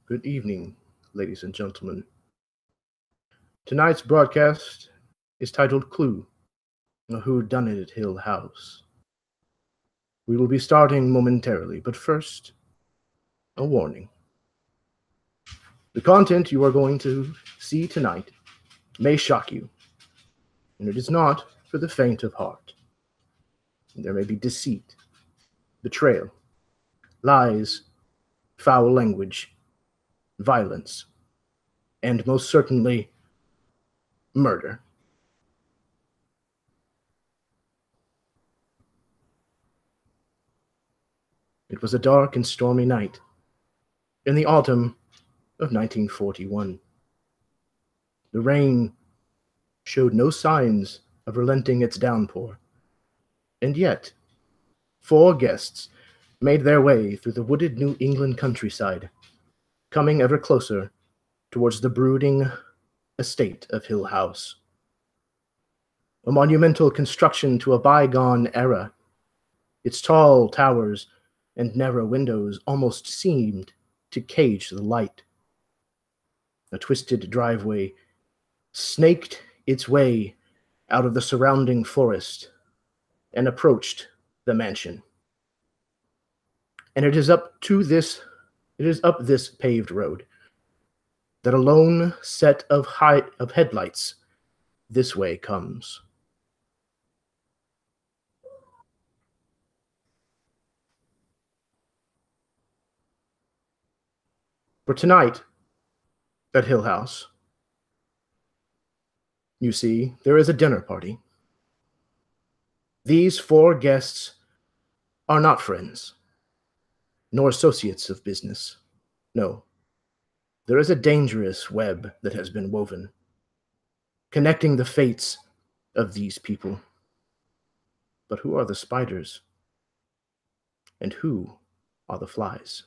Good evening, ladies and gentlemen. Tonight's broadcast is titled Clue, a Whodunnit at Hill House. We will be starting momentarily, but first, a warning. The content you are going to see tonight may shock you, and it is not for the faint of heart. There may be deceit, betrayal, lies, foul language, violence, and most certainly, murder. It was a dark and stormy night in the autumn of 1941. The rain showed no signs of relenting its downpour, and yet 4 guests made their way through the wooded New England countryside, coming ever closer towards the brooding estate of Hill House. A monumental construction to a bygone era, its tall towers and narrow windows almost seemed to cage the light. A twisted driveway snaked its way out of the surrounding forest and approached the mansion. And it is up this paved road that a lone set of headlights this way comes. For tonight at Hill House, you see, there is a dinner party. These 4 guests are not friends, nor associates of business. No, there is a dangerous web that has been woven, connecting the fates of these people. But who are the spiders? And who are the flies?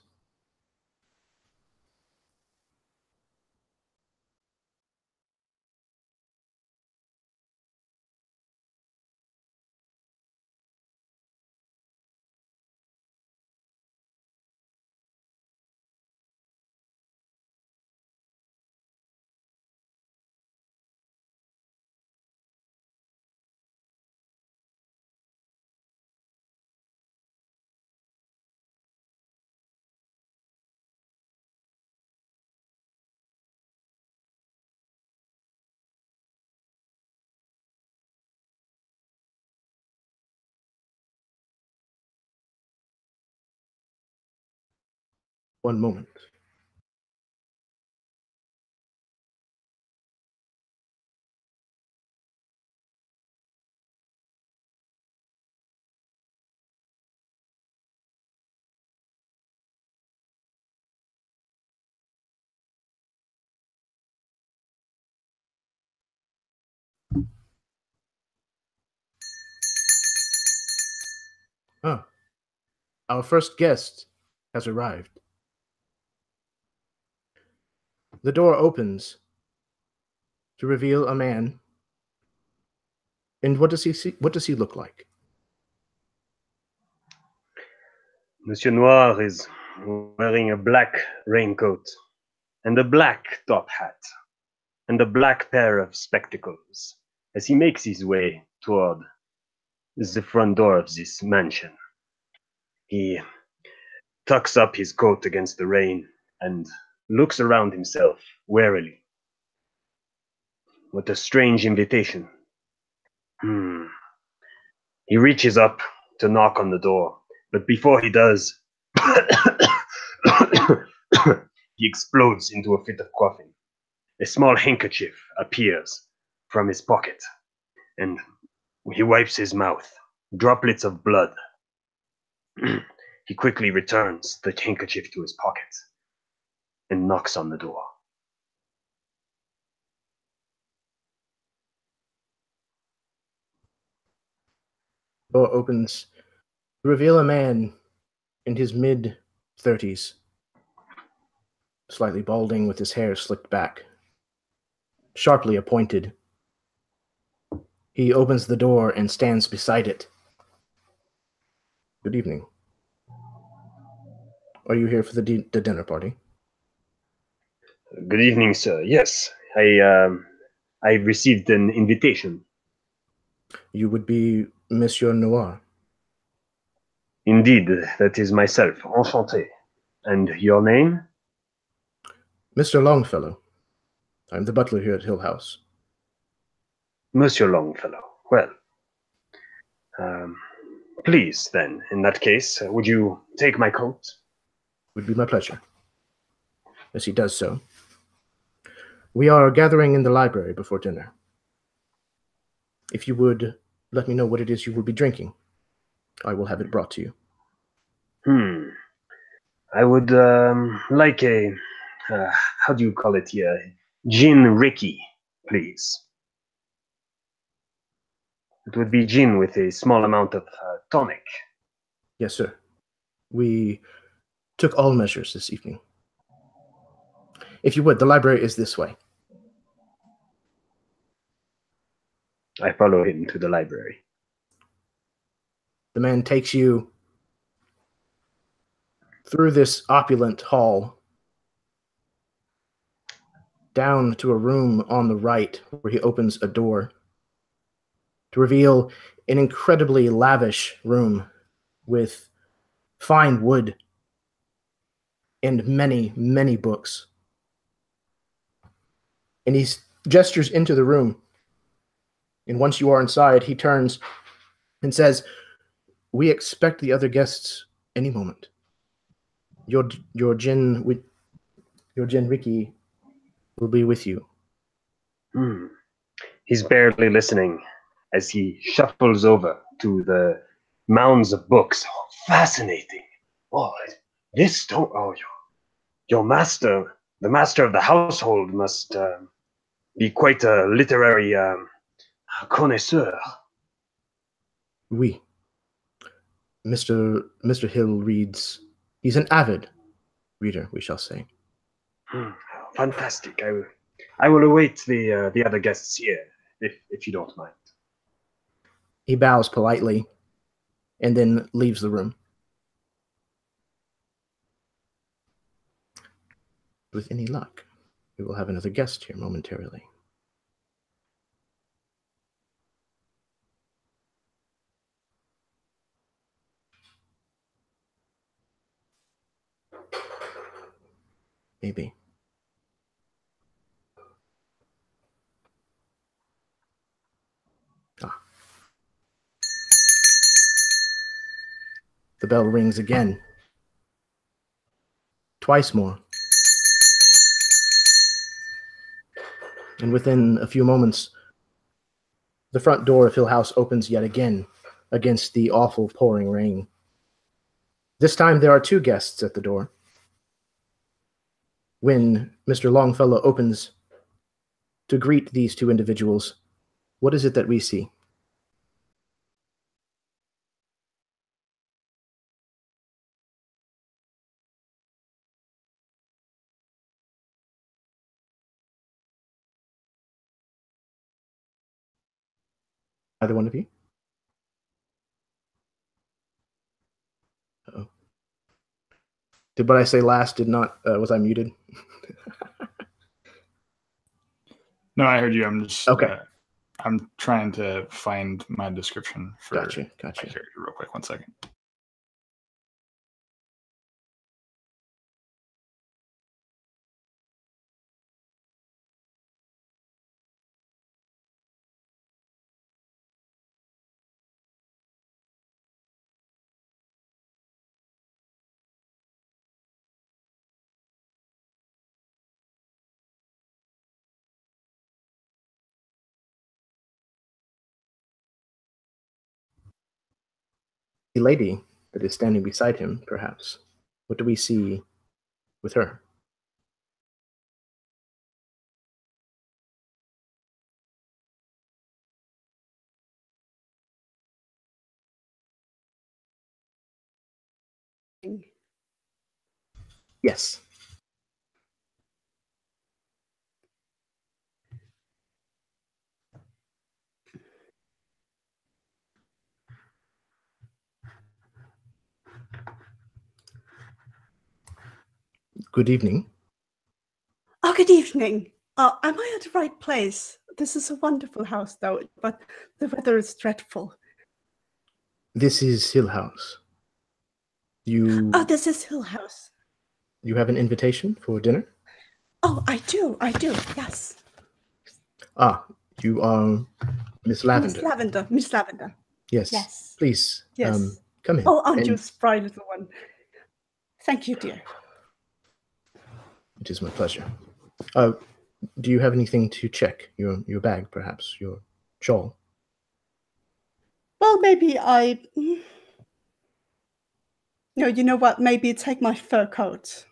One moment. Ah, our first guest has arrived. The door opens to reveal a man. And what does he see? What does he look like? Monsieur Noir is wearing a black raincoat and a black top hat and a black pair of spectacles as he makes his way toward the front door of this mansion. He tucks up his coat against the rain and looks around himself warily. What a strange invitation. He reaches up to knock on the door, but before he does, he explodes into a fit of coughing. A small handkerchief appears from his pocket, and he wipes his mouth. Droplets of blood. He quickly returns the handkerchief to his pocket and knocks on the door. The door opens to reveal a man in his mid-30s, slightly balding with his hair slicked back, sharply appointed. He opens the door and stands beside it. Good evening. Are you here for the dinner party? Good evening, sir. Yes, I received an invitation. You would be Monsieur Noir. Indeed, that is myself. Enchanté. And your name? Mr. Longfellow. I'm the butler here at Hill House. Monsieur Longfellow. Well, please, then, in that case, would you take my coat? Would be my pleasure. As he does so, we are gathering in the library before dinner. If you would let me know what it is you will be drinking, I will have it brought to you. I would like a, how do you call it here? Gin Ricky, please. It would be gin with a small amount of tonic. Yes, sir. We took all measures this evening. If you would, the library is this way. I follow him to the library. The man takes you through this opulent hall, down to a room on the right where he opens a door to reveal an incredibly lavish room with fine wood and many, many books. And he gestures into the room. And once you are inside, he turns and says, "We expect the other guests any moment. Your gin Ricky will be with you." He's barely listening as he shuffles over to the mounds of books. Oh, fascinating. Oh, this don't. Oh, your master, the master of the household, must be quite a literary connoisseur. Oui. Mr. Hill reads. He's an avid reader, we shall say. Fantastic. I will await the other guests here, if you don't mind. He bows politely and then leaves the room. With any luck, we will have another guest here momentarily. Maybe. Ah. The bell rings again. Twice more. And within a few moments, the front door of Hill House opens yet again against the awful pouring rain. This time there are two guests at the door. When Mr. Longfellow opens to greet these two individuals, what is it that we see? Either one of you? Uh-oh. Did what I say last did not, was I muted? No, I heard you. I'm just, okay. I'm trying to find my description for Gotcha. my character real quick. 1 second. The lady that is standing beside him, perhaps. What do we see with her? Yes. Good evening. Good evening. Am I at the right place? This is a wonderful house, though, but the weather is dreadful. This is Hill House. Oh, this is Hill House. You have an invitation for dinner? Oh, I do, yes. Ah, you are Miss Lavender. Miss Lavender. Yes. Yes. Please, Yes. come in. Oh, aren't you a spry little one? Thank you, dear. It is my pleasure. Do you have anything to check? Your bag, perhaps? Your shawl? Well, maybe No, you know what? Maybe take my fur coat.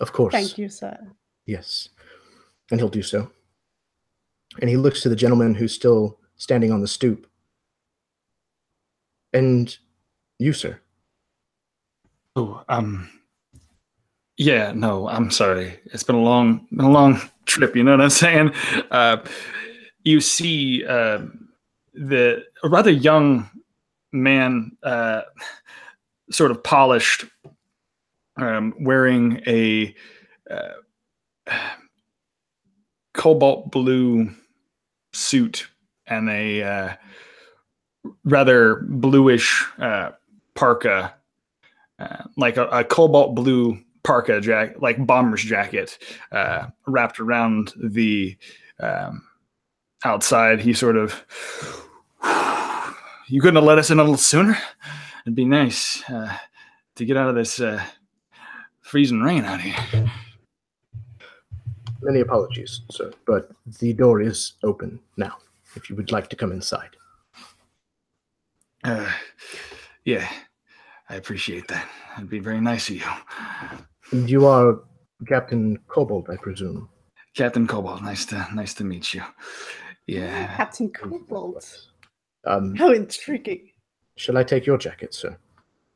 Of course. Thank you, sir. Yes. And he'll do so. And he looks to the gentleman who's still standing on the stoop. And you, sir? Oh, yeah, no, I'm sorry. It's been a long trip. You know what I'm saying? You see, a rather young man, sort of polished, wearing a cobalt blue suit and a rather bluish parka, like a cobalt blue parka jacket, like bomber's jacket, wrapped around the outside. He sort of, you couldn't have let us in a little sooner? It'd be nice to get out of this freezing rain out here. Many apologies, sir, but the door is open now, if you would like to come inside. Yeah, I appreciate that. It'd be very nice of you. You are Captain Cobalt, I presume. Captain Cobalt, nice to meet you. Yeah. Captain Cobalt. How intriguing. Shall I take your jacket, sir?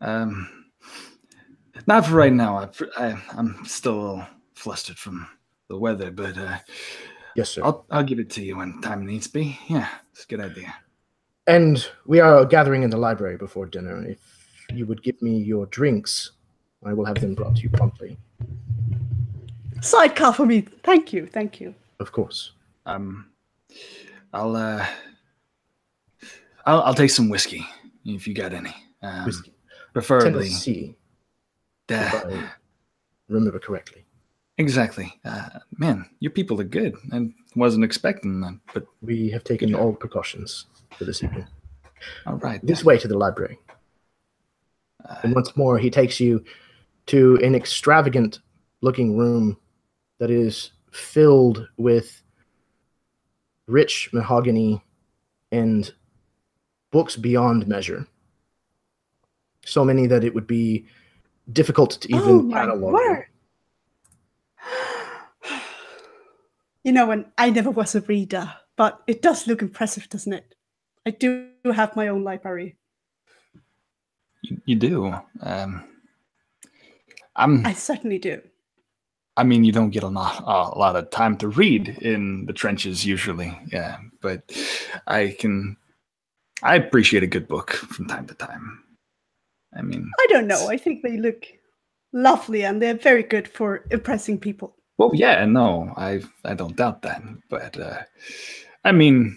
Not for right now. I'm still a little flustered from the weather, but yes, sir. I'll give it to you when time needs be. Yeah, it's a good idea. And we are gathering in the library before dinner. If you would give me your drinks, I will have them brought to you promptly. Sidecar for me. Thank you. Of course. I'll take some whiskey if you got any. Whiskey. Preferably. Tennessee, if I remember correctly. Exactly. Man, your people are good. I wasn't expecting that, but we have taken all precautions for this evening. All right. This way to the library. And once more, he takes you to an extravagant-looking room that is filled with rich mahogany and books beyond measure. So many that it would be difficult to even catalog. Word. You know, and I never was a reader, but it does look impressive, doesn't it? I do have my own library. You do. I certainly do. I mean, you don't get a lot of time to read in the trenches usually. Yeah, but I appreciate a good book from time to time. I mean, I don't know. I think they look lovely and they're very good for impressing people. Well, yeah, no, I don't doubt that. But I mean,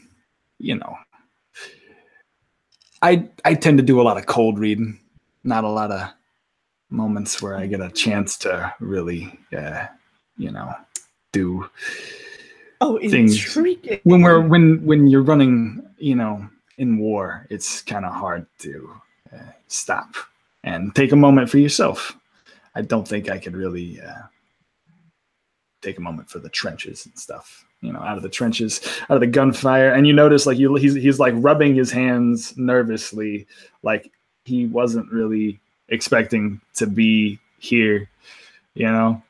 you know, I tend to do a lot of cold reading, not a lot of moments where I get a chance to really, you know, do things. Intriguing. When you're running, you know, in war, it's kind of hard to stop and take a moment for yourself. I don't think I could really take a moment for the trenches and stuff. You know, out of the trenches, out of the gunfire, and you notice like he's like rubbing his hands nervously, like he wasn't really expecting to be here. You know,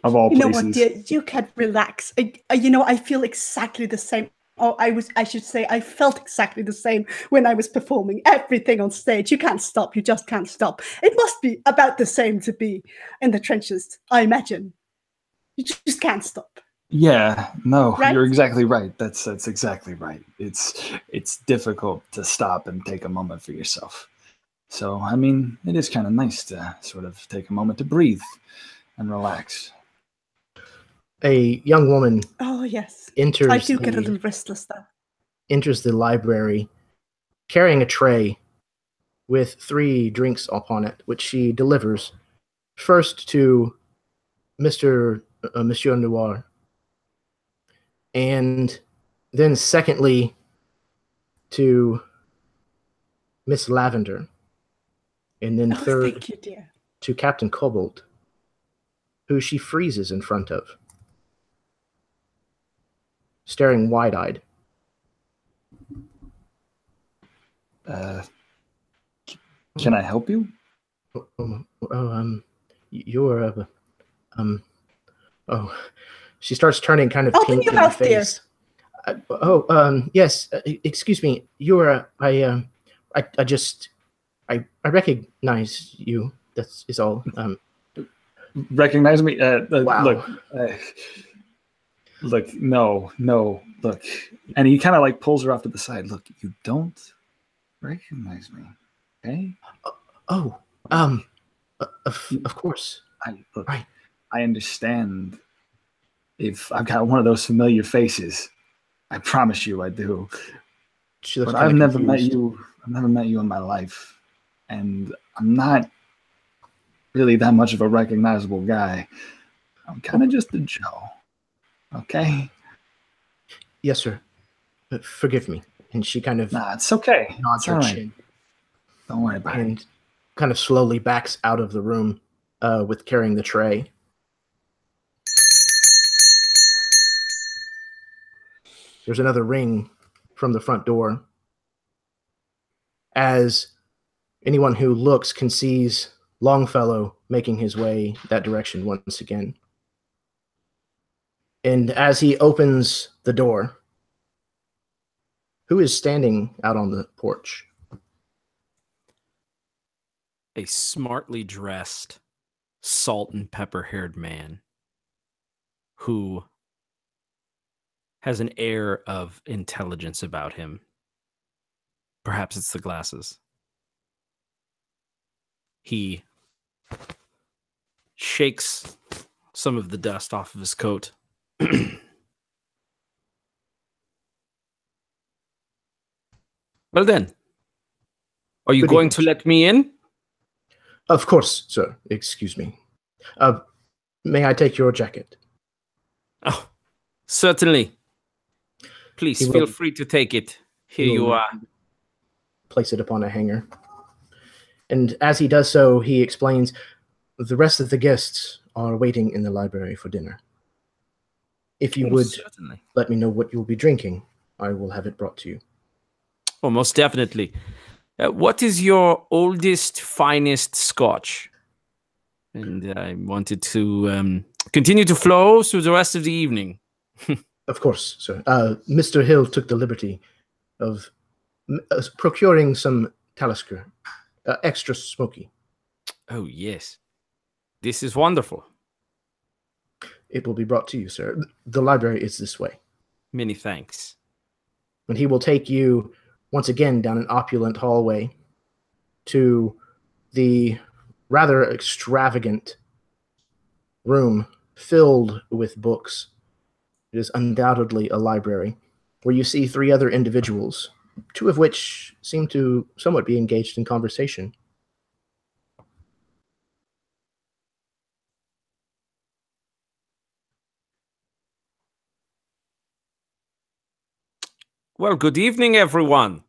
of all places. You know what, dear? You can relax. You know, I feel exactly the same. I should say, I felt exactly the same when I was performing everything on stage. You can't stop. You just can't stop. It must be about the same to be in the trenches, I imagine. You just can't stop. Yeah, no, right? You're exactly right. That's exactly right. It's difficult to stop and take a moment for yourself. So, I mean, it is kind of nice to sort of take a moment to breathe and relax. A young woman Oh, yes. enters I do get a little restless, though. enters the library carrying a tray with 3 drinks upon it, which she delivers first to Monsieur Noir, and then secondly to Miss Lavender, and then Oh, third thank you, dear. to Captain Cobalt, who she freezes in front of, staring wide-eyed. Can I help you? You're she starts turning kind of Oh, pink can in you the help, dear? face. Yes. Excuse me. You're I recognize you. That is all. Recognize me? Wow. Look, no, look. And he kind of like pulls her off to the side. Look, you don't recognize me, okay? Of course. Right. I understand if I've got one of those familiar faces. I promise you I do. But I've never met you. I've never met you in my life. And I'm not really that much of a recognizable guy. I'm kind of just a Joe. Okay? Yes, sir. Forgive me. And she kind of Nah, it's okay. nods her chin. Don't worry about it. And kind of slowly backs out of the room with carrying the tray. There's another ring from the front door. As anyone who looks can seize Longfellow making his way that direction once again. And as he opens the door, who is standing out on the porch? A smartly dressed, salt and pepper haired man who has an air of intelligence about him. Perhaps it's the glasses. He shakes some of the dust off of his coat. Well then, are you going to let me in? Of course, sir. Excuse me. May I take your jacket? Oh, certainly. Please feel free to take it. Here you are. Place it upon a hanger. And as he does so, he explains, the rest of the guests are waiting in the library for dinner. If you would certainly let me know what you'll be drinking, I will have it brought to you. Oh, most definitely. What is your oldest, finest scotch? And I wanted to continue to flow through the rest of the evening. Of course, sir. Mr. Hill took the liberty of procuring some Talisker, extra smoky. Oh, yes. This is wonderful. It will be brought to you, sir. The library is this way. Many thanks. And he will take you once again down an opulent hallway to the rather extravagant room filled with books. It is undoubtedly a library, where you see 3 other individuals, 2 of which seem to somewhat be engaged in conversation. Well, good evening, everyone.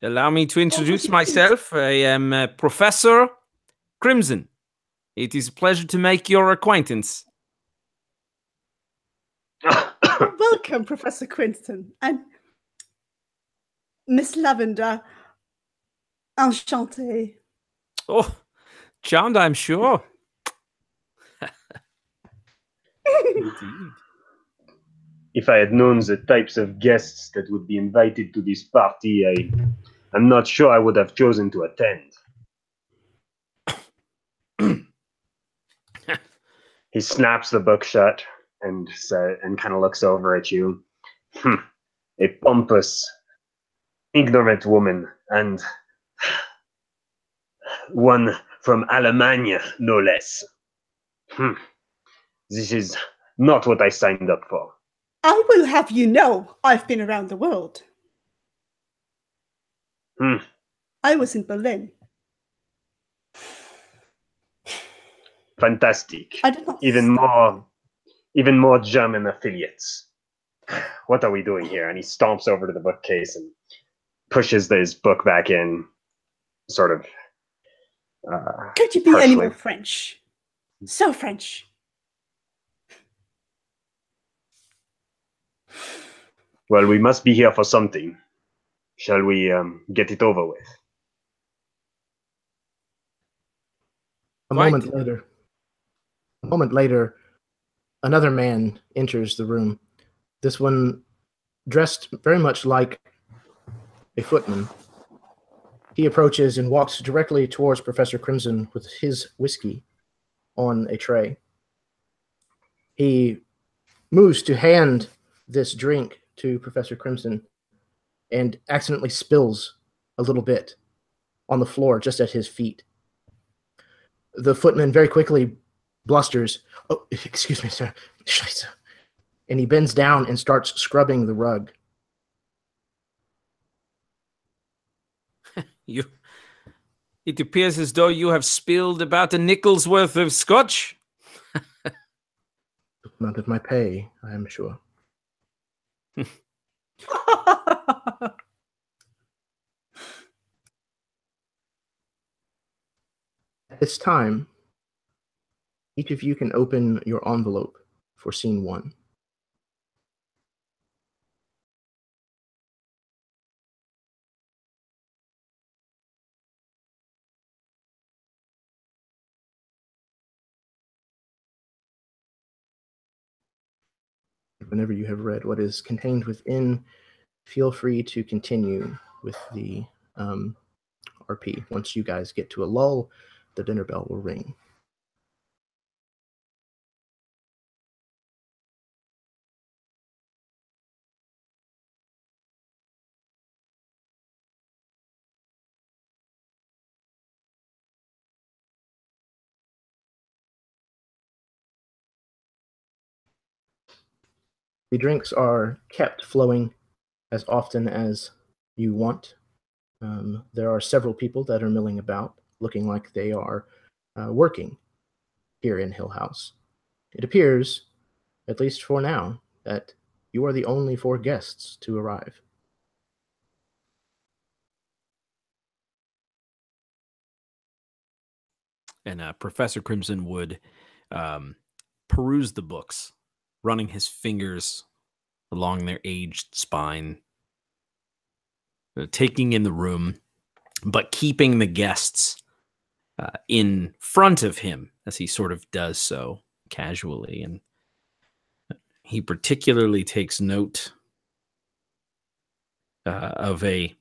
Allow me to introduce myself. I am Professor Crimson. It is a pleasure to make your acquaintance. Welcome, Professor Quinston. And Miss Lavender, enchantée. Oh, charmed, I'm sure. Indeed. If I had known the types of guests that would be invited to this party, I'm not sure I would have chosen to attend. He snaps the book shut and kind of looks over at you. A pompous, ignorant woman, and one from Alemania, no less. This is not what I signed up for. I will have you know I've been around the world. I was in Berlin. Fantastic. I did not Even stop. more German affiliates. What are we doing here? And he stomps over to the bookcase and pushes his book back in, sort of. Could you be any harshly. more French? So French. Well, we must be here for something. Shall we get it over with? A Right. moment later, another man enters the room. This one dressed very much like a footman. He approaches and walks directly towards Professor Crimson with his whiskey on a tray. He moves to hand this drink to Professor Crimson and accidentally spills a little bit on the floor just at his feet. The footman very quickly blusters, "Oh, excuse me, sir. Scheiße." And he bends down and starts scrubbing the rug. It appears as though you have spilled about a nickel's worth of scotch. Not of my pay, I am sure. At this time, each of you can open your envelope for scene 1. Whenever you have read what is contained within, feel free to continue with the RP. Once you guys get to a lull, the dinner bell will ring. The drinks are kept flowing as often as you want. There are several people that are milling about, looking like they are working here in Hill House. It appears, at least for now, that you are the only 4 guests to arrive. And Professor Crimson would peruse the books, running his fingers along their aged spine, taking in the room, but keeping the guests in front of him as he sort of does so casually. And he particularly takes note of a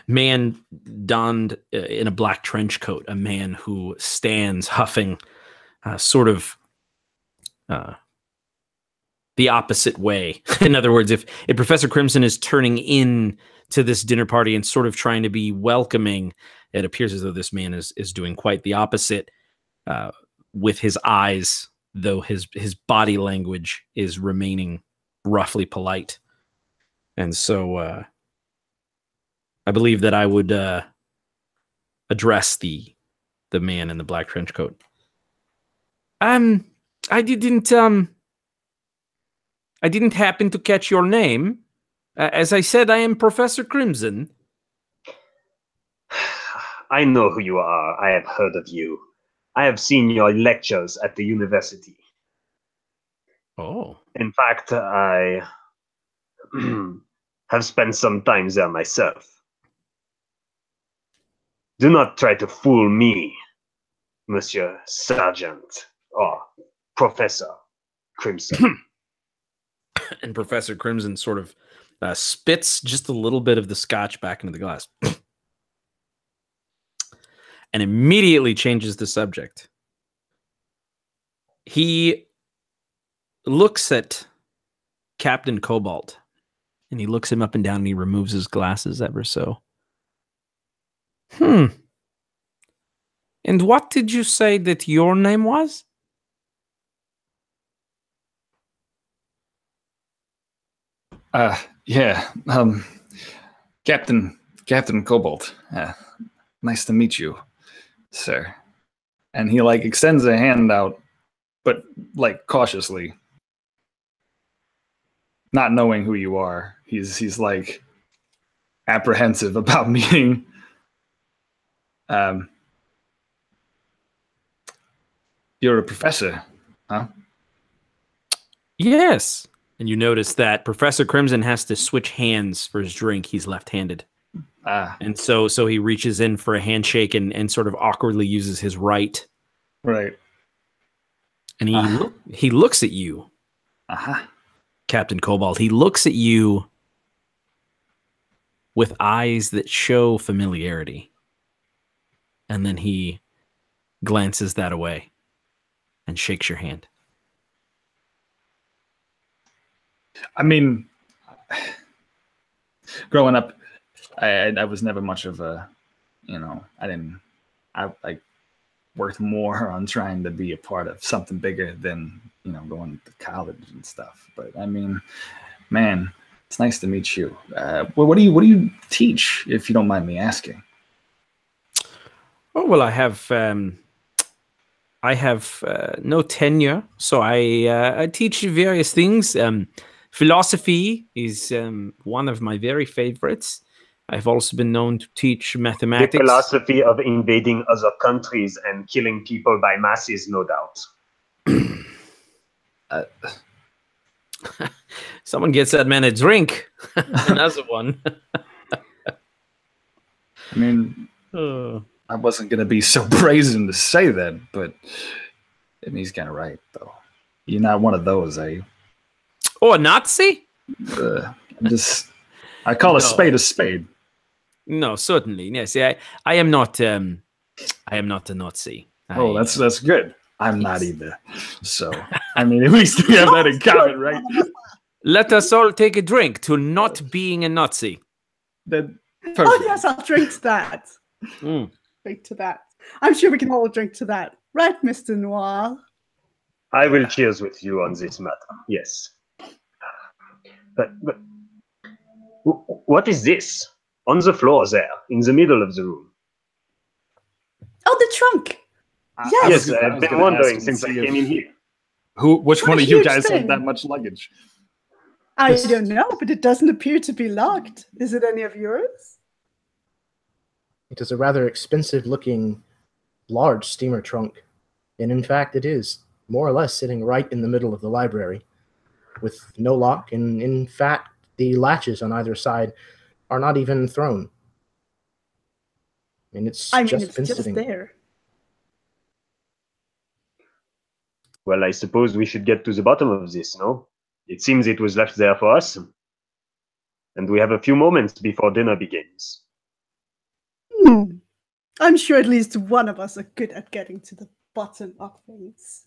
man donned in a black trench coat, a man who stands huffing sort of the opposite way. In other words, if Professor Crimson is turning in to this dinner party and sort of trying to be welcoming, it appears as though this man is doing quite the opposite with his eyes, though his body language is remaining roughly polite. And so I believe that I would address the man in the black trench coat. I didn't happen to catch your name. As I said, I am Professor Crimson. I know who you are. I have heard of you. I have seen your lectures at the university. Oh. In fact, I have spent some time there myself. Do not try to fool me, Monsieur Sergeant or Professor Crimson. And Professor Crimson sort of spits just a little bit of the scotch back into the glass. And immediately changes the subject. He looks at Captain Cobalt, and he looks him up and down, and he removes his glasses ever so. And what did you say that your name was? Yeah. Captain Cobalt. Nice to meet you, sir. And he like extends a hand out, but like cautiously, not knowing who you are. He's like apprehensive about meeting. You're a professor, huh? Yes. And you notice that Professor Crimson has to switch hands for his drink. He's left-handed. And so he reaches in for a handshake and sort of awkwardly uses his right. Right. And he looks at you, Captain Cobalt. He looks at you with eyes that show familiarity. And then he glances that away and shakes your hand. I mean, growing up, I was never much of a, I worked more on trying to be a part of something bigger than, going to college and stuff. But I mean, man, it's nice to meet you. What do you teach, if you don't mind me asking? Oh, well, I have no tenure, so I teach various things. Philosophy is one of my very favorites. I've also been known to teach mathematics. The philosophy of invading other countries and killing people by masses, no doubt. Someone gets that man a drink. Another one. I mean, I wasn't going to be so brazen to say that, but I mean, he's kind of right, though. You're not one of those, are you? Oh, a Nazi? I call a spade a spade. No, certainly. Yes, I am not. I am not a Nazi. That's good. I'm not either. So, I mean, at least we have that in common, right? Let us all take a drink to not being a Nazi. Oh yes, I'll drink to that. Drink to that. I'm sure we can all drink to that, right, Mr. Noir? I will cheers with you on this matter. Yes. But what is this on the floor there, in the middle of the room? Oh, the trunk. Yes, I've been wondering since I came in here. Which one of you guys had that much luggage? I don't know, but it doesn't appear to be locked. Is it any of yours? It is a rather expensive-looking, large steamer trunk, and in fact it is more or less sitting right in the middle of the library, with no lock, and in fact the latches on either side are not even thrown. I mean, it's just there. Well, I suppose we should get to the bottom of this, no? It seems it was left there for us. And we have a few moments before dinner begins. I'm sure at least one of us are good at getting to the bottom of things.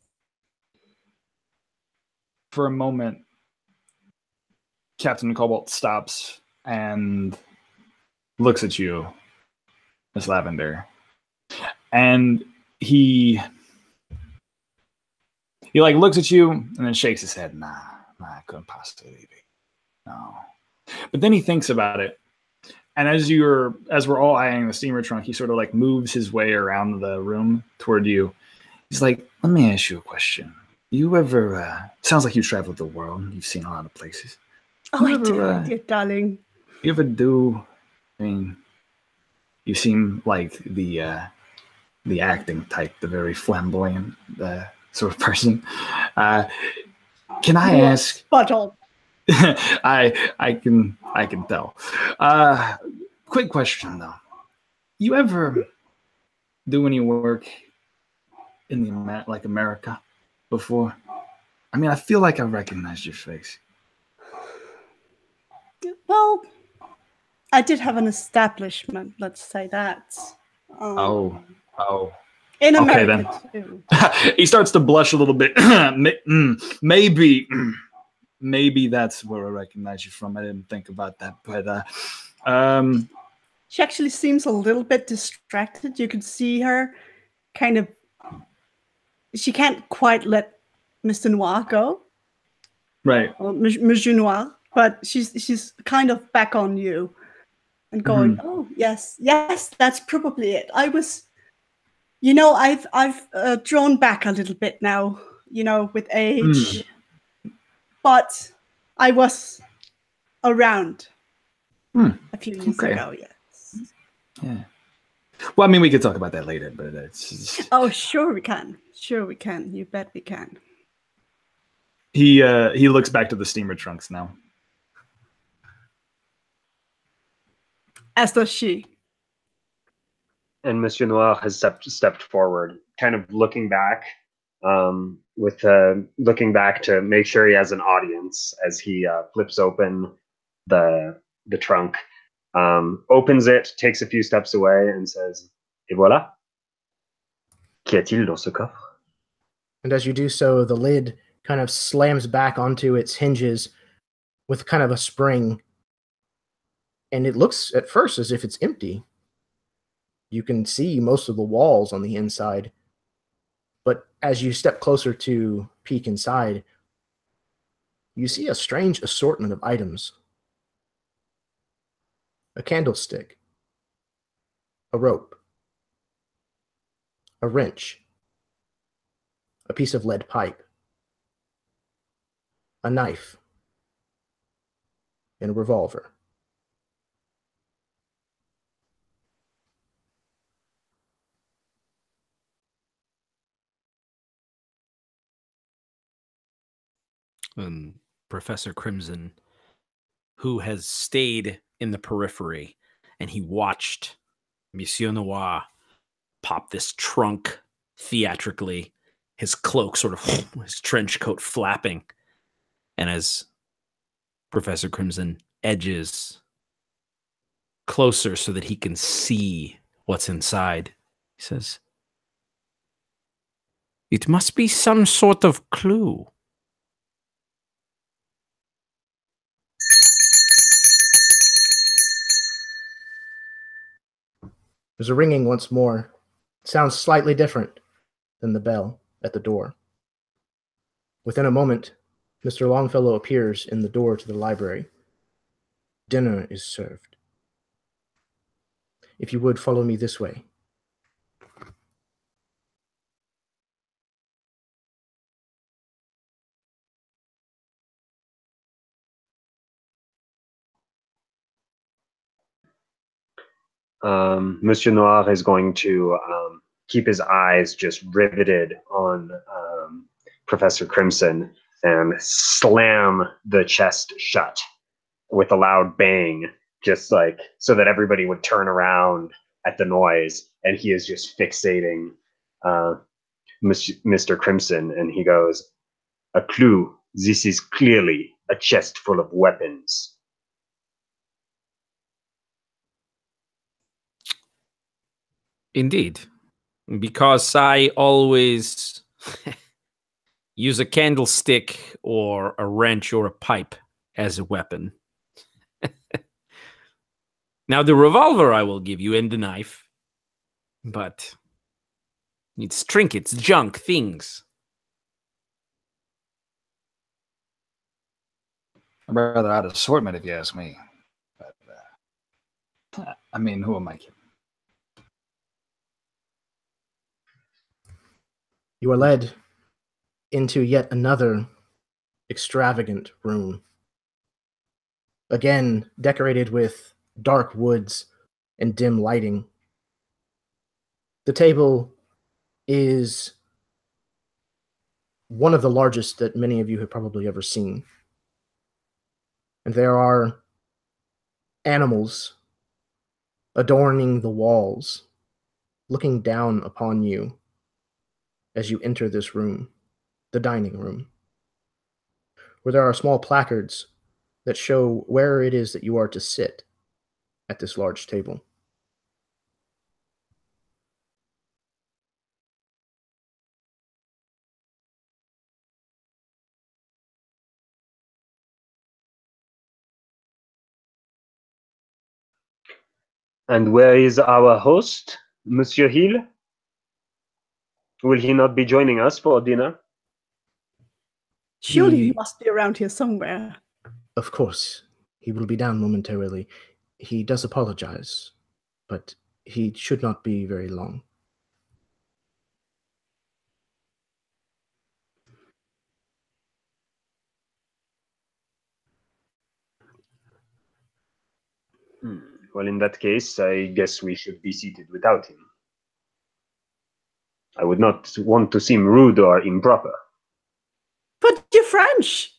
For a moment, Captain Cobalt stops and looks at you, Miss Lavender. And he like looks at you and then shakes his head. Nah, I couldn't possibly be. No. But then he thinks about it. And as we're all eyeing the steamer trunk, he sort of like moves his way around the room toward you. He's like, let me ask you a question. You ever, sounds like you traveled the world. You've seen a lot of places. Oh, I did, darling. You ever do, I mean, you seem like the acting type, the very flamboyant sort of person. Can I ask? Spot on. I can tell. Quick question though. You ever do any work in the America before? I mean, I feel like I recognized your face. Well, I did have an establishment, let's say that. In America, okay, too. He starts to blush a little bit. Maybe that's where I recognize you from. I didn't think about that, but she actually seems a little bit distracted. You could see her kind of. She can't quite let Mr. Noir go. Right. Or Monsieur Noir. but she's kind of back on you and going, oh yes, that's probably it. I was, I've drawn back a little bit now, with age, but I was around a few years ago. Yes. Yeah. Well, I mean, we could talk about that later, but it's. Oh, sure we can. Sure we can. You bet we can. He looks back to the steamer trunks now. As does she. And Monsieur Noir has stepped forward, kind of looking back, looking back to make sure he has an audience as he flips open the trunk, opens it, takes a few steps away, and says, "Et voilà. Qu'y a-t-il dans ce coffre?" And as you do so, the lid kind of slams back onto its hinges with kind of a spring. And it looks at first as if it's empty. You can see most of the walls on the inside. But as you step closer to peek inside, you see a strange assortment of items. A candlestick, a rope, a wrench, a piece of lead pipe, a knife, and a revolver. Professor Crimson, who has stayed in the periphery, and he watched Monsieur Noir pop this trunk theatrically, his cloak sort of, his trench coat flapping. And as Professor Crimson edges closer so that he can see what's inside, he says, "It must be some sort of clue." There's a ringing once more. It sounds slightly different than the bell at the door. Within a moment, Mr. Longfellow appears in the door to the library. Dinner is served. If you would follow me this way. Monsieur Noir is going to keep his eyes just riveted on Professor Crimson and slam the chest shut with a loud bang, just like so that everybody would turn around at the noise. And he is just fixating Mr. Crimson, and he goes, "A clue. This is clearly a chest full of weapons." Indeed, because I always use a candlestick or a wrench or a pipe as a weapon. Now, the revolver I will give you and the knife, but it's trinkets, junk, things. A rather odd assortment, if you ask me. But, I mean, who am I kidding? You are led into yet another extravagant room. Again, decorated with dark woods and dim lighting. The table is one of the largest that many of you have probably ever seen. And there are animals adorning the walls, looking down upon you as you enter this room, the dining room, where there are small placards that show where it is that you are to sit at this large table. And where is our host, Monsieur Hill? Will he not be joining us for dinner? Surely he must be around here somewhere. Of course, he will be down momentarily. He does apologize, but he should not be very long. Well, in that case, I guess we should be seated without him. I would not want to seem rude or improper. But you're French.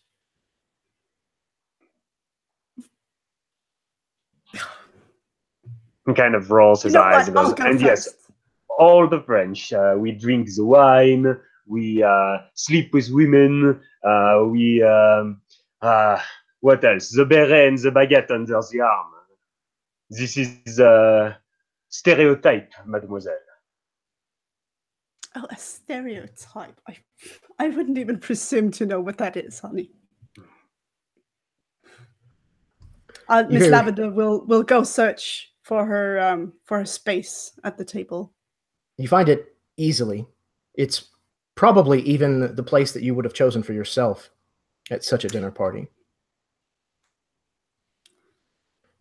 He kind of rolls his You know eyes what? and goes, I'll go and yes, first. all the French. We drink the wine, we sleep with women, what else? The beret and the baguette under the arm. This is a stereotype, mademoiselle. Oh, a stereotype. I wouldn't even presume to know what that is, honey. Miss hear- Lavender will go search for her space at the table. You find it easily. It's probably even the place that you would have chosen for yourself at such a dinner party.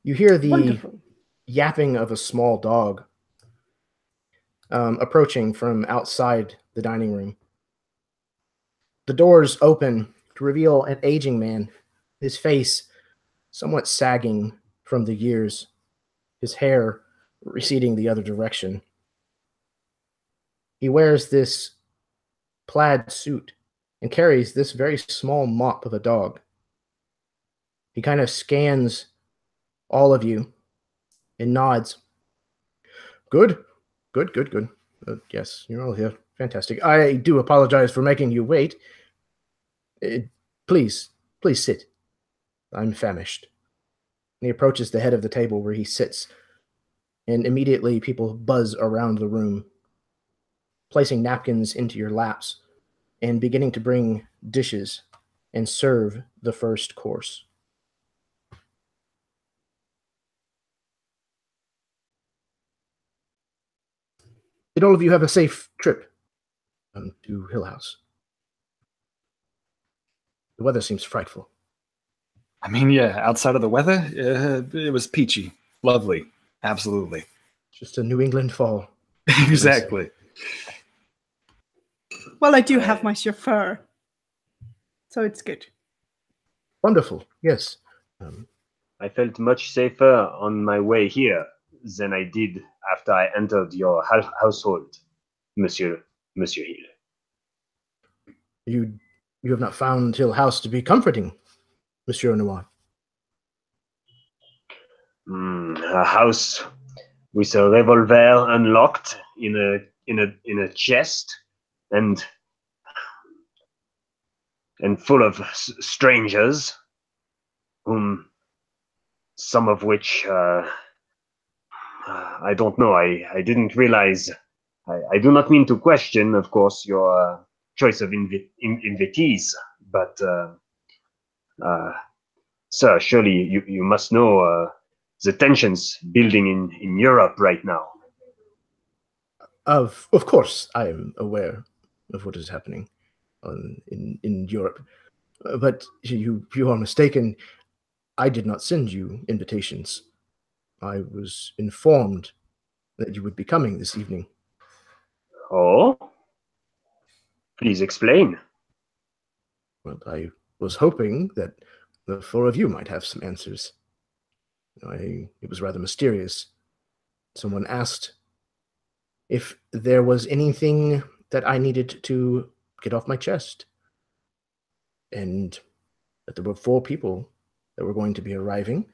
You hear the Wonderful. yapping of a small dog approaching from outside the dining room. The doors open to reveal an aging man, his face somewhat sagging from the years, his hair receding the other direction. He wears this plaid suit and carries this very small mop of a dog. He kind of scans all of you and nods. Good. Yes, you're all here. Fantastic. I do apologize for making you wait. Please sit. I'm famished. And he approaches the head of the table where he sits, and immediately people buzz around the room, placing napkins into your laps and beginning to bring dishes and serve the first course. Did all of you have a safe trip to Hill House? The weather seems frightful. I mean, yeah, outside of the weather, it was peachy. Lovely. Absolutely. Just a New England fall. Exactly. Well, I do have my chauffeur, so it's good. Wonderful. Yes. I felt much safer on my way here than I did after I entered your household, Monsieur Hill. You have not found Hill House to be comforting, Monsieur Noir. A house with a revolver unlocked in a chest and full of strangers, some of which I don't know. I didn't realize. I do not mean to question, of course, your choice of invitees, but sir, surely you must know the tensions building in Europe right now. Of course, I am aware of what is happening in Europe, but you are mistaken. I did not send you invitations. I was informed that you would be coming this evening. Oh, please explain. Well, I was hoping that the four of you might have some answers. It was rather mysterious. Someone asked if there was anything that I needed to get off my chest, and that there were 4 people that were going to be arriving,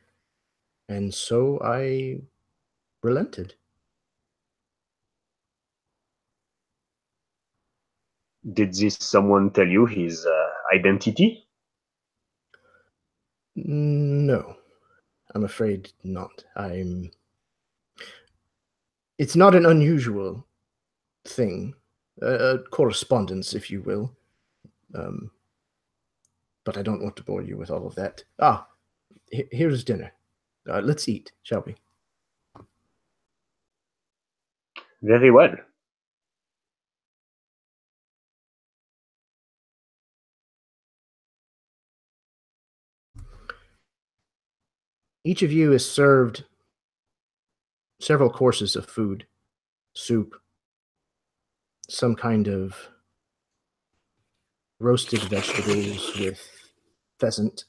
and so I relented. Did this someone tell you his identity? No, I'm afraid not. It's not an unusual thing, a correspondence, if you will. But I don't want to bore you with all of that. Here's dinner. Let's eat, shall we? Very well. Each of you is served several courses of food, soup, some kind of roasted vegetables with pheasant.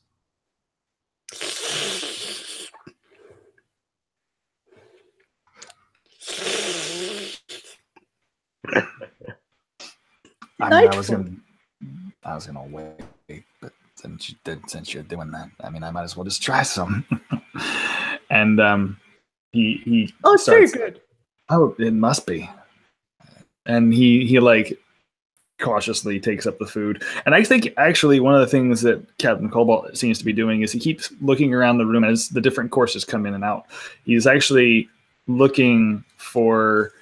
I mean, I was gonna wait, but since you're doing that, I mean, I might as well just try some. And he Oh, it's starts, very good. oh, it must be. And he like cautiously takes up the food. And I think actually one of the things that Captain Cobalt seems to be doing is he keeps looking around the room as the different courses come in and out. He's actually looking for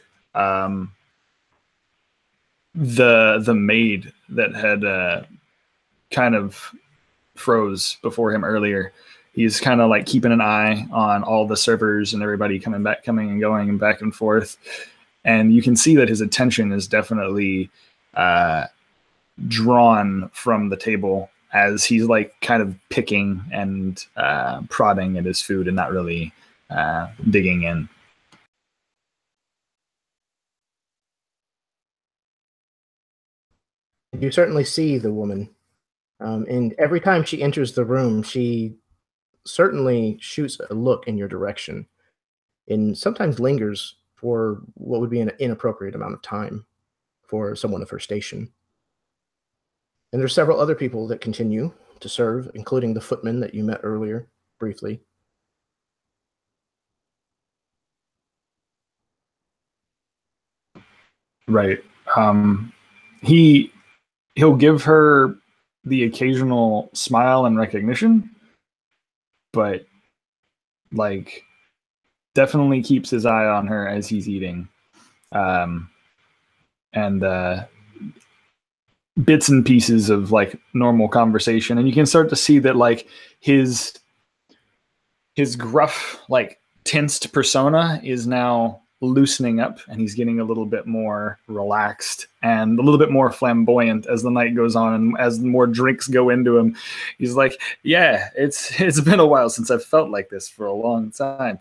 the maid that had kind of froze before him earlier. He's kind of like keeping an eye on all the servers and everybody coming and going and back and forth. And you can see that his attention is definitely drawn from the table as he's like kind of picking and prodding at his food and not really digging in. You certainly see the woman. And every time she enters the room, she certainly shoots a look in your direction and sometimes lingers for what would be an inappropriate amount of time for someone of her station. And there's several other people that continue to serve, including the footman that you met earlier briefly. Right. He'll give her the occasional smile and recognition, but like definitely keeps his eye on her as he's eating. And bits and pieces of like normal conversation. And you can start to see that like his gruff, like tensed persona is now loosening up, and he's getting a little bit more relaxed and a little bit more flamboyant as the night goes on, and as more drinks go into him. He's like, yeah, it's been a while since I've felt like this for a long time.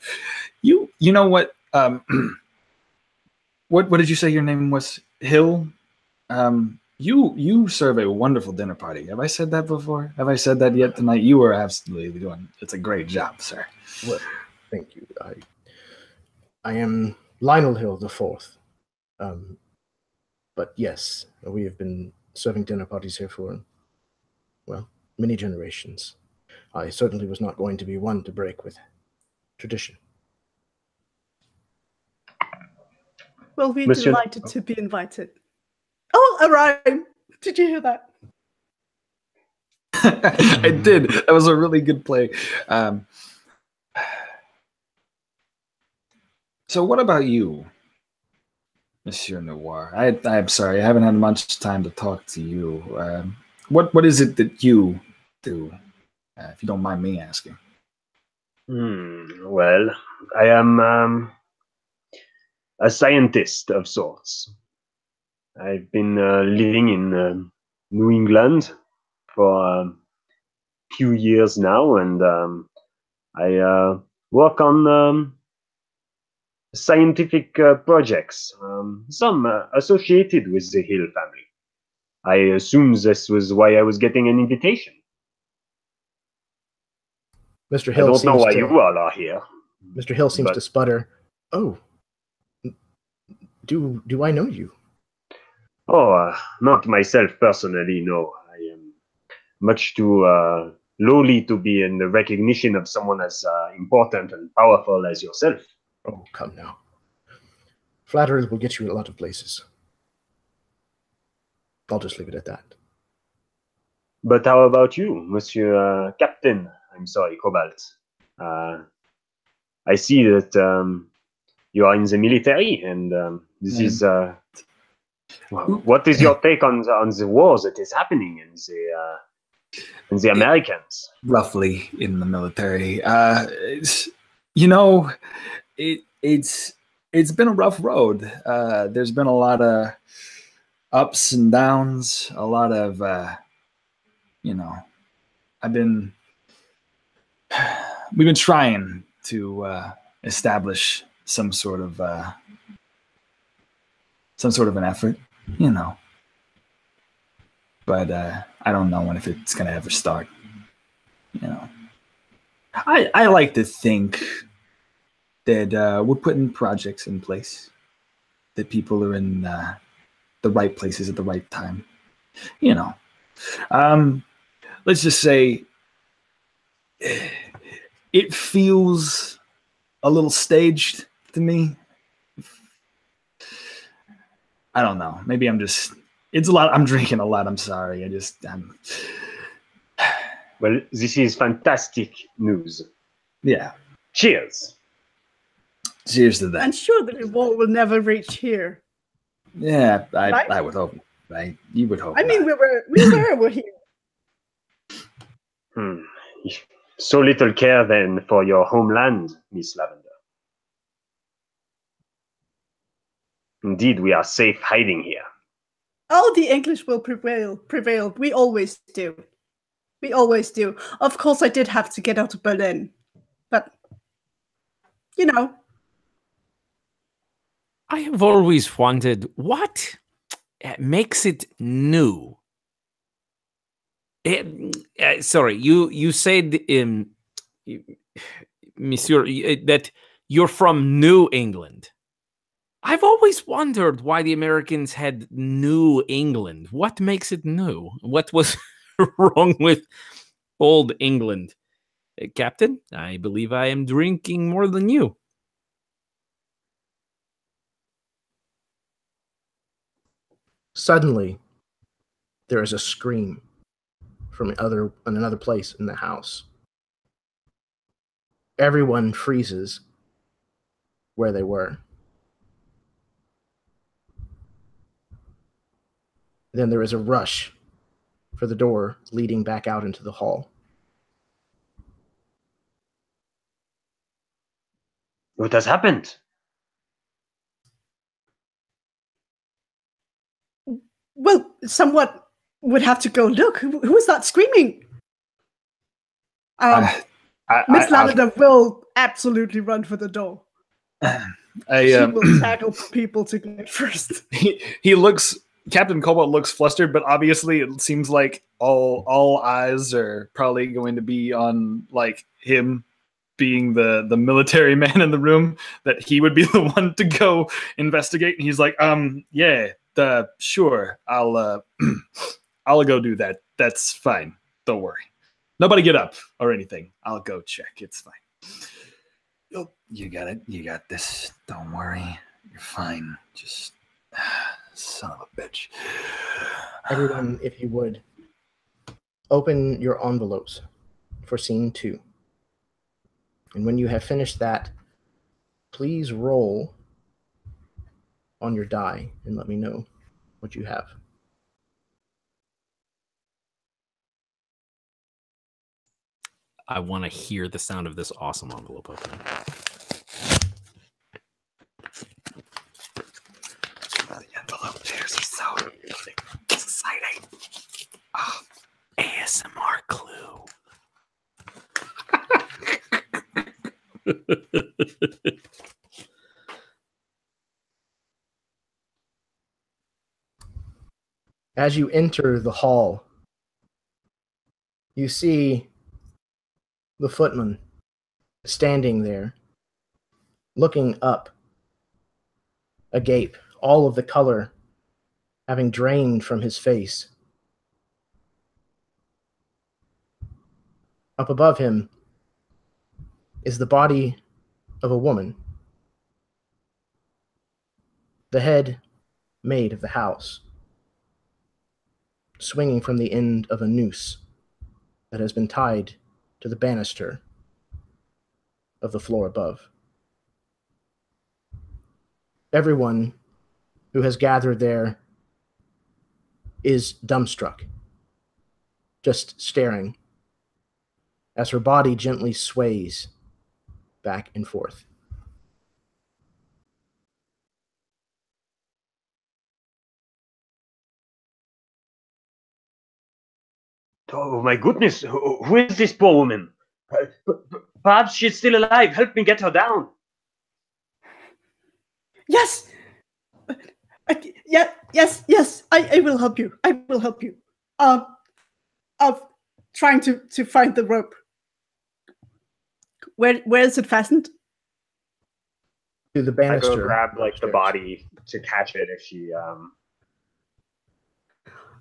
You know what? What did you say your name was? Hill? You serve a wonderful dinner party. Have I said that before? Have I said that yet tonight? You are absolutely doing it's a great job, sir. Well, thank you. I am Lionel Hill the Fourth. But yes, we have been serving dinner parties here for, well, many generations. I certainly was not going to be one to break with tradition. Well, we're Monsieur- delighted to be invited. Oh, a rhyme. Did you hear that? I did. That was a really good play. So what about you, Monsieur Noir? I'm sorry, I haven't had much time to talk to you. What is it that you do, if you don't mind me asking? Well, I am a scientist of sorts. I've been living in New England for a few years now, and I work on scientific projects, some associated with the Hill family. I assume this was why I was getting an invitation. Mr. I Hill don't know seems why to, you all are here. Mr. Hill seems but- to sputter. Oh, do I know you? Oh, not myself personally, no. I am much too lowly to be in the recognition of someone as important and powerful as yourself. Oh, come now. Flattery will get you a lot of places. I'll just leave it at that. But how about you, Monsieur Captain? I'm sorry, Cobalt. I see that you are in the military, and this is... what is your take on the war that is happening in the Americans? Roughly in the military. It's been a rough road. There's been a lot of ups and downs, a lot of I've been we've been trying to establish some sort of an effort, you know. But I don't know if it's gonna ever start. You know, I like to think that we're putting projects in place, that people are in the right places at the right time. You know, let's just say it feels a little staged to me. I don't know. Maybe it's a lot. I'm drinking a lot. I'm sorry. Well, this is fantastic news. Yeah. Cheers. Cheers to that. And sure, the reward will never reach here. Yeah, Right? I would hope. Right? You would hope. I mean, not. we're here. So little care then for your homeland, Miss Lavender. Indeed, we are safe hiding here. Oh, the English will prevail. We always do. We always do. Of course, I did have to get out of Berlin. But, you know. I have always wondered what makes it new. Sorry, you said, Monsieur, that you're from New England. I've always wondered why the Americans had New England. What makes it new? What was wrong with Old England? Captain, I believe I am drinking more than you. Suddenly, there is a scream from another place in the house. Everyone freezes where they were. Then there is a rush for the door leading back out into the hall. What has happened? Well, somewhat would have to go look. Who is that screaming? Miss Lavender will absolutely run for the door. She will tackle people to get first. He looks. Captain Cobalt looks flustered, but obviously it seems like all eyes are probably going to be on like him being the military man in the room, that he would be the one to go investigate. And he's like, yeah, sure, I'll go do that. That's fine. Don't worry. Nobody get up or anything. I'll go check. It's fine. You got it. You got this. Don't worry. You're fine. Just son of a bitch. Everyone, if you would, open your envelopes for scene 2. And when you have finished that, please roll on your die and let me know what you have. I want to hear the sound of this awesome envelope opening. The envelope tears are so exciting. Oh. ASMR clue. As you enter the hall, you see the footman standing there, looking up, agape, all of the color having drained from his face. Up above him is the body of a woman, the head maid of the house, swinging from the end of a noose that has been tied to the banister of the floor above. Everyone who has gathered there is dumbstruck, just staring as her body gently sways back and forth. Oh my goodness, who is this poor woman? Perhaps she's still alive. Help me get her down. Yes. Yes. I will help you. I will help you. Of trying to find the rope. Where is it fastened? To the I banister. go grab like the body to catch it if she.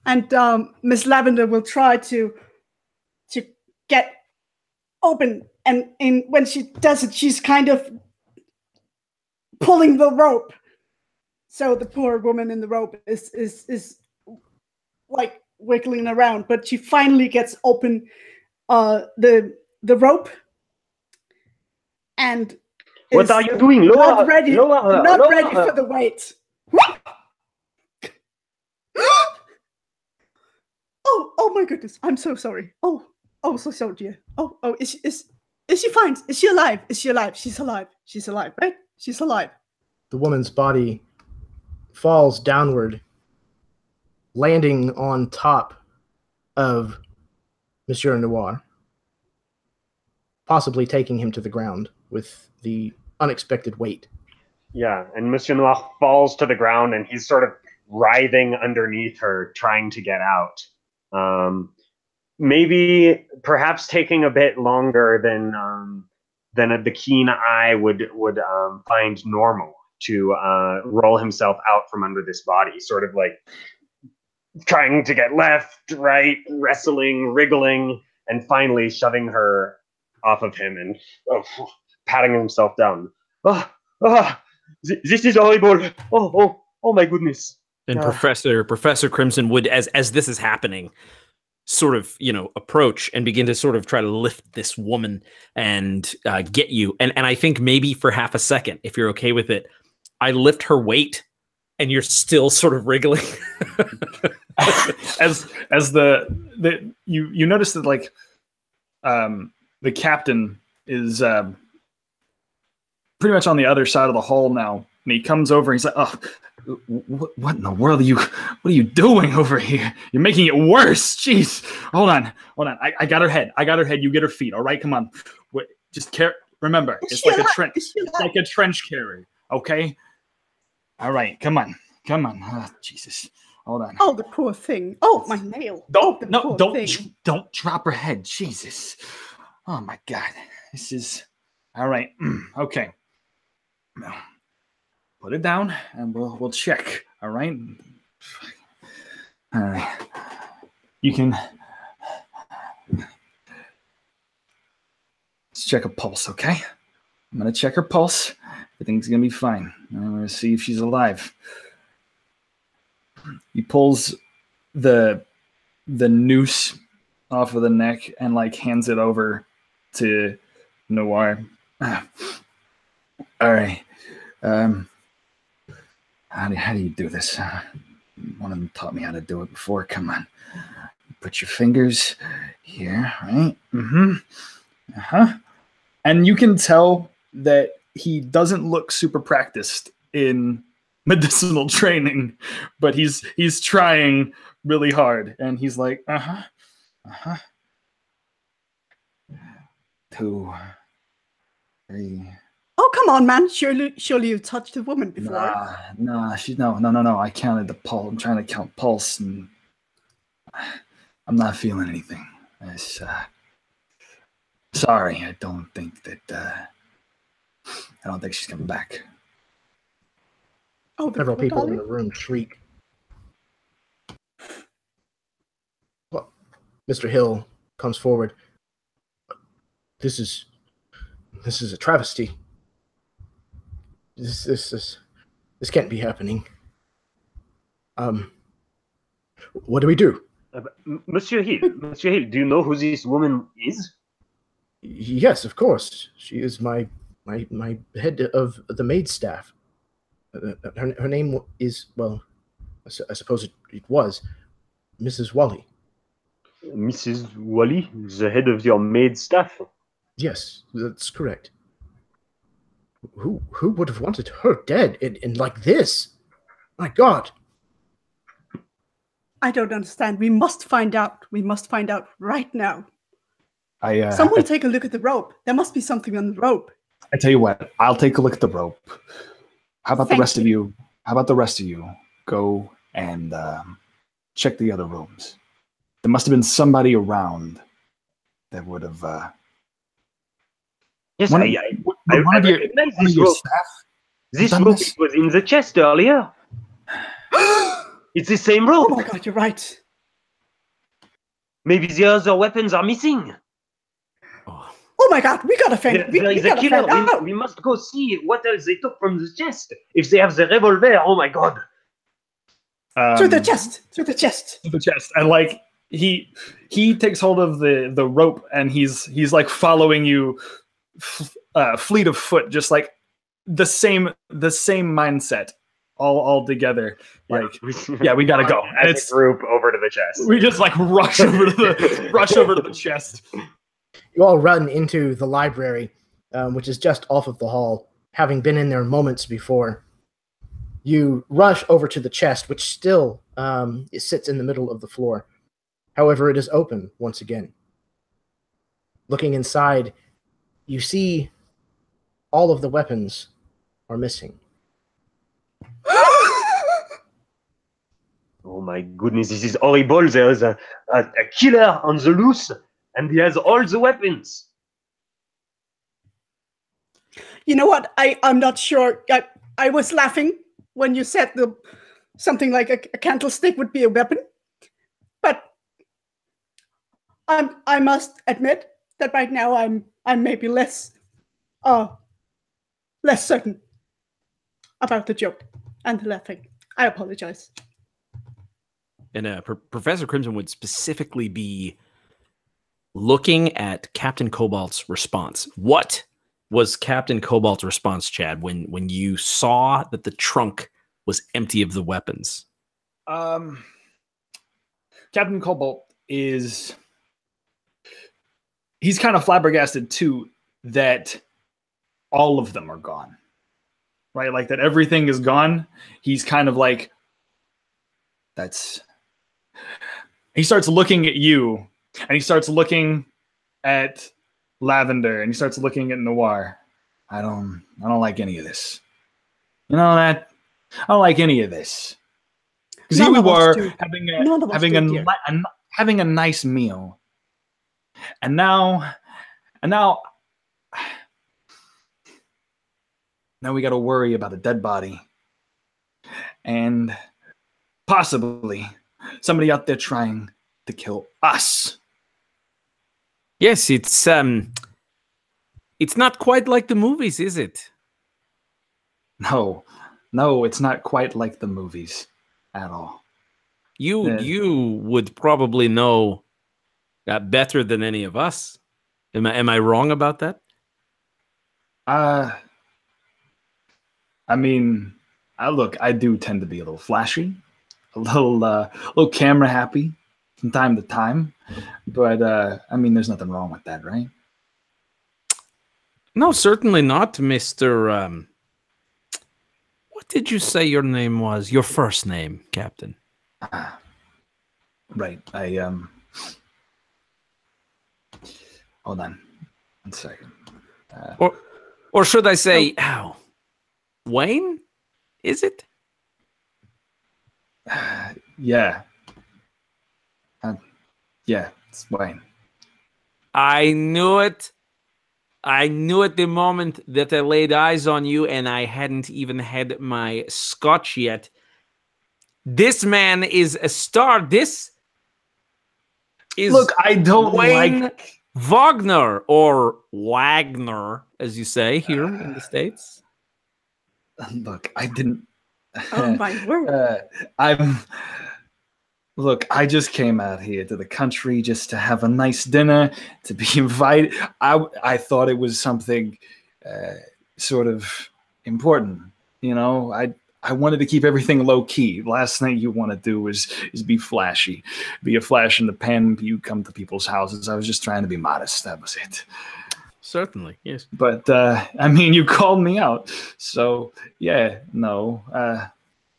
And Miss Lavender will try to get open, and when she does it, she's kind of pulling the rope. So the poor woman in the rope is like wiggling around, but she finally gets open the rope, and What are you doing? Lower, not ready, lower, not lower. ready for the weight. Oh my goodness! I'm so sorry. Oh, so sorry, dear. Oh, is she fine? Is she alive? Is she alive? She's alive. She's alive, right? She's alive. The woman's body falls downward, landing on top of Monsieur Noir, possibly taking him to the ground with the unexpected weight. Yeah, and Monsieur Noir falls to the ground, and he's sort of writhing underneath her, trying to get out. Maybe, perhaps taking a bit longer than the keen eye would find normal to roll himself out from under this body, sort of like trying to get left, right, wrestling, wriggling, and finally shoving her off of him and patting himself down. This is horrible. Oh my goodness. And Professor Crimson would, as this is happening, sort of, approach and begin to sort of try to lift this woman and get you. And I think maybe for half a second, if you're okay with it, I lift her weight and you're still sort of wriggling. as you notice that like the captain is pretty much on the other side of the hall now, and he comes over and he's like, "Oh, what in the world what are you doing over here? You're making it worse. Jeez. Hold on. I got her head. You get her feet. All right, come on. Wait, just remember, it's like a trench carry. Okay. All right, come on. Oh, Jesus. Hold on. Oh, the poor thing. Oh, my nail. Don't drop her head. Jesus. Oh my God. This is all right. Okay. Now, put it down, and we'll check. All right. All right. You can. Let's check a pulse, okay? I'm gonna check her pulse. Everything's gonna be fine. I'm gonna see if she's alive. He pulls the noose off of the neck and like hands it over to Noir. All right. How do you do this? One of them taught me how to do it before. Come on. Put your fingers here, right? Mm-hmm. Uh-huh. And you can tell that he doesn't look super practiced in medicinal training, but he's trying really hard. And he's like, 2, 3. Oh, come on, man. Surely you touched a woman before. No. I counted the pulse. I'm trying to count pulse, and I'm not feeling anything. Sorry, I don't think she's coming back. Oh, several people in the room shriek. Well, Mr. Hill comes forward. This is a travesty. This can't be happening. What do we do? Monsieur Hill, do you know who this woman is? Yes, of course. She is my head of the maid staff. Her name is, well, I suppose it was Mrs. Wally. Mrs. Wally, the head of your maid staff? Yes, that's correct. Who would have wanted her dead in like this? My God. I don't understand. We must find out. We must find out right now. Someone take a look at the rope. There must be something on the rope. I tell you what, I'll take a look at the rope. How about the rest of you? How about the rest of you go and check the other rooms? There must have been somebody around that would have. Yes, one I recognize this rope. This rope was in the chest earlier. It's the same rope. Oh my god, you're right. Maybe the other weapons are missing. Oh my god, we gotta find. There is a killer. We must go see what else they took from the chest. If they have the revolver, oh my god. Through the chest. Through the chest. Through the chest. And like he takes hold of the rope and he's like following you fleet of foot, just like the same mindset. All together, like we gotta go. And it's group over to the chest. We just like rush over to the chest. You all run into the library, which is just off of the hall, having been in there moments before. You rush over to the chest, which still it sits in the middle of the floor. However, it is open once again. Looking inside, you see all of the weapons are missing. Oh my goodness, this is horrible. There is a killer on the loose, and he has all the weapons. You know what? I'm not sure. I was laughing when you said something like a candlestick would be a weapon, but I must admit that right now I'm maybe less certain about the joke and the laughing. I apologize. And Professor Crimson would specifically be looking at Captain Cobalt's response. What was Captain Cobalt's response, Chad, when you saw that the trunk was empty of the weapons? Captain Cobalt he's kind of flabbergasted too that all of them are gone. Right? Like that everything is gone. He's kind of like, he starts looking at you, and he starts looking at Lavender, and he starts looking at Noir. I don't like any of this. You know that? I don't like any of this. Because here we were having a nice meal, and now we got to worry about a dead body, and possibly somebody out there trying to kill us. Yes, it's not quite like the movies, is it? No, it's not quite like the movies at all. You would probably know that better than any of us. Am I wrong about that? I mean, I do tend to be a little flashy, a little camera happy from time to time, but I mean, there's nothing wrong with that, right? No, certainly not, Mr. What did you say your name was? Your first name, Captain? Right. Hold on 1 second. Or should I say, Wayne? Is it? Yeah. Yeah, it's Wayne. I knew it. I knew it the moment that I laid eyes on you, and I hadn't even had my scotch yet. This man is a star. This is I don't Wayne like Wagner, or Wagner, as you say here in the States. Look, I didn't. Oh my word! I just came out here to the country just to have a nice dinner, to be invited. I thought it was something sort of important, you know. I wanted to keep everything low key. Last thing you want to do is be flashy, be a flash in the pan. You come to people's houses. I was just trying to be modest. That was it. Certainly, yes. But I mean, you called me out, so yeah, no.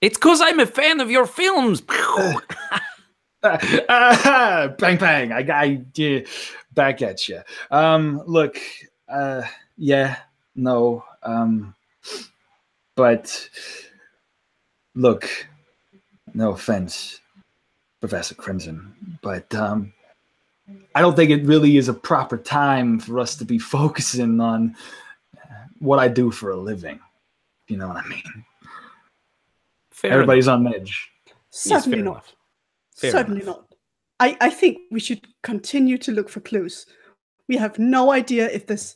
It's because I'm a fan of your films. Bang bang! back at you. Look, yeah, no, but look, no offense, Professor Crimson, but I don't think it really is a proper time for us to be focusing on what I do for a living. You know what I mean? Fair Everybody's enough. on edge. Yes, Certainly fair not. enough. Fair Certainly enough. not. I think we should continue to look for clues. We have no idea if this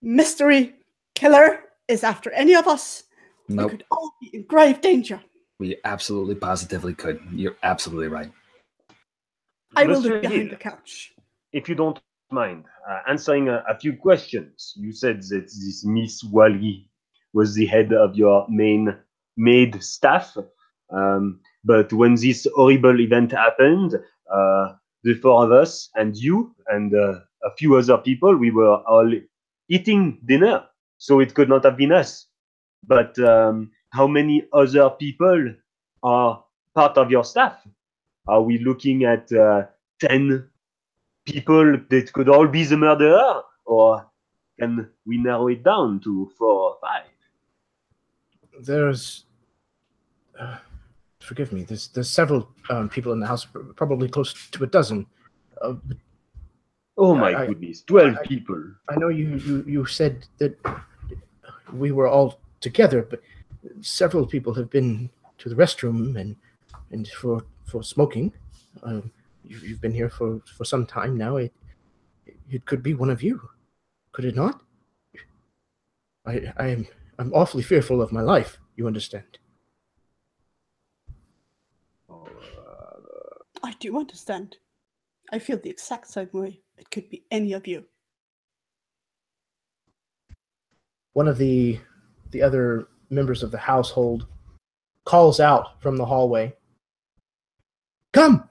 mystery killer is after any of us. Nope. We could all be in grave danger. We absolutely positively could. You're absolutely right. I will Monsieur look behind Hill, the couch. if you don't mind answering a few questions. You said that this Miss Wally was the head of your maid staff. But when this horrible event happened, the four of us and you and a few other people, we were all eating dinner. So it could not have been us. But how many other people are part of your staff? Are we looking at 10 people that could all be the murderer? Or can we narrow it down to 4 or 5? There's, forgive me, there's several people in the house, probably close to a dozen. Oh my goodness, 12 people. I know you said that we were all together, but several people have been to the restroom and for smoking. You've been here for some time now. It could be one of you, could it not? I'm awfully fearful of my life. You understand? I do understand. I feel the exact same way. It could be any of you. One of the other members of the household calls out from the hallway. Come!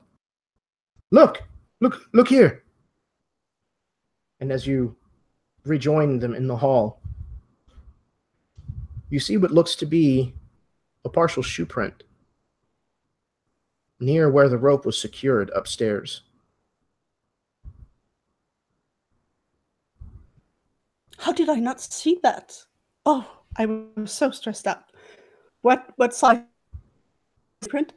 Look here! And as you rejoin them in the hall, you see what looks to be a partial shoe print near where the rope was secured upstairs. How did I not see that? Oh, I was so stressed out. What size print?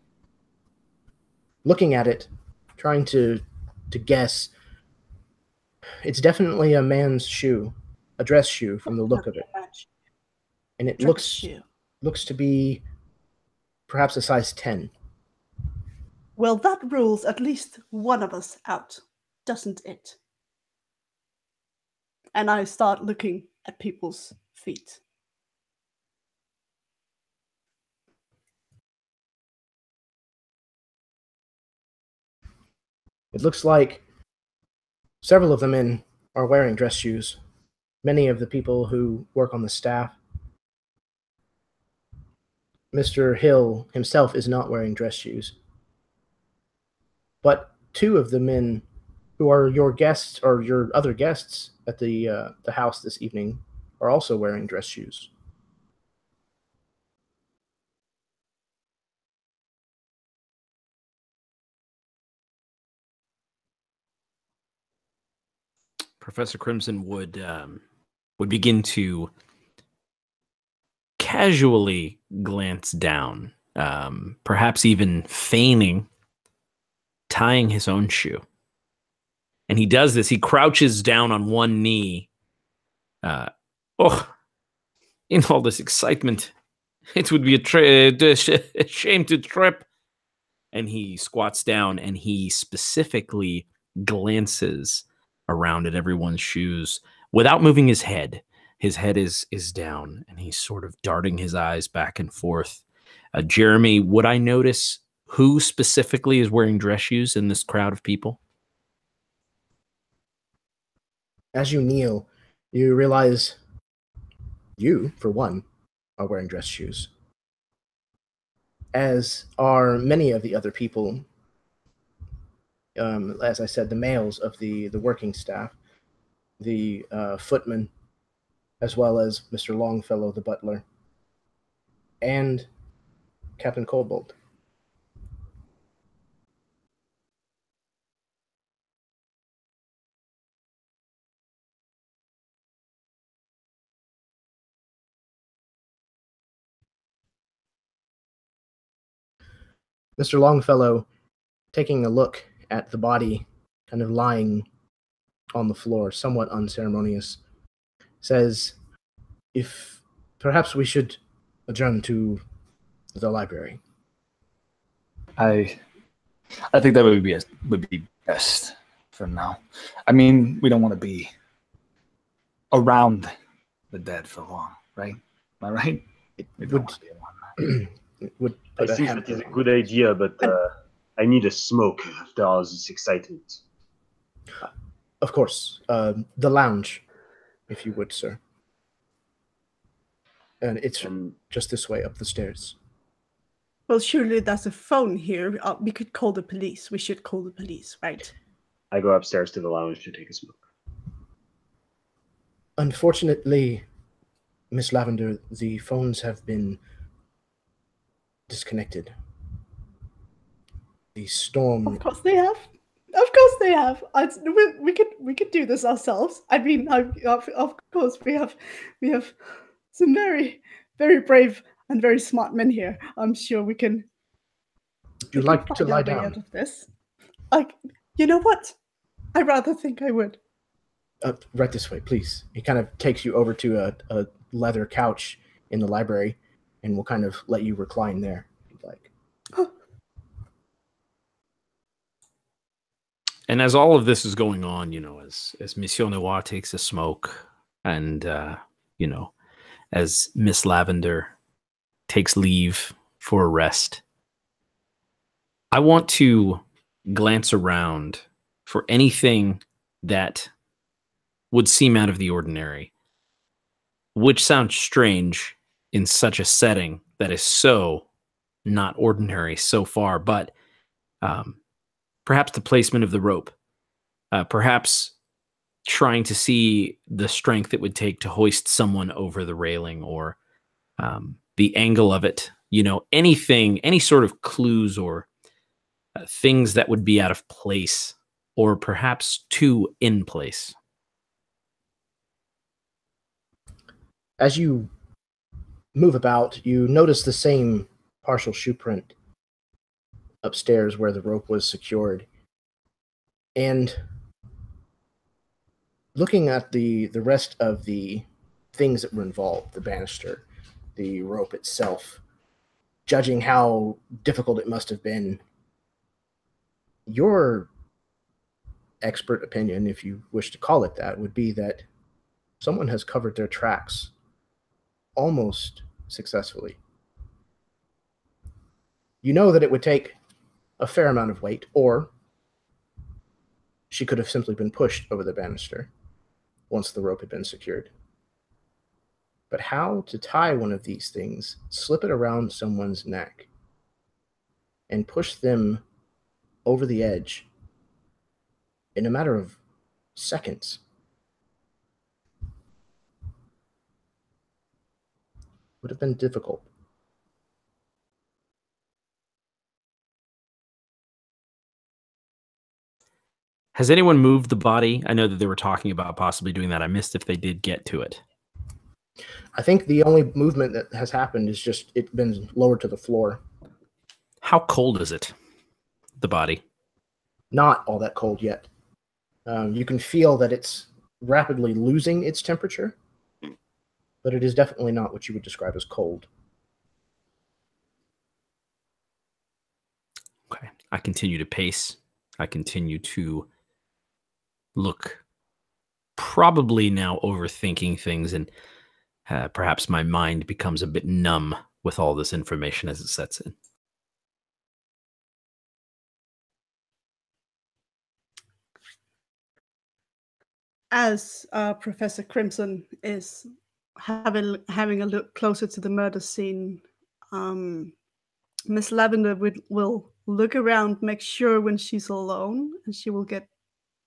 Looking at it, trying to guess, it's definitely a man's shoe, a dress shoe from the look of it. And it looks to be perhaps a size 10. Well, that rules at least one of us out, doesn't it? And I start looking at people's feet. It looks like several of the men are wearing dress shoes. Many of the people who work on the staff. Mr. Hill himself is not wearing dress shoes. But two of the men who are your guests or your other guests at the house this evening are also wearing dress shoes. Professor Crimson would begin to casually glance down, perhaps even feigning tying his own shoe. And he does this. He crouches down on one knee. In all this excitement, it would be a shame to trip. And he squats down and he specifically glances around at everyone's shoes without moving his head. His head is down and he's sort of darting his eyes back and forth. Jeremy, would I notice who specifically is wearing dress shoes in this crowd of people? As you kneel, you realize you, for one, are wearing dress shoes. As are many of the other people, as I said, the males of the working staff, the footman, as well as Mr. Longfellow, the butler, and Captain Kobold. Mr. Longfellow, taking a look at the body kind of lying on the floor, somewhat unceremonious, says, if perhaps we should adjourn to the library. I think that would be best for now. I mean, we don't want to be around the dead for long, right? Am I right? It would I think that is a good idea, but I need a smoke after all this excitement. Of course. The lounge, if you would, sir. And it's just this way up the stairs. Well, surely there's a phone here. We could call the police. We should call the police, right? I go upstairs to the lounge to take a smoke. Unfortunately, Miss Lavender, the phones have been disconnected. The storm. Of course they have. Of course they have. We could do this ourselves. I mean, of course we have some very, very brave and very smart men here. I'm sure we can. Would you like to lie down? Out of this. Like, you know what? I rather think I would. Right this way, please. He kind of takes you over to a leather couch in the library, and will kind of let you recline there, if you'd like. And as all of this is going on, as Monsieur Noir takes a smoke, and as Miss Lavender takes leave for a rest, I want to glance around for anything that would seem out of the ordinary, which sounds strange in such a setting that is so not ordinary so far, but perhaps the placement of the rope, perhaps trying to see the strength it would take to hoist someone over the railing, or the angle of it, anything, any sort of clues or things that would be out of place, or perhaps too in place. As you move about, you notice the same partial shoe print upstairs where the rope was secured. And looking at the rest of the things that were involved, the banister, the rope itself, judging how difficult it must have been, your expert opinion, if you wish to call it that, would be that someone has covered their tracks almost successfully. You know that it would take a fair amount of weight, or she could have simply been pushed over the banister once the rope had been secured. But how to tie one of these things, slip it around someone's neck, and push them over the edge in a matter of seconds would have been difficult. Has anyone moved the body? I know that they were talking about possibly doing that. I missed if they did get to it. I think the only movement that has happened is just it's been lowered to the floor. How cold is it, the body? Not all that cold yet. You can feel that it's rapidly losing its temperature, but it is definitely not what you would describe as cold. Okay. I continue to pace. I continue to look, probably now overthinking things, and perhaps my mind becomes a bit numb with all this information as it sets in. As Professor Crimson is having a look closer to the murder scene, Miss Lavender will look around, make sure when she's alone, and she will get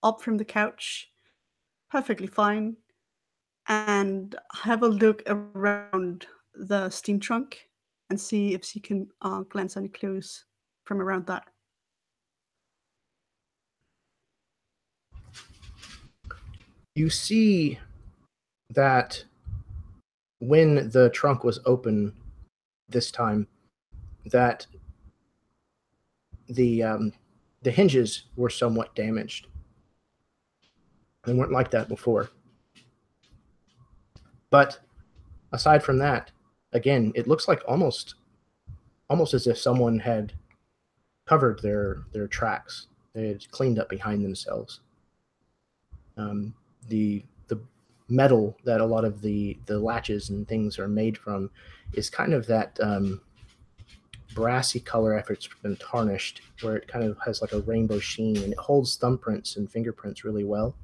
up from the couch, perfectly fine, and have a look around the steam trunk and see if she can glance any clues from around that. You see that when the trunk was open this time, that the hinges were somewhat damaged. They weren't like that before. But aside from that, again, it looks like almost as if someone had covered their tracks. They had cleaned up behind themselves. The metal that a lot of the latches and things are made from is kind of that brassy color after it's been tarnished, where it kind of has like a rainbow sheen, and it holds thumbprints and fingerprints really well.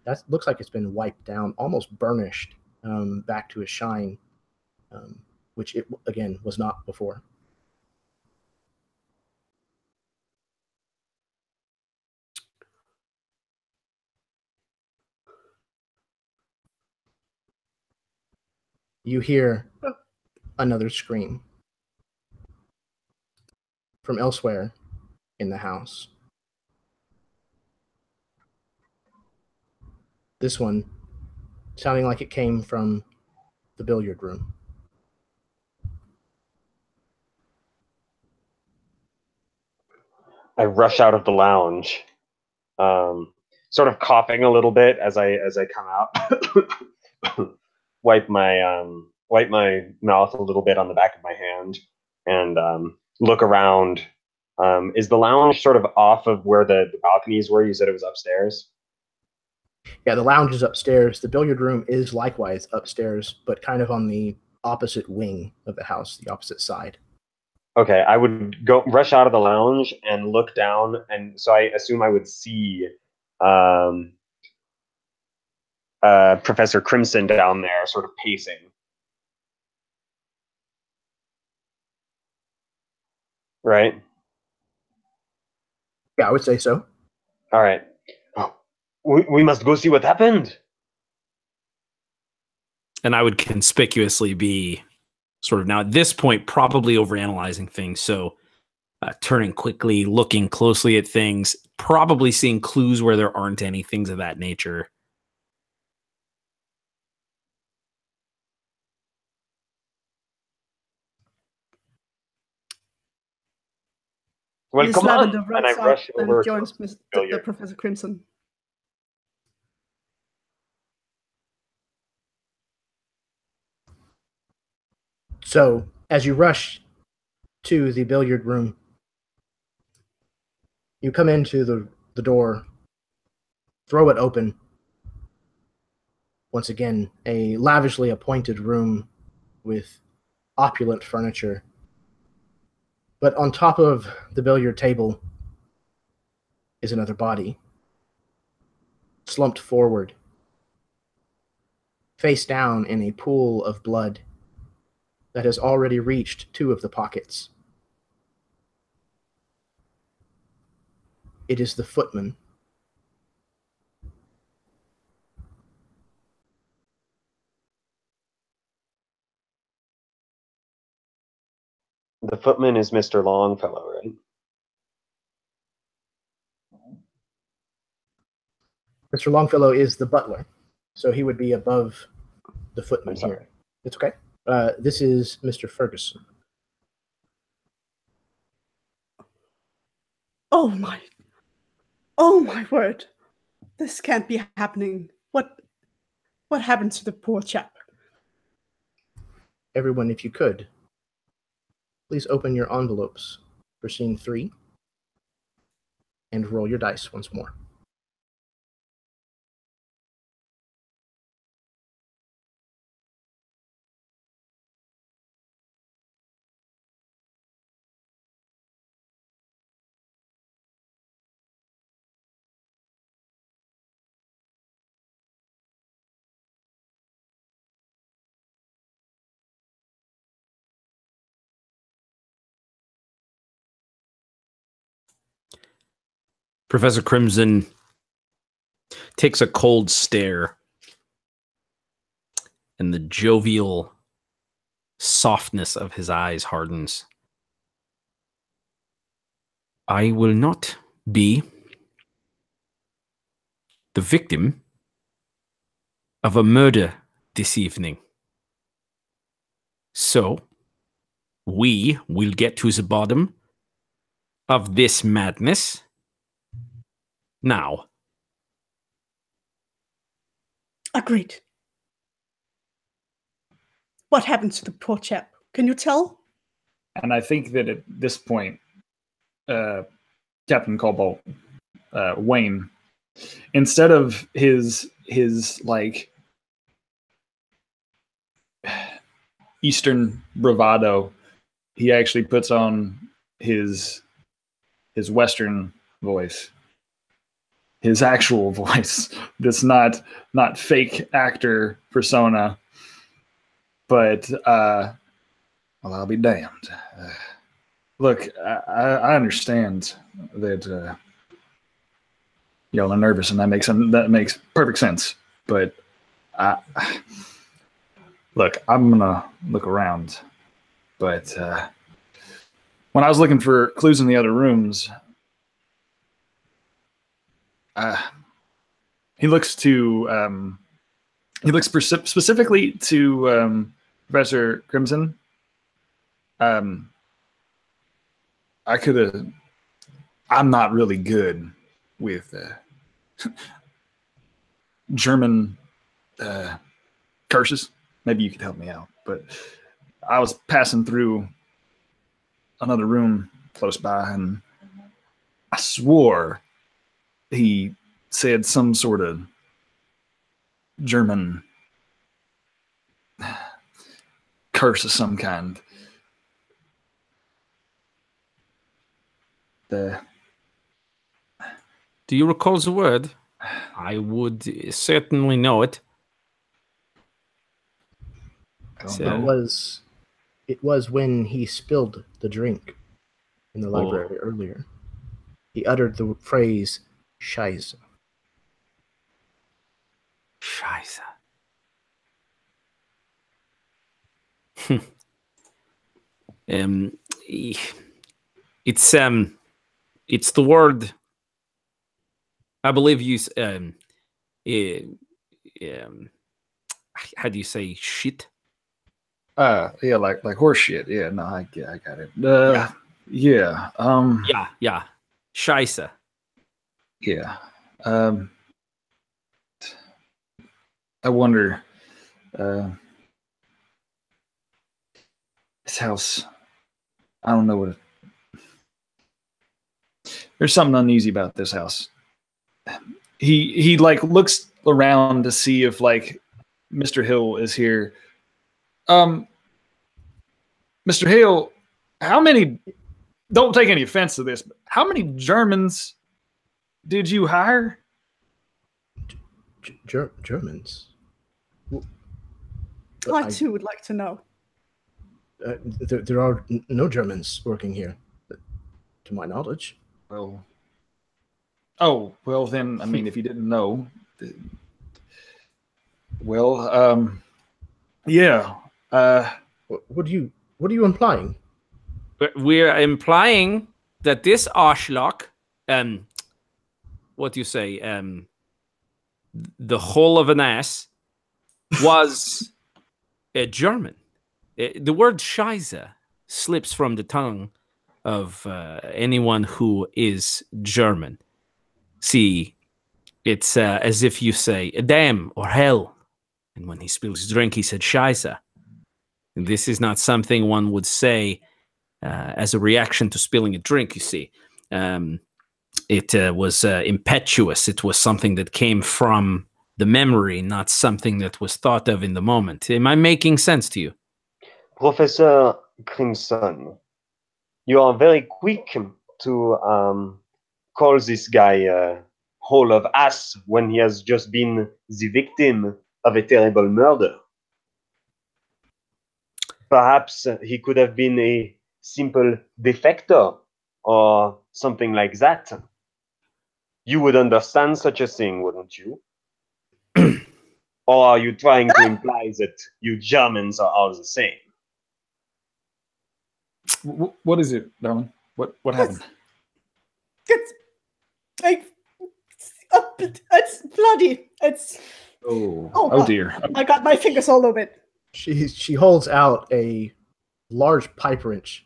That looks like it's been wiped down, almost burnished back to a shine, which it, again, was not before. You hear another scream from elsewhere in the house. This one sounding like it came from the billiard room. I rush out of the lounge, sort of coughing a little bit as I come out. wipe my mouth a little bit on the back of my hand, and look around. Is the lounge sort of off of where the balconies were? You said it was upstairs. Yeah, the lounge is upstairs. The billiard room is likewise upstairs, but kind of on the opposite wing of the house, the opposite side. Okay, I would go rush out of the lounge and look down, and so I assume I would see Professor Crimson down there, sort of pacing. Right? Yeah, I would say so. All right. We must go see what happened. And I would conspicuously be sort of now at this point probably overanalyzing things. So turning quickly, looking closely at things, probably seeing clues where there aren't any, things of that nature. Well, Miss come on. Lavender And I runs rush out over and joins to the billiard. Professor Crimson. So, as you rush to the billiard room, you come into the door, throw it open. Once again, a lavishly appointed room with opulent furniture. But on top of the billiard table is another body, slumped forward, face down in a pool of blood that has already reached 2 of the pockets. It is the footman. The footman is Mr. Longfellow, right? Mr. Longfellow is the butler, so he would be above the footman I'm sorry. here. It's okay. This is Mr. Ferguson. Oh my word. This can't be happening. What happened to the poor chap? Everyone, if you could, please open your envelopes for scene 3 and roll your dice once more. Professor Crimson takes a cold stare, and the jovial softness of his eyes hardens. I will not be the victim of a murder this evening. So, we will get to the bottom of this madness now. Agreed. What happened to the poor chap? Can you tell? And I think that at this point, Captain Cobalt, Wayne, instead of his like Eastern bravado, he actually puts on his Western voice, his actual voice. That's not fake actor persona, but well, I'll be damned. Look, I understand that y'all are nervous, and that makes perfect sense. But look, I'm gonna look around. But when I was looking for clues in the other rooms, he looks specifically to Professor Crimson. I'm not really good with German curses. Maybe you could help me out. But I was passing through another room close by, and I swore he said some sort of German curse of some kind. Do you recall the word? I would certainly know it. It was when he spilled the drink in the library earlier. He uttered the phrase "Scheiße." Scheiße. It's the word. I believe you. How do you say shit? Yeah, like horse shit. Yeah, no, I got it. Yeah. Yeah. Scheiße. Yeah. I wonder. This house. I don't know what. There's something uneasy about this house. He like looks around to see if like Mr. Hill is here. Mr. Hill, how many? Don't take any offense to this, but how many Germans did you hire? Germans. I too would like to know. There are no Germans working here, to my knowledge. Well, then, I mean, if you didn't know, yeah. What are you implying? We're implying that this Arschloch, what do you say, the whole of an ass, was a German. The word Scheiße slips from the tongue of anyone who is German. See, it's as if you say damn or hell. And when he spills his drink, he said Scheiße. This is not something one would say as a reaction to spilling a drink, you see. It was impetuous. It was something that came from the memory, not something that was thought of in the moment. Am I making sense to you? Professor Crimson, you are very quick to call this guy whole of ass when he has just been the victim of a terrible murder. Perhaps he could have been a simple defector or something like that. You would understand such a thing, wouldn't you? Or are you trying to imply that you Germans are all the same? What is it, darling? What happened? It's bloody. It's oh dear. I got my fingers all over it. She holds out a large pipe wrench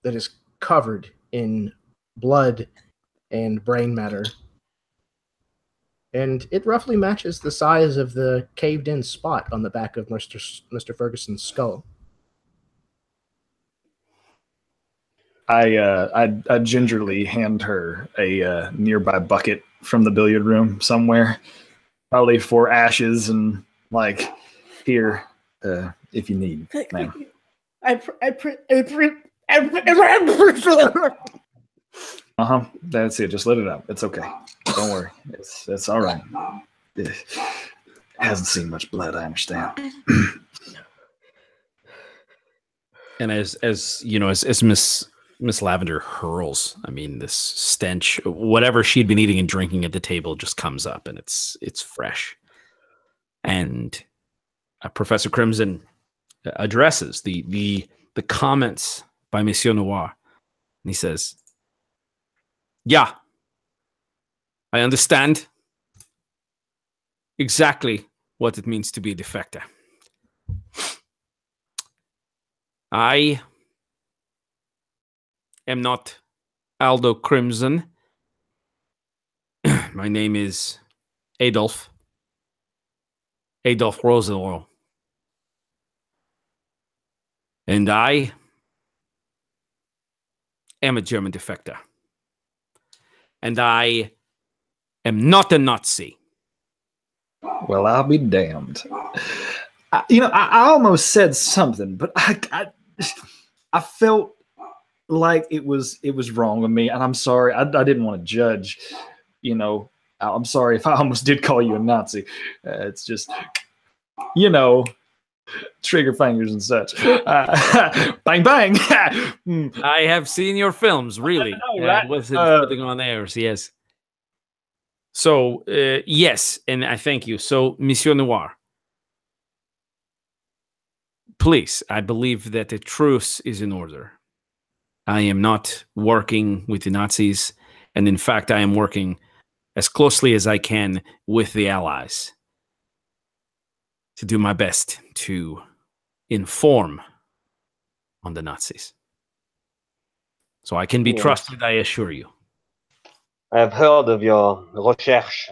that is covered in blood and brain matter. And it roughly matches the size of the caved-in spot on the back of Mr. Ferguson's skull. I gingerly hand her a nearby bucket from the billiard room somewhere, probably for ashes and like here if you need, ma'am. That's it. Just let it out. It's okay. Don't worry. It's all right. It hasn't seen much blood. I understand. And as you know, as Miss Lavender hurls, I mean, this stench, whatever she'd been eating and drinking at the table, just comes up, and it's fresh. And Professor Crimson addresses the comments by Monsieur Noir, and he says, "Yeah, I understand exactly what it means to be a defector. I am not Aldo Crimson. My name is Adolf Rosenwald. And I am a German defector. And I am not a Nazi." Well, I'll be damned. I almost said something, but I felt like it was wrong with me, and I'm sorry. I didn't want to judge. I'm sorry if I almost did call you a Nazi. It's just, trigger fingers and such. Bang bang. I have seen your films, really. Right? What's it putting on airs? Yes. So yes, and I thank you. So, Monsieur Noir, please, I believe that the truce is in order. I am not working with the Nazis, and in fact, I am working as closely as I can with the Allies to do my best to inform on the Nazis. So I can be trusted, I assure you. I have heard of your recherche.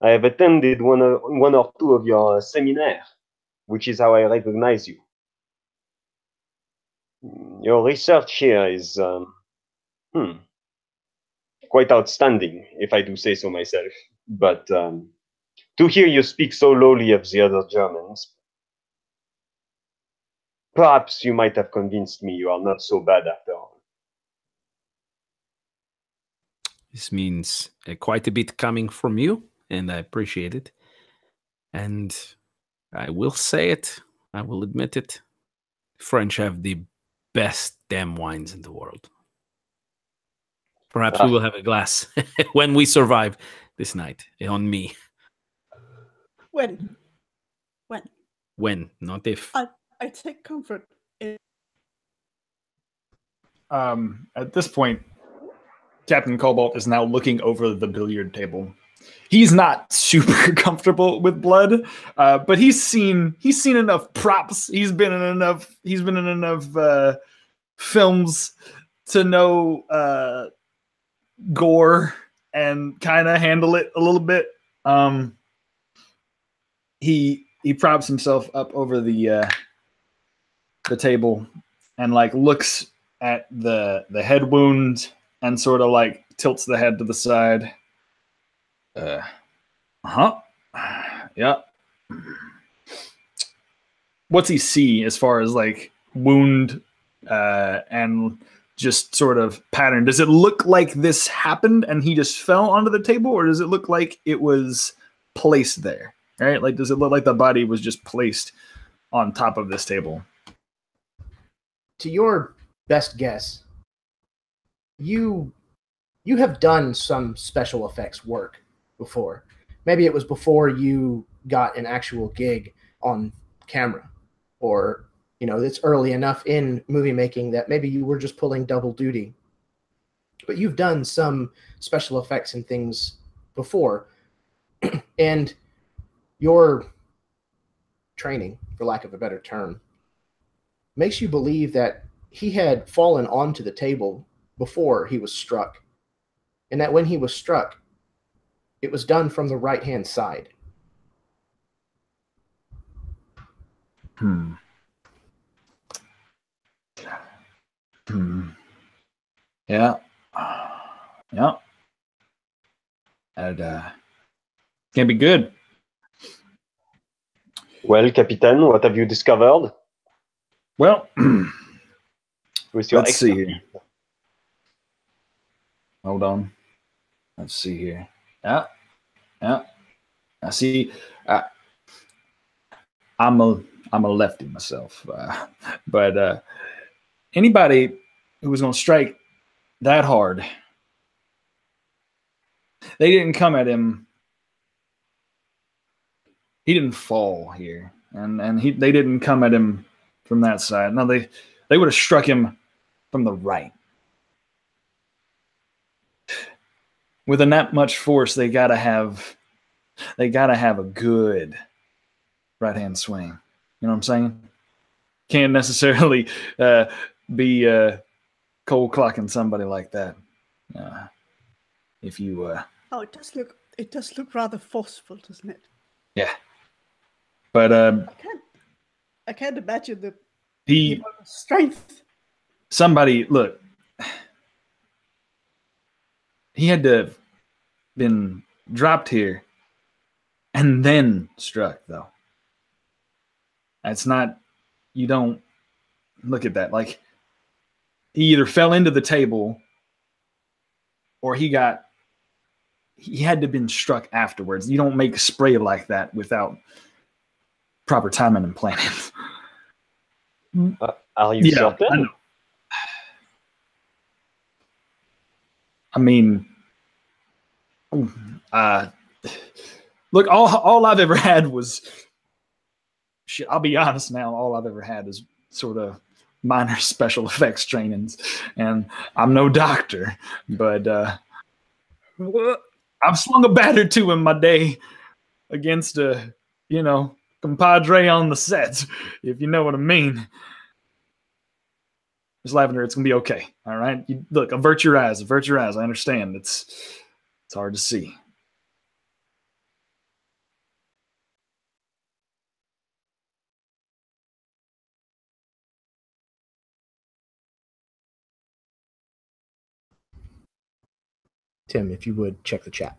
I have attended one or two of your seminaires, which is how I recognize you. Your research here is quite outstanding, if I do say so myself. But to hear you speak so lowly of the other Germans, perhaps you might have convinced me you are not so bad after all. This means quite a bit coming from you, and I appreciate it. And I will say it, I will admit it, French have the best damn wines in the world. Perhaps we will have a glass when we survive this night, on me. When? When, not if. I take comfort in... At this point, Captain Cobalt is now looking over the billiard table. He's not super comfortable with blood, but he's seen enough props. He's been in enough films to know gore and kind of handle it a little bit. He props himself up over the table and like looks at the head wound and sort of like tilts the head to the side. Yeah. What's he see as far as like wound and just sort of pattern? Does it look like this happened and he just fell onto the table, or does it look like it was placed there? Right? Like, does it look like the body was just placed on top of this table? To your best guess, you have done some special effects work before. Maybe it was before you got an actual gig on camera, or it's early enough in movie making that maybe you were just pulling double duty. But you've done some special effects and things before, and your training, for lack of a better term, makes you believe that he had fallen onto the table before he was struck, and that when he was struck, it was done from the right-hand side. Yeah. Yeah. That can't be good. Well, Captain, what have you discovered? Well, With your let's see here. Hold on. Let's see here. Yeah. Yeah. I see. I'm a lefty myself, but anybody who was going to strike that hard, they didn't come at him. He didn't fall here, and they didn't come at him from that side. No, they would have struck him from the right. With that much force, they gotta have a good right hand swing. You know what I'm saying? Can't necessarily be cold clocking somebody like that. If you Oh, it does look rather forceful, doesn't it? yeah. But I can't imagine the he strength. Somebody look. He had to have been dropped here and then struck, though. That's not, you don't look at that. Like, he either fell into the table or he had to have been struck afterwards. You don't make a spray like that without proper timing and planning. Are you certain? I mean, look, all I've ever had was shit. I'll be honest now. All I've ever had is sort of minor special effects trainings, and I'm no doctor, but I've slung a bat or two in my day against a, compadre on the set, if you know what I mean. Miss Lavender, it's gonna be okay. All right. Look, avert your eyes. Avert your eyes. I understand. It's hard to see. Tim, if you would check the chat.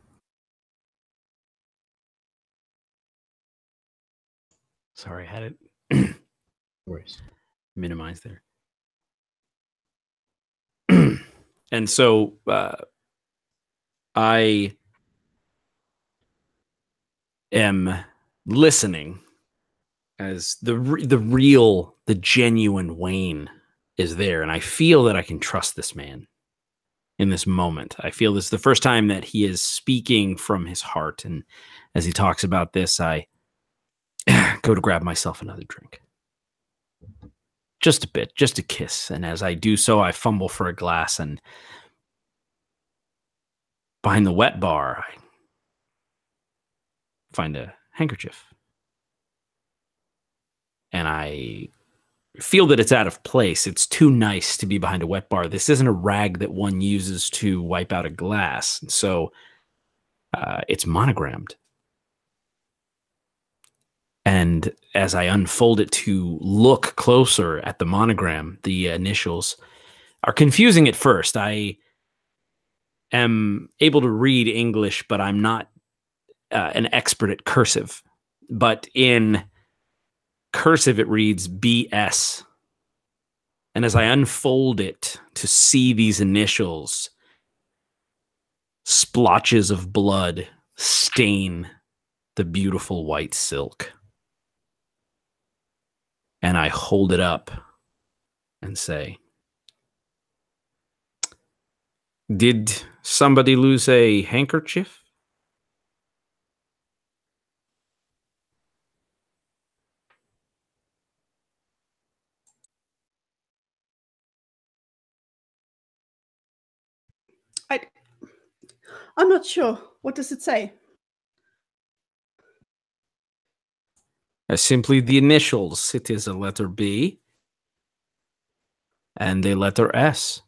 Sorry, I had it Worries. minimized there. And so I am listening as the genuine Wayne is there, and I feel that I can trust this man in this moment. I feel this is the first time that he is speaking from his heart, and as he talks about this, I go to grab myself another drink. Just a bit, just a kiss. And as I do so, I fumble for a glass, and behind the wet bar, I find a handkerchief. And I feel that it's out of place. It's too nice to be behind a wet bar. This isn't a rag that one uses to wipe out a glass. And so it's monogrammed. And as I unfold it to look closer at the monogram, the initials are confusing at first. I am able to read English, but I'm not an expert at cursive. But in cursive, it reads BS. And as I unfold it to see these initials, splotches of blood stain the beautiful white silk. And I hold it up and say, "Did somebody lose a handkerchief?" I'm not sure. What does it say? Simply the initials. It is a letter B and a letter S.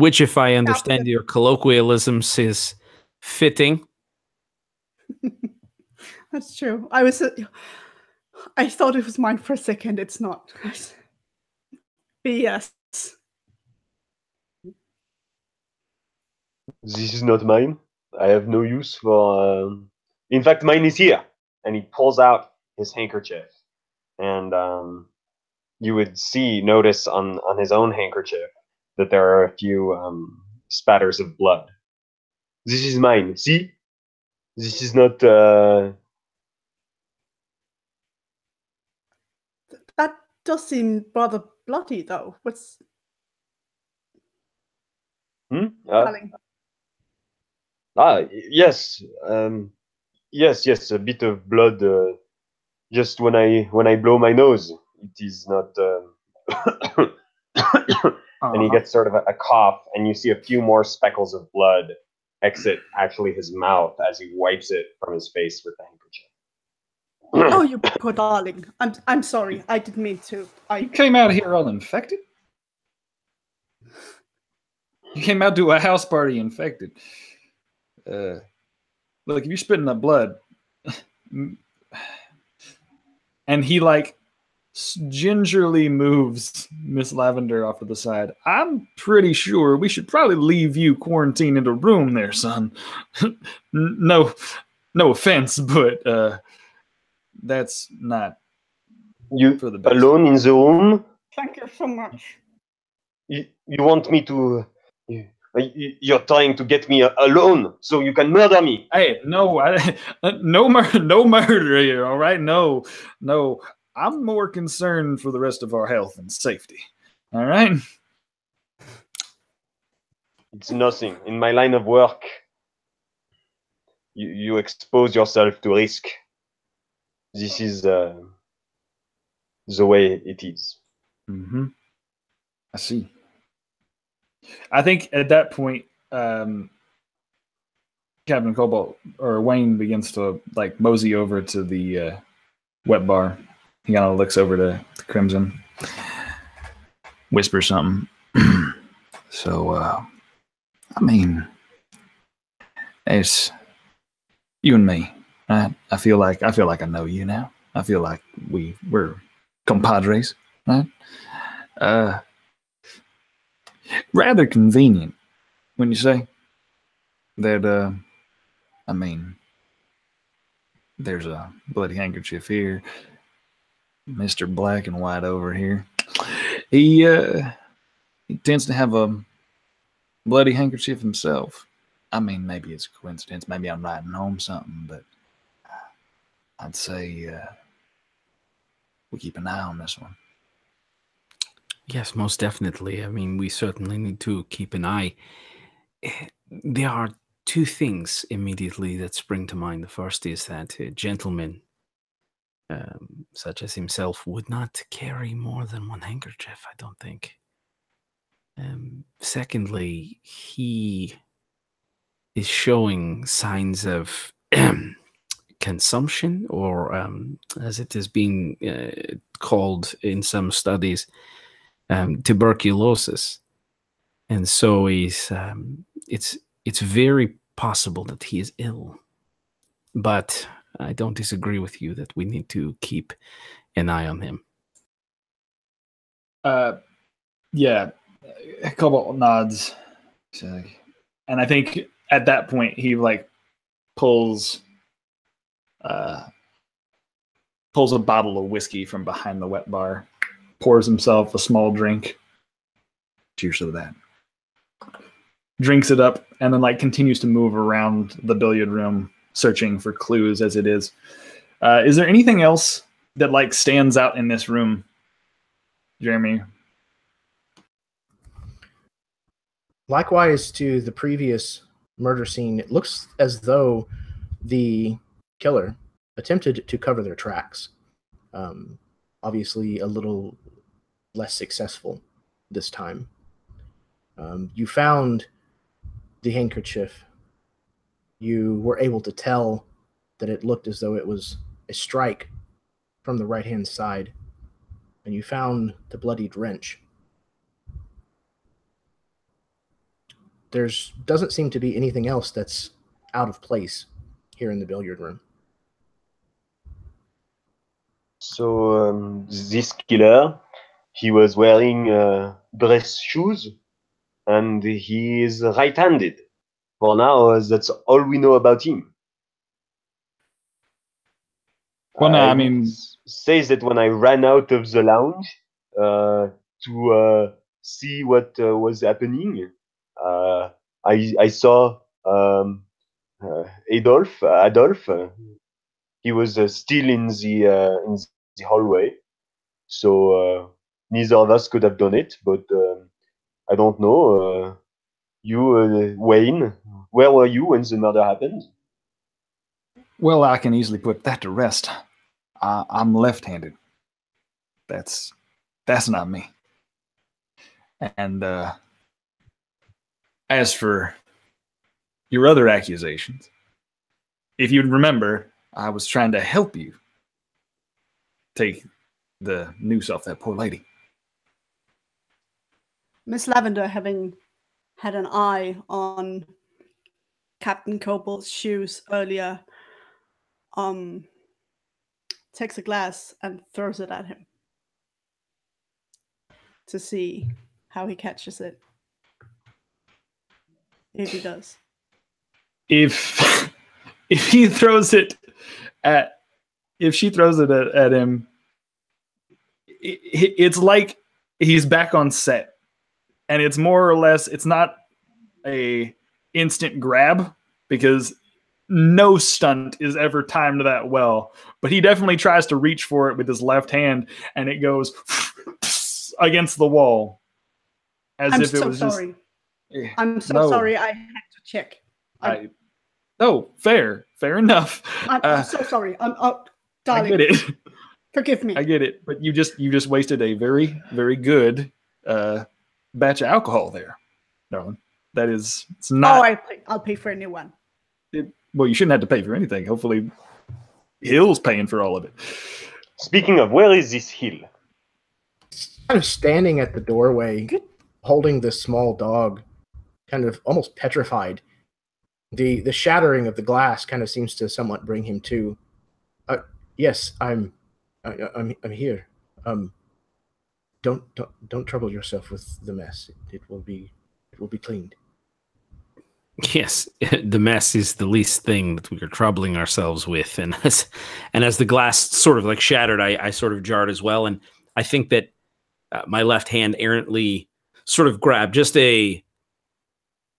which, if I understand your colloquialisms, is fitting. That's true. I thought it was mine for a second. It's not. BS. This is not mine. I have no use for. In fact, mine is here. And he pulls out his handkerchief, and you would notice on his own handkerchief that there are a few spatters of blood. This is mine. See, this is not. That does seem rather bloody, though. What's telling? Yes. Yes. A bit of blood. Just when I blow my nose, it is not. And he gets sort of a cough, and you see a few more speckles of blood exit actually his mouth as he wipes it from his face with the handkerchief. Oh, you poor darling. I'm sorry. I didn't mean to. You came out here all infected? You came out to a house party infected. Look, if you're spitting up blood, and he like gingerly moves Miss Lavender off to the side. I'm pretty sure we should probably leave you quarantined in a room there, son. No offense, but that's not you for the best. Alone in the room. Thank you so much. You want me to? You're trying to get me alone so you can murder me. Hey, no murder here. All right, no. I'm more concerned for the rest of our health and safety. All right. It's nothing. In my line of work, you expose yourself to risk. This is the way it is. Mm-hmm. I see. I think at that point, Captain Cobalt or Wayne begins to like mosey over to the wet bar. He kind of looks over to Crimson, whispers something. So, I mean, it's you and me. Right? I feel like I know you now. I feel like we're compadres, right? Rather convenient when you say that. I mean, there's a bloody handkerchief here. Mr. Black and White over here. He tends to have a bloody handkerchief himself. I mean, maybe it's a coincidence. Maybe I'm writing home something, but I'd say we keep an eye on this one. Yes, most definitely. I mean, we certainly need to keep an eye. There are two things immediately that spring to mind. The first is that a gentleman such as himself would not carry more than one handkerchief, I don't think. Secondly, he is showing signs of consumption, or as it is being called in some studies, tuberculosis. And so it's very possible that he is ill. But I don't disagree with you that we need to keep an eye on him. Yeah. Cobalt nods. And I think at that point he like pulls a bottle of whiskey from behind the wet bar, pours himself a small drink. Cheers to that. Drinks it up, and then like continues to move around the billiard room, searching for clues as it is. Is there anything else that like stands out in this room, Jeremy? Likewise to the previous murder scene, it looks as though the killer attempted to cover their tracks. Obviously a little less successful this time. You found the handkerchief. You were able to tell that it looked as though it was a strike from the right-hand side. And you found the bloodied wrench. doesn't seem to be anything else that's out of place here in the billiard room. So this killer, he was wearing dress shoes, and he is right-handed. For now, that's all we know about him. Well, no, I mean, says that when I ran out of the lounge to see what was happening, I saw Adolf. He was still in the hallway, so neither of us could have done it. But I don't know. You, Wayne, where were you when the murder happened? well, I can easily put that to rest. I'm left-handed. That's not me. And as for your other accusations, if you remember, I was trying to help you take the noose off that poor lady. Miss Lavender, having had an eye on Captain Coble's shoes earlier, takes a glass and throws it at him to see how he catches it. If he does. If he throws it if she throws it at him, it's like he's back on set, and it's more or less, it's not a instant grab because no stunt is ever timed that well, but he definitely tries to reach for it with his left hand, and it goes against the wall as I'm if it so was sorry. just. I'm so No. sorry. I had to check. No, fair enough. I'm so sorry. Darling, I get it. forgive me. I get it, but you just wasted a very, very good batch of alcohol there, darling. It's not. Oh, I'll pay for a new one. Well, you shouldn't have to pay for anything. Hopefully, Hill's paying for all of it. Speaking of, where is this Hill? Kind of standing at the doorway, holding this small dog, kind of almost petrified. The shattering of the glass kind of seems to somewhat bring him to. Yes, I'm here. Don't trouble yourself with the mess. It will be cleaned. Yes, the mess is the least thing that we are troubling ourselves with. And as the glass sort of like shattered, I sort of jarred as well. And I think that my left hand errantly sort of grabbed just a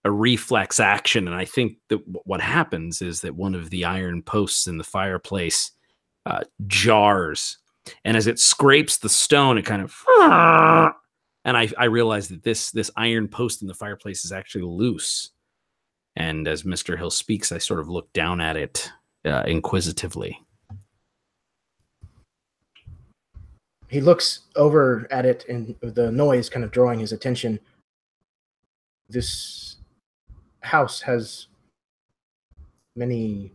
reflex action. And I think that what happens is that one of the iron posts in the fireplace jars. And as it scrapes the stone, it kind of... And I realize that this iron post in the fireplace is actually loose. And as Mr. Hill speaks, I sort of look down at it inquisitively. He looks over at it, and the noise kind of drawing his attention. This house has many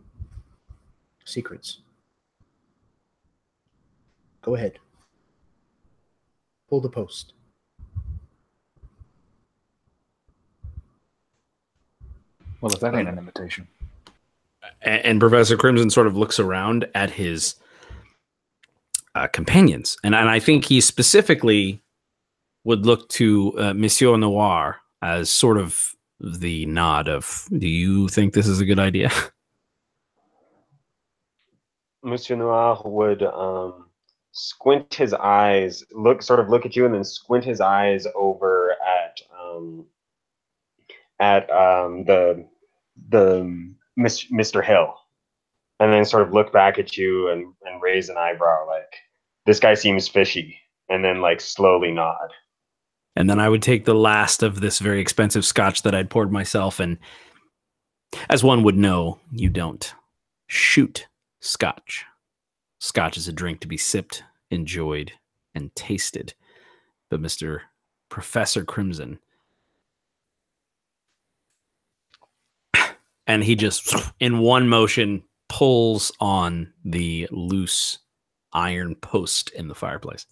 secrets. Go ahead. Pull the post. Well, if that ain't an invitation. And Professor Crimson sort of looks around at his companions. And I think he specifically would look to Monsieur Noir as sort of the nod of, do you think this is a good idea? Monsieur Noir would squint his eyes, look at you, and then squint his eyes over at the Mr. Hill, and then sort of look back at you and raise an eyebrow, like, this guy seems fishy, and then like slowly nod. And then I would take the last of this very expensive scotch that I'd poured myself, and as one would know, you don't shoot scotch. Scotch is a drink to be sipped, enjoyed, and tasted. But Mr. Professor Crimson, and he just, in one motion, pulls on the loose iron post in the fireplace.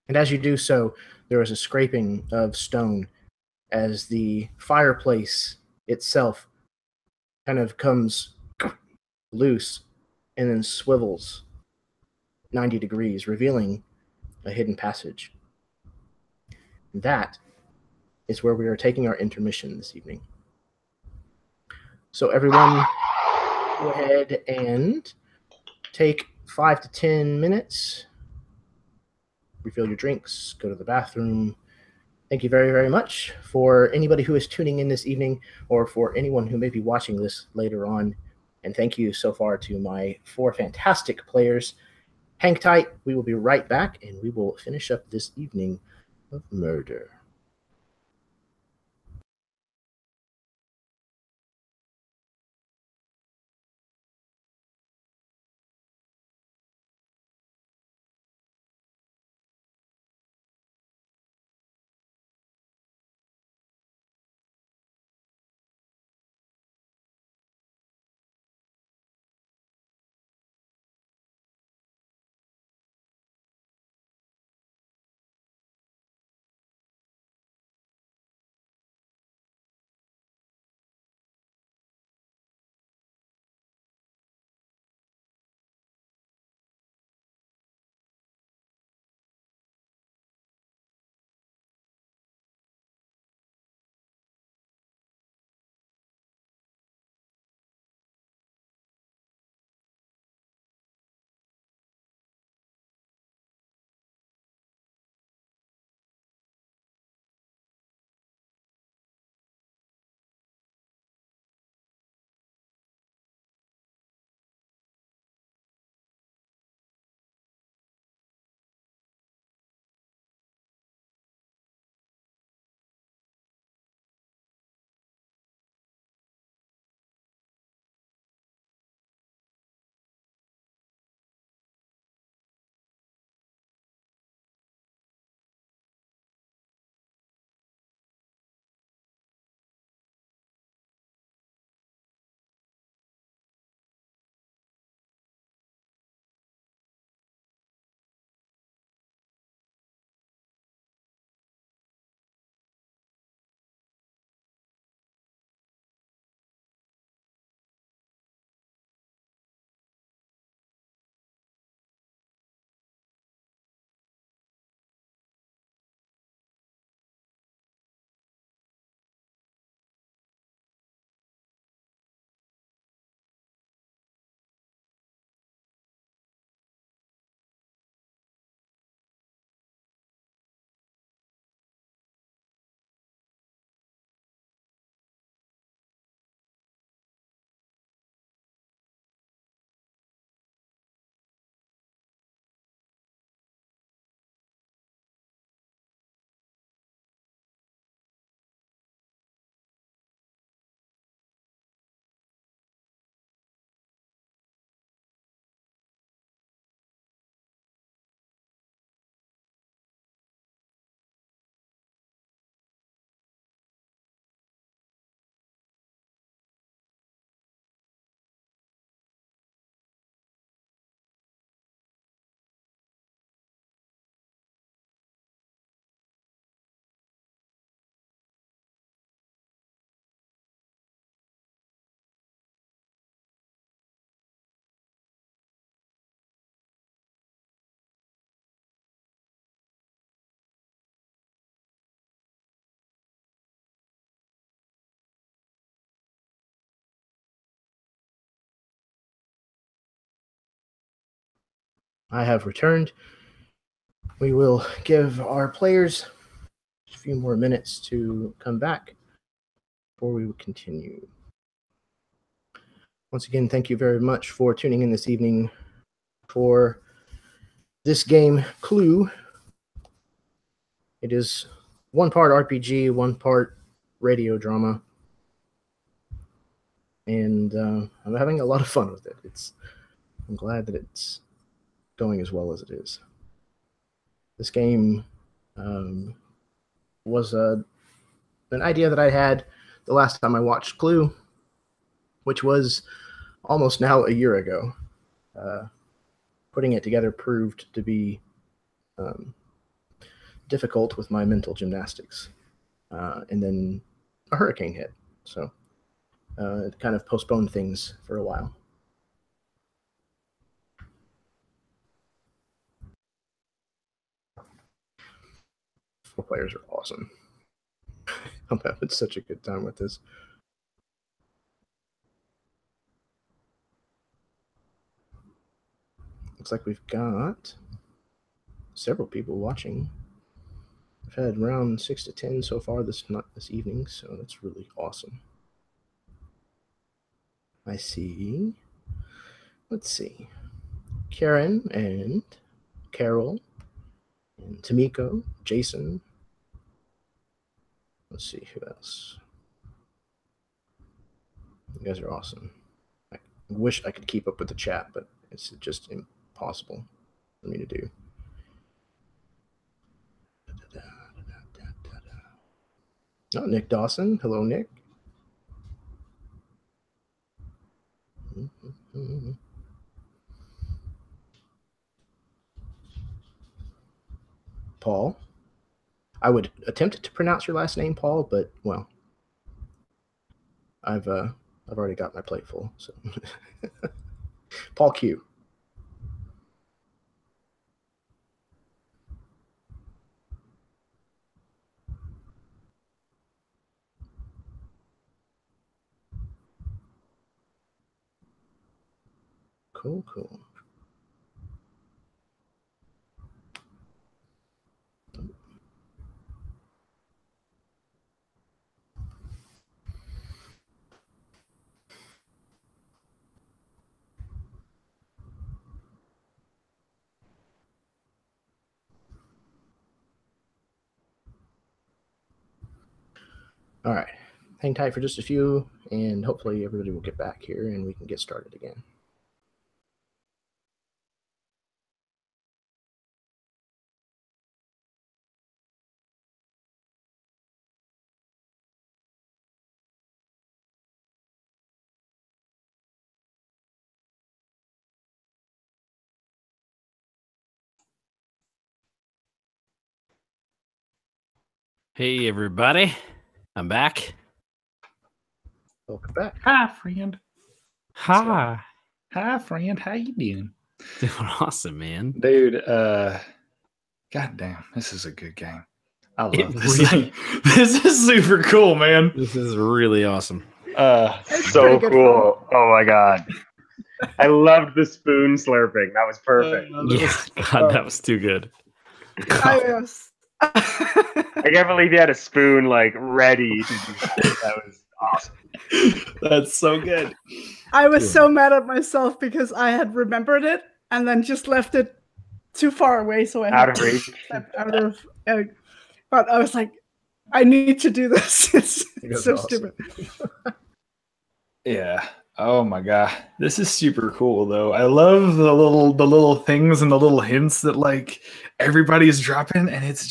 And as you do so, there is a scraping of stone, as the fireplace itself kind of comes loose and then swivels 90 degrees, revealing a hidden passage. That is where we are taking our intermission this evening. So everyone, go ahead and take 5 to 10 minutes, refill your drinks, go to the bathroom. Thank you very, very much for anybody who is tuning in this evening, or for anyone who may be watching this later on. And thank you so far to my 4 fantastic players. Hang tight. We will be right back, and we will finish up this evening of murder. I have returned. We will give our players a few more minutes to come back before we continue. Once again, thank you very much for tuning in this evening for this game, Clue. It is 1 part RPG, 1 part radio drama. And I'm having a lot of fun with it. I'm glad that it's going as well as it is. This game was an idea that I had the last time I watched Clue, which was almost now a year ago. Putting it together proved to be difficult with my mental gymnastics. and then a hurricane hit. So it kind of postponed things for a while. Four players are awesome. I'm having such a good time with this. Looks like we've got several people watching. We've had around 6 to 10 so far this evening, so that's really awesome. I see. Let's see. Karen and Carol and Tamiko, Jason. Let's see who else. You guys are awesome. I wish I could keep up with the chat, but it's just impossible for me to do. Oh, Nick Dawson. Hello, Nick. Paul. I would attempt to pronounce your last name, Paul, but well, I've already got my plate full. So, Paul Q. Cool, cool. All right. Hang tight for just a few, and hopefully everybody will get back here and we can get started again. Hey, everybody. I'm back. Welcome back. Hi, friend. Hi. Hi, friend. How you doing? Doing awesome, man. Dude, goddamn, this is a good game. I love It this really- thing. This is super cool, man. This is really awesome. So cool. Oh my god. I loved the spoon slurping. That was perfect. Yeah, God, that was too good. I can't believe you had a spoon like ready to do that. That was awesome. That's so good. I was so mad at myself because I had remembered it and then just left it too far away, so I Out had of to reach. step out of. But I was like, I need to do this. It's so awesome. stupid. Yeah. Oh my god. This is super cool though. I love the little things and the little hints that like everybody's dropping, and it's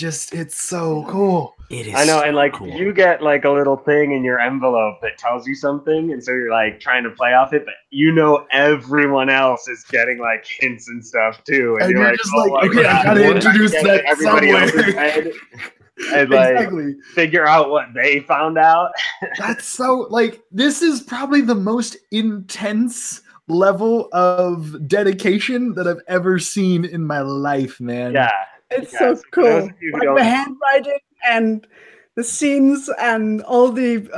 so cool. It is. I know, and like cool. you get like a little thing in your envelope that tells you something, and so you're like trying to play off it, but you know everyone else is getting like hints and stuff too, And you're just like, my okay, I God, gotta what? introduce Get that everybody else's somewhere. head and like Exactly. figure out what they found out. That's so like this is probably the most intense level of dedication that I've ever seen in my life, man. Yeah. It's Yeah, so so for those cool. of you who Like don't- the handwriting and the scenes and all the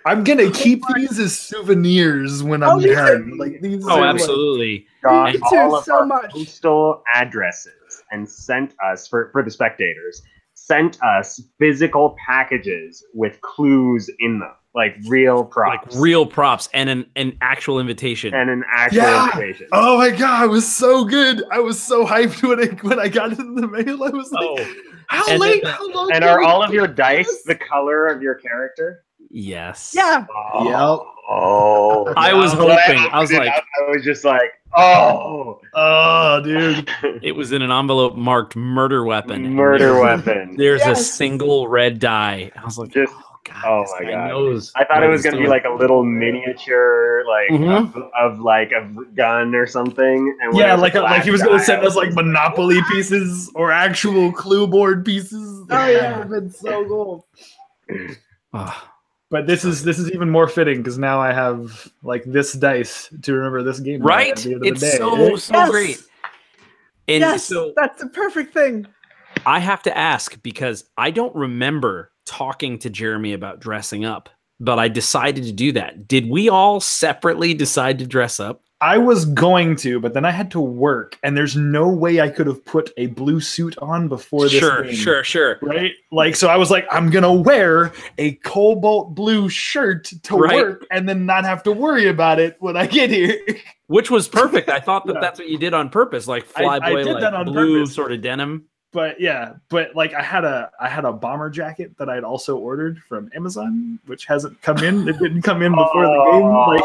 I'm gonna keep these as souvenirs when I'm Oh, me too. done. Like these Oh, are absolutely. got Me too, all of so our much. postal addresses and sent us for the spectators, sent us physical packages with clues in them, like real props. Like real props and an actual invitation. and an actual Yeah. invitation. Oh my god, it was so good. I was so hyped when I got it in the mail. I was like, Oh. how And late? then- How long? And did are it all of take your us? dice the color of your character? Yes. yeah. Oh. I was When hoping. opened I was it like, up, I was just like, oh. Oh, dude. it was in an envelope marked murder weapon. and Murder there's- weapon. There's a Yes. single red die. I was like, Just- oh god, oh this my guy God. knows. I thought what it was he's going to be doing. like a little miniature, like Mhm. of like a gun or something. And when Yeah, it was like he was black gonna die, send I us like was Monopoly pieces or actual clue board pieces. Oh, yeah. That would have been so cool. Ah, But this is even more fitting because now I have like this dice to remember this game by right? at the end of It's the day. so Yes. great. And Yes, so that's the perfect thing. I have to ask because I don't remember talking to Jeremy about dressing up, but I decided to do that. Did we all separately decide to dress up? I was going to, but then I had to work, and there's no way I could have put a blue suit on before this game. Sure. Right? Like, so I was like, I'm gonna wear a cobalt blue shirt to work and then not have to worry about it when I get here. Which was perfect. I thought that that's what you did on purpose, like I flyboy, did like that on blue purpose. sort of denim. But like I had a bomber jacket that I'd also ordered from Amazon, which hasn't come in. It didn't come in before the game. Like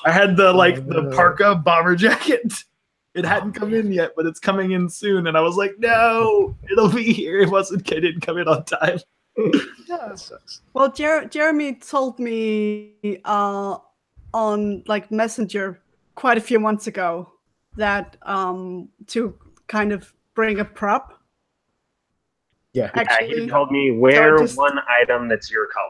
I had the parka bomber jacket. It hadn't come in yet, but it's coming in soon. And I was like, no, it'll be here. It didn't come in on time. Yeah, that sucks. Well, Jeremy told me on like Messenger quite a few months ago that to kind of bring a prop. Yeah. Actually, he told me wear just- one item that's your color.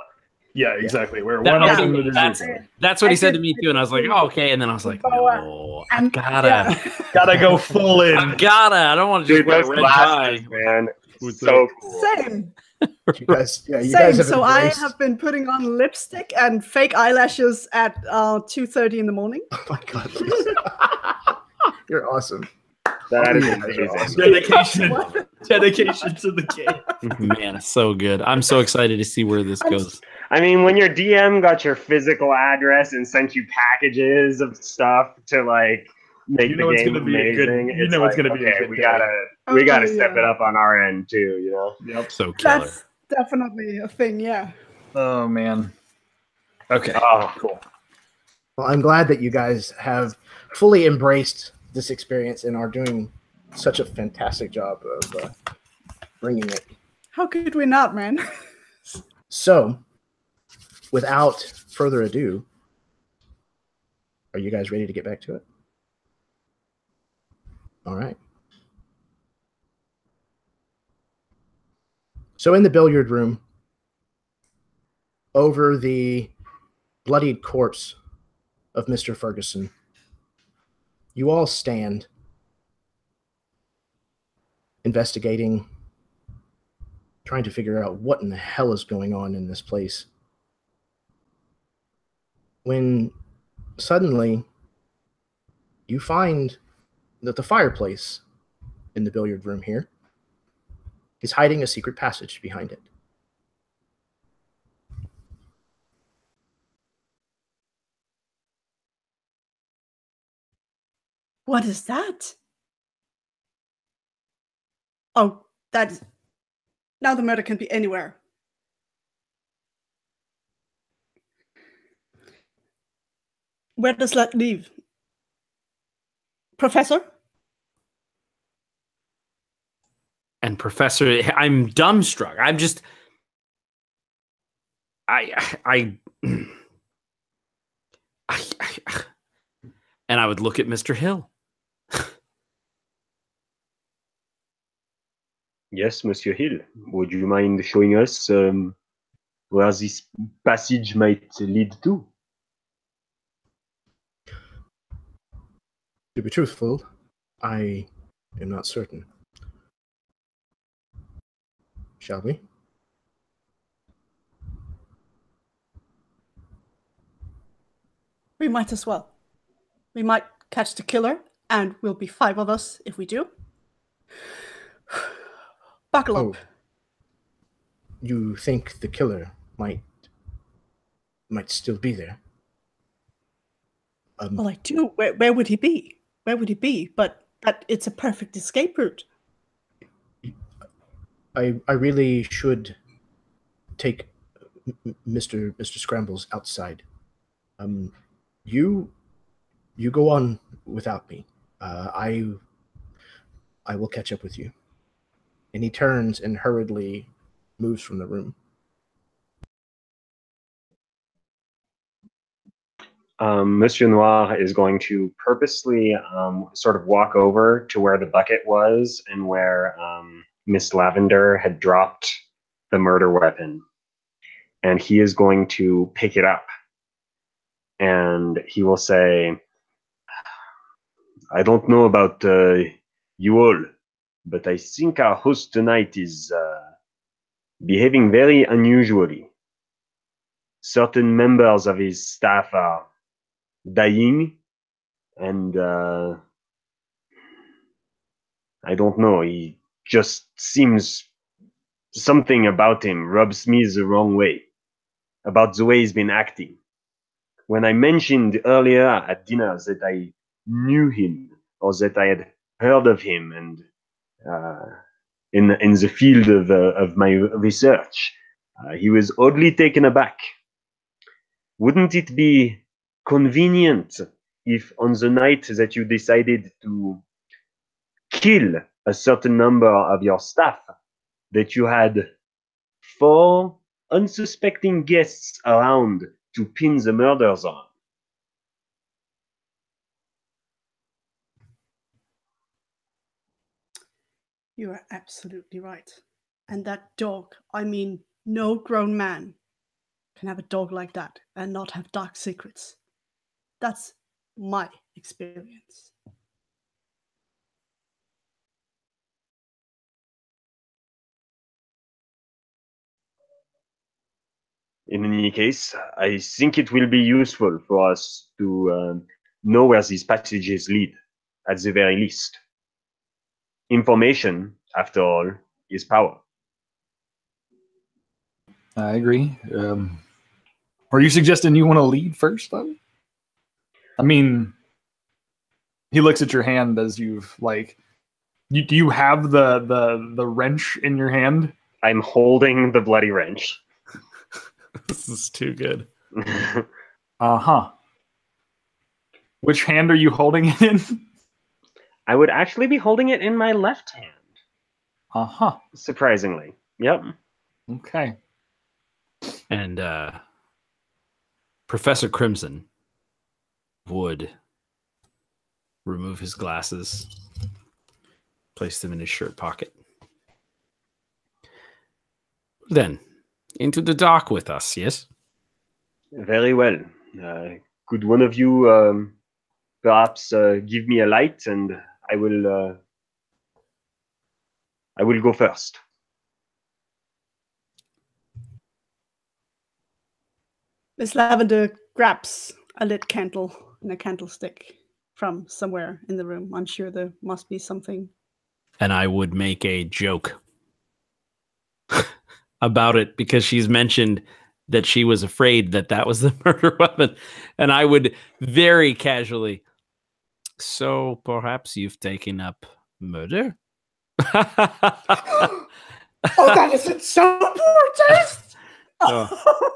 Yeah, exactly. Where That- one yeah, item that is that's your it. color. That's what I he said to did- me too, and I was like, oh, okay. And then I was like, no, I And- gotta. yeah. Gotta go full in. I gotta. I don't want to just Dude, wear a those red glasses, tie. man, With so cool. Same. You guys, you Same. guys have So I embraced- have been putting on lipstick and fake eyelashes at 2:30 in the morning. Oh my god. You're awesome. That is You guys are amazing. awesome. Dedication to the game. Man, it's so good. I'm so excited to see where this goes. I mean, when your DM got your physical address and sent you packages of stuff to like make You know the it's game gonna be a good- amazing, you it's know it's like, gonna be a okay, good we day. gotta Oh, step yeah. it up on our end too, you know. Yep. So killer. That's definitely a thing. Yeah. Oh man. Okay. Oh, Cool. Well, I'm glad that you guys have fully embraced this experience and are doing such a fantastic job of bringing it. How could we not, man? So, without further ado, are you guys ready to get back to it? All right. So, in the billiard room, over the bloodied corpse of Mr. Ferguson, you all stand investigating, trying to figure out what in the hell is going on in this place. When suddenly you find that the fireplace in the billiard room here is hiding a secret passage behind it. What is that? Oh, that's now the murder can be anywhere. Where does that leave? Professor? And Professor, I'm dumbstruck. I'm just, and I would look at Mr. Hill. yes, Monsieur Hill. Would you mind showing us where this passage might lead to? To be truthful, I am not certain. Shall we? We might as well. We might catch the killer, and we'll be 5 of us if we do. Buckle up. Oh, you think the killer might still be there? Well, I do. Where would he be? Where would he be? But it's a perfect escape route. I really should take Mr. Scrambles outside. You go on without me. I will catch up with you. And he turns and hurriedly moves from the room. Monsieur Noir is going to purposely sort of walk over to where the bucket was and where Miss Lavender had dropped the murder weapon. and he is going to pick it up. And he will say, I don't know about you all, but I think our host tonight is behaving very unusually. Certain members of his staff are dying, and I don't know, he just seems, something about him rubs me the wrong way, about the way he's been acting. When I mentioned earlier at dinner that I knew him, or that I had heard of him, and in the field of my research, he was oddly taken aback. Wouldn't it be convenient if on the night that you decided to kill a certain number of your staff, that you had 4 unsuspecting guests around to pin the murders on? You are absolutely right. And that dog, I mean, no grown man can have a dog like that and not have dark secrets. That's my experience. In any case, I think it will be useful for us to know where these passages lead, at the very least. Information, after all, is power. I agree. Are you suggesting you want to lead first, though? I mean, he looks at your hand as you've like. Do you have the wrench in your hand? I'm holding the bloody wrench. This is too good. Uh-huh. Which hand are you holding it in? I would actually be holding it in my left hand. Uh-huh. Surprisingly. Yep. Okay. And Professor Crimson would remove his glasses, place them in his shirt pocket. Then, into the dark with us, yes? Very well. Could one of you perhaps give me a light, and I will go first. Miss Lavender grabs a lit candle and a candlestick from somewhere in the room. I'm sure there must be something. And I would make a joke about it because she's mentioned that she was afraid that that was the murder weapon. And I would very casually, so perhaps you've taken up murder? Oh, that isn't so important! Oh,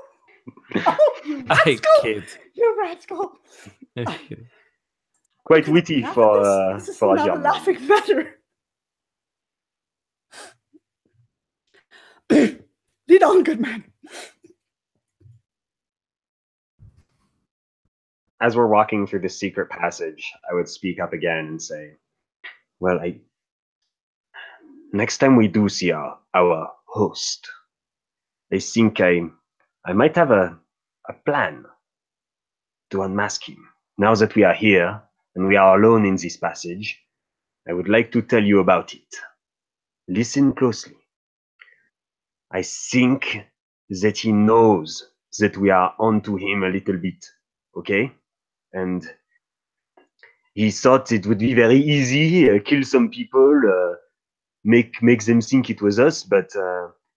you I rascal! kid. You rascal! Quite witty for this is a not a young man. laughing matter. Lead on, good man. As we're walking through the secret passage, I would speak up again and say, well, next time we do see our host, I think I might have a plan to unmask him. Now that we are here and we are alone in this passage, I would like to tell you about it. Listen closely. I think that he knows that we are onto him a little bit, okay? And he thought it would be very easy, kill some people, make them think it was us, but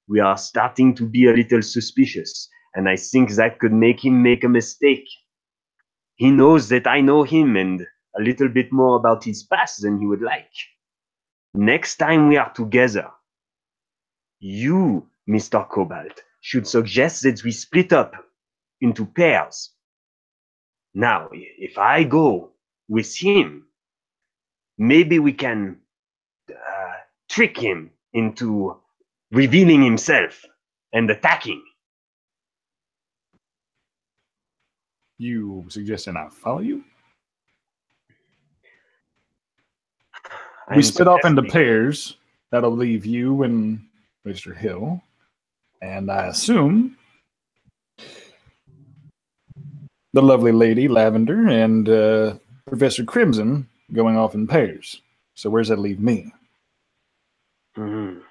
we are starting to be a little suspicious. And I think that could make him make a mistake. He knows that I know him and a little bit more about his past than he would like. Next time we are together, you, Mr. Cobalt, should suggest that we split up into pairs. Now, if I go with him, maybe we can trick him into revealing himself and attacking. You suggesting I follow you? We split off into pairs. That'll leave you and Mr. Hill. And I assume the lovely Lady Lavender and Professor Crimson going off in pairs. So where's that leave me? Mhm.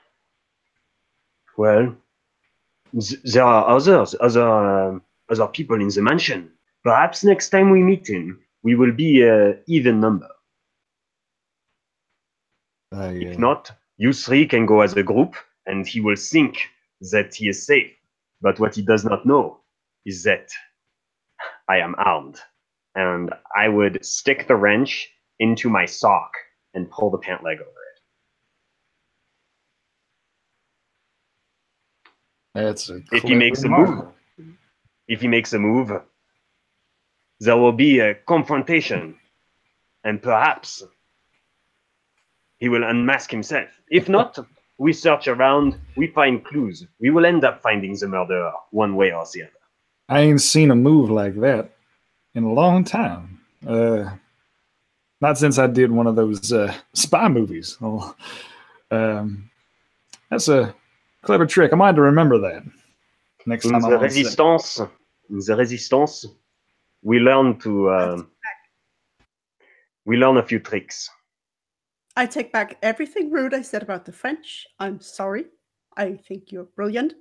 Well, there are other people in the mansion. Perhaps next time we meet him, we will be even number. If not, you three can go as a group, and he will think that he is safe. But what he does not know is that I am armed, and I would stick the wrench into my sock and pull the pant leg over it. That's a If he makes a move, there will be a confrontation, and perhaps he will unmask himself. If not, we search around, we find clues. We will end up finding the murderer one way or the other. I ain't seen a move like that in a long time. Not since I did one of those spy movies. Well, that's a clever trick. I might have to remember that next In time the resistance, we learn a few tricks. I take back everything rude I said about the French. I'm sorry. I think you're brilliant.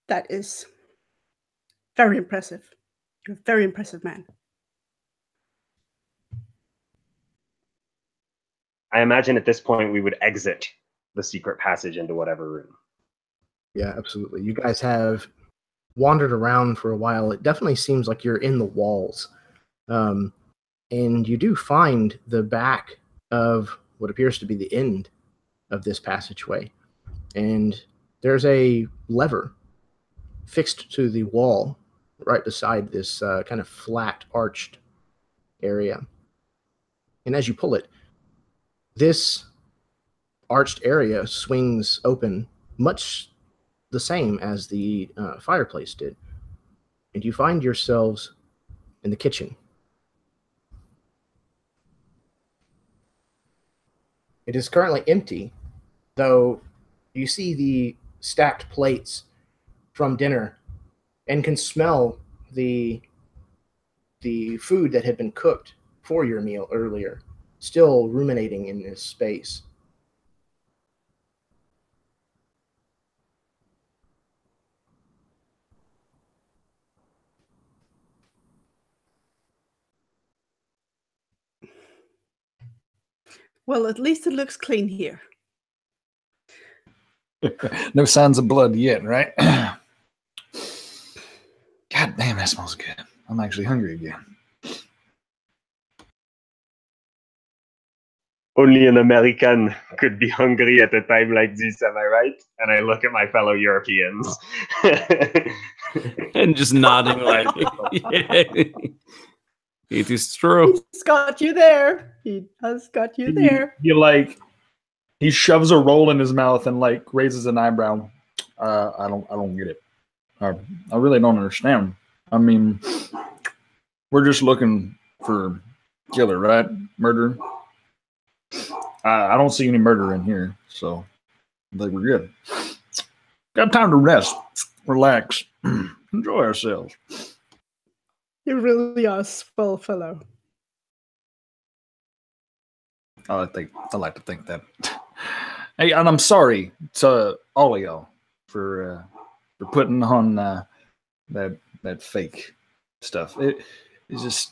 That is very impressive. You're a very impressive man. I imagine at this point we would exit the secret passage into whatever room. Yeah, absolutely. You guys have wandered around for a while. It definitely seems like you're in the walls. And you do find the back of what appears to be the end of this passageway. And there's a lever fixed to the wall right beside this kind of flat arched area. And as you pull it, this arched area swings open much the same as the fireplace did. And you find yourselves in the kitchen. It is currently empty, though you see the stacked plates from dinner and can smell the food that had been cooked for your meal earlier, still ruminating in this space. Well, at least it looks clean here. No signs of blood yet, right? God damn, that smells good. I'm actually hungry again. Only an American could be hungry at a time like this, am I right? And I look at my fellow Europeans. And just nodding like, yeah, it is true. He's got you there. He has got you there. He shoves a roll in his mouth and like raises an eyebrow. I don't get it. I really don't understand. I mean, we're just looking for killer, right? Murder. I don't see any murder in here, so I think we're good. Got time to rest, relax, enjoy ourselves. You really are a swell fellow. I like to think that. Hey, and I'm sorry to all of y'all for putting on that fake stuff. It's just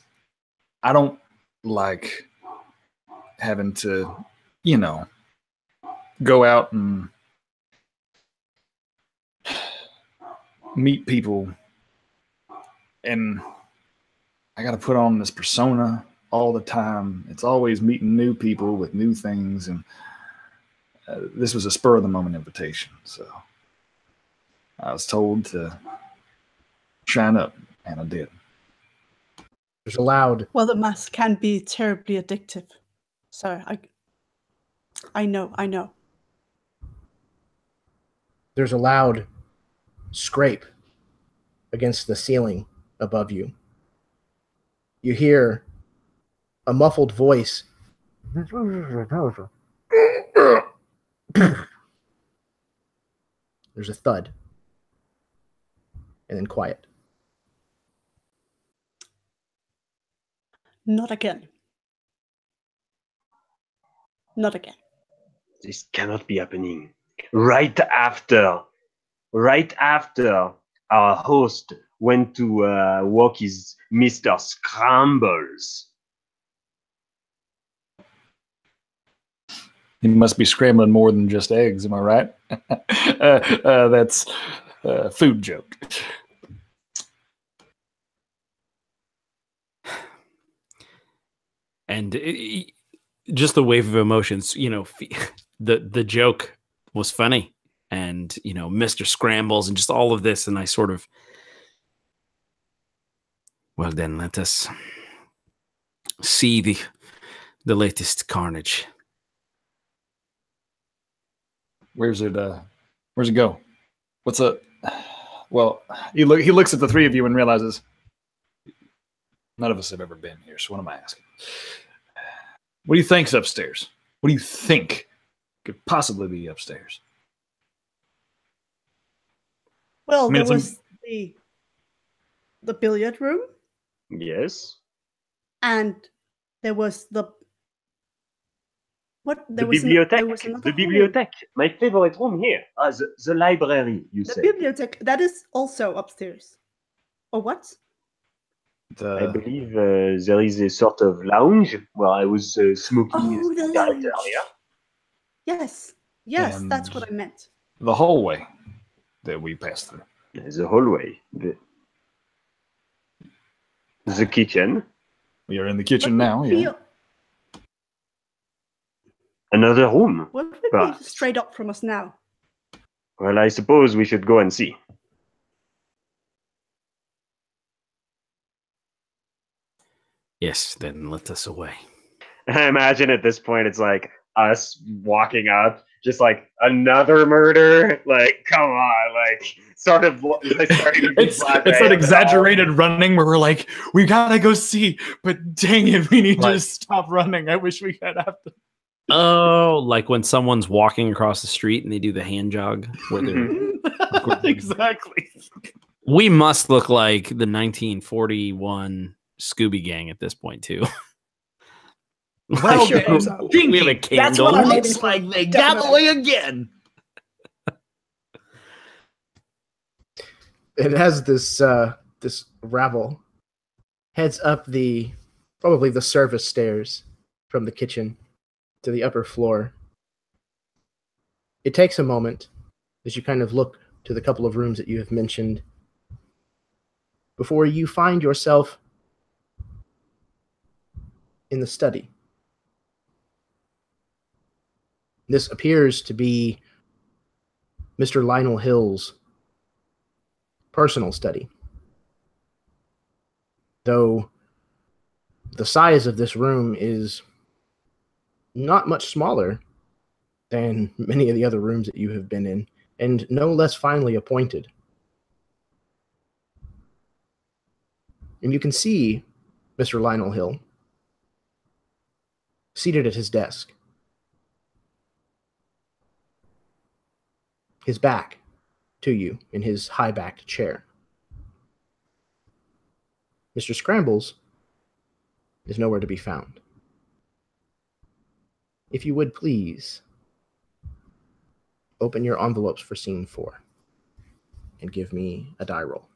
I don't like having to, go out and meet people, and I got to put on this persona all the time. It's always meeting new people with new things, and this was a spur of the moment invitation, so I was told to shine up, and I did. There's a loud... Well, the mask can be terribly addictive. So I know. There's a loud scrape against the ceiling above you. You hear a muffled voice. There's a thud. And then quiet. Not again. Not again. This cannot be happening. Right after our host went to walk his Mr. Scrambles. He must be scrambling more than just eggs, am I right? That's a food joke. And just the wave of emotions, the joke was funny, and Mr. Scrambles and just all of this, and I sort of, well, then let us see the latest carnage. Where's it go? What's up? Well, he looks at the three of you and realizes none of us have ever been here, so what am I asking? What do you think's upstairs? What do you think could possibly be upstairs? Well, there was the billiard room. Yes. And there was the bibliothèque. My favorite room here. The library, you say. The bibliothèque. That is also upstairs. Or what? I believe there is a sort of lounge where I was smoking the lounge. Earlier. Yes, and that's what I meant. The hallway that we passed through. The hallway. The kitchen. We are in the kitchen now, yeah. Another room. What would be straight up from us now? Well, I suppose we should go and see. Yes, then let us away. I imagine at this point it's like us walking up, just like another murder. Like, come on, like sort of. It's that exaggerated running where we're like, we gotta go see, but dang it, we need to stop running. I wish we had after. Oh, like when someone's walking across the street and they do the hand jog. Where they're exactly. We must look like the 1941 Scooby Gang at this point too. Well, we have a candle. Looks like they got away again. It has this rabble heads up probably the service stairs from the kitchen to the upper floor. It takes a moment as you kind of look to the couple of rooms that you have mentioned before you find yourself in the study. This appears to be Mr. Lionel Hill's personal study. Though the size of this room is not much smaller than many of the other rooms that you have been in, and no less finely appointed. And you can see Mr. Lionel Hill seated at his desk, his back to you in his high-backed chair. Mr. Scrambles is nowhere to be found. If you would please open your envelopes for scene 4 and give me a die roll.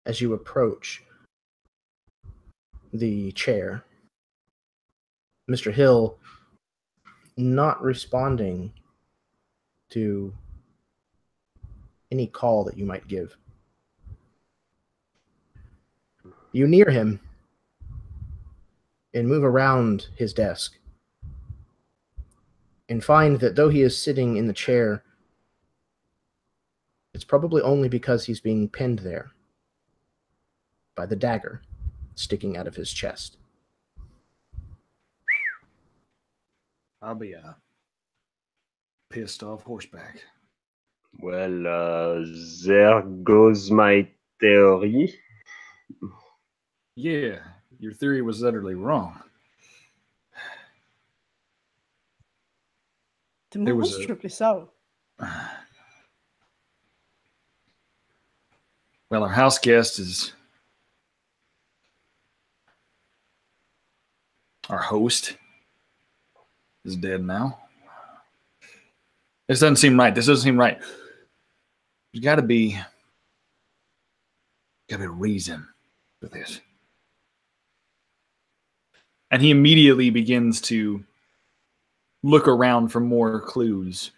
As you approach the chair, Mr. Hill, not responding to any call that you might give. You near him and move around his desk and find that though he is sitting in the chair, it's probably only because he's being pinned there by the dagger sticking out of his chest. I'll be a pissed off horseback. Well, there goes my theory. Yeah, your theory was utterly wrong. Demonstrably so. Well, our house guest is... Our host is dead now. This doesn't seem right. This doesn't seem right. There's got to be a reason for this. And he immediately begins to look around for more clues.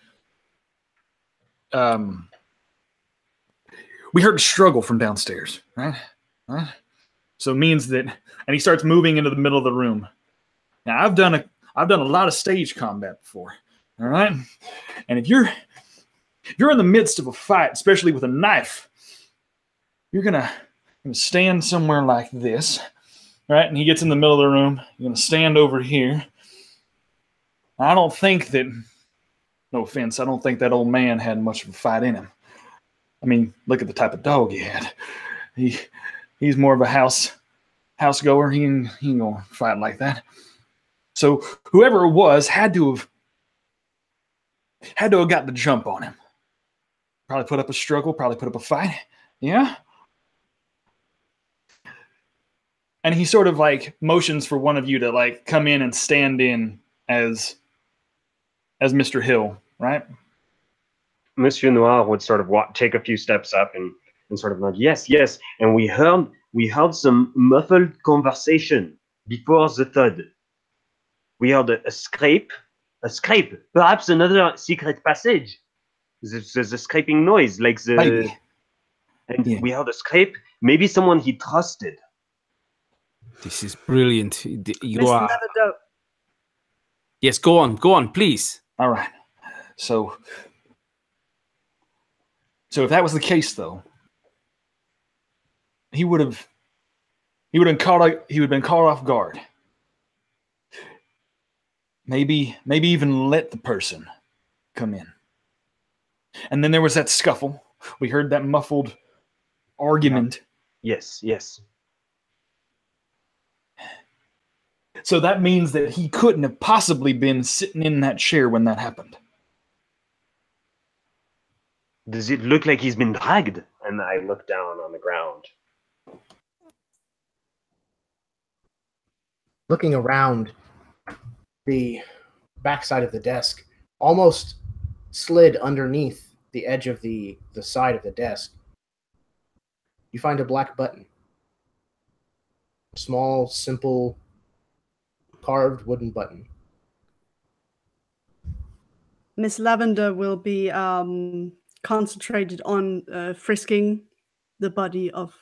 We heard a struggle from downstairs, right? So it means that, and he starts moving into the middle of the room. Now I've done a lot of stage combat before, all right? And if you're in the midst of a fight, especially with a knife, you're gonna stand somewhere like this, right? And he gets in the middle of the room. You're gonna stand over here. I don't think that, no offense, I don't think that old man had much of a fight in him. I mean, look at the type of dog he had. He's more of a house goer. He ain't gonna fight like that. So whoever it was had to have got the jump on him. Probably put up a struggle, probably put up a fight. Yeah? And he sort of like motions for one of you to like come in and stand in as Mr. Hill, right? Monsieur Noir would sort of take a few steps up and sort of nod, yes, yes. And we heard some muffled conversation before the thud. We heard a scrape, perhaps another secret passage. There's a scraping noise, like the... Maybe. And Yeah. we heard a scrape, maybe someone he trusted. This is brilliant. You Miss are... Lavender, Yes, go on, please. All right. So if that was the case, though, he would have been caught off guard. Maybe even let the person come in. And then there was that scuffle. We heard that muffled argument. Yes, yes. So that means that he couldn't have possibly been sitting in that chair when that happened. Does it look like he's been dragged? And I look down on the ground. Looking around, the backside of the desk almost slid underneath the edge of the side of the desk. You find a black button. Small, simple, carved wooden button. Miss Lavender will be concentrated on frisking the body of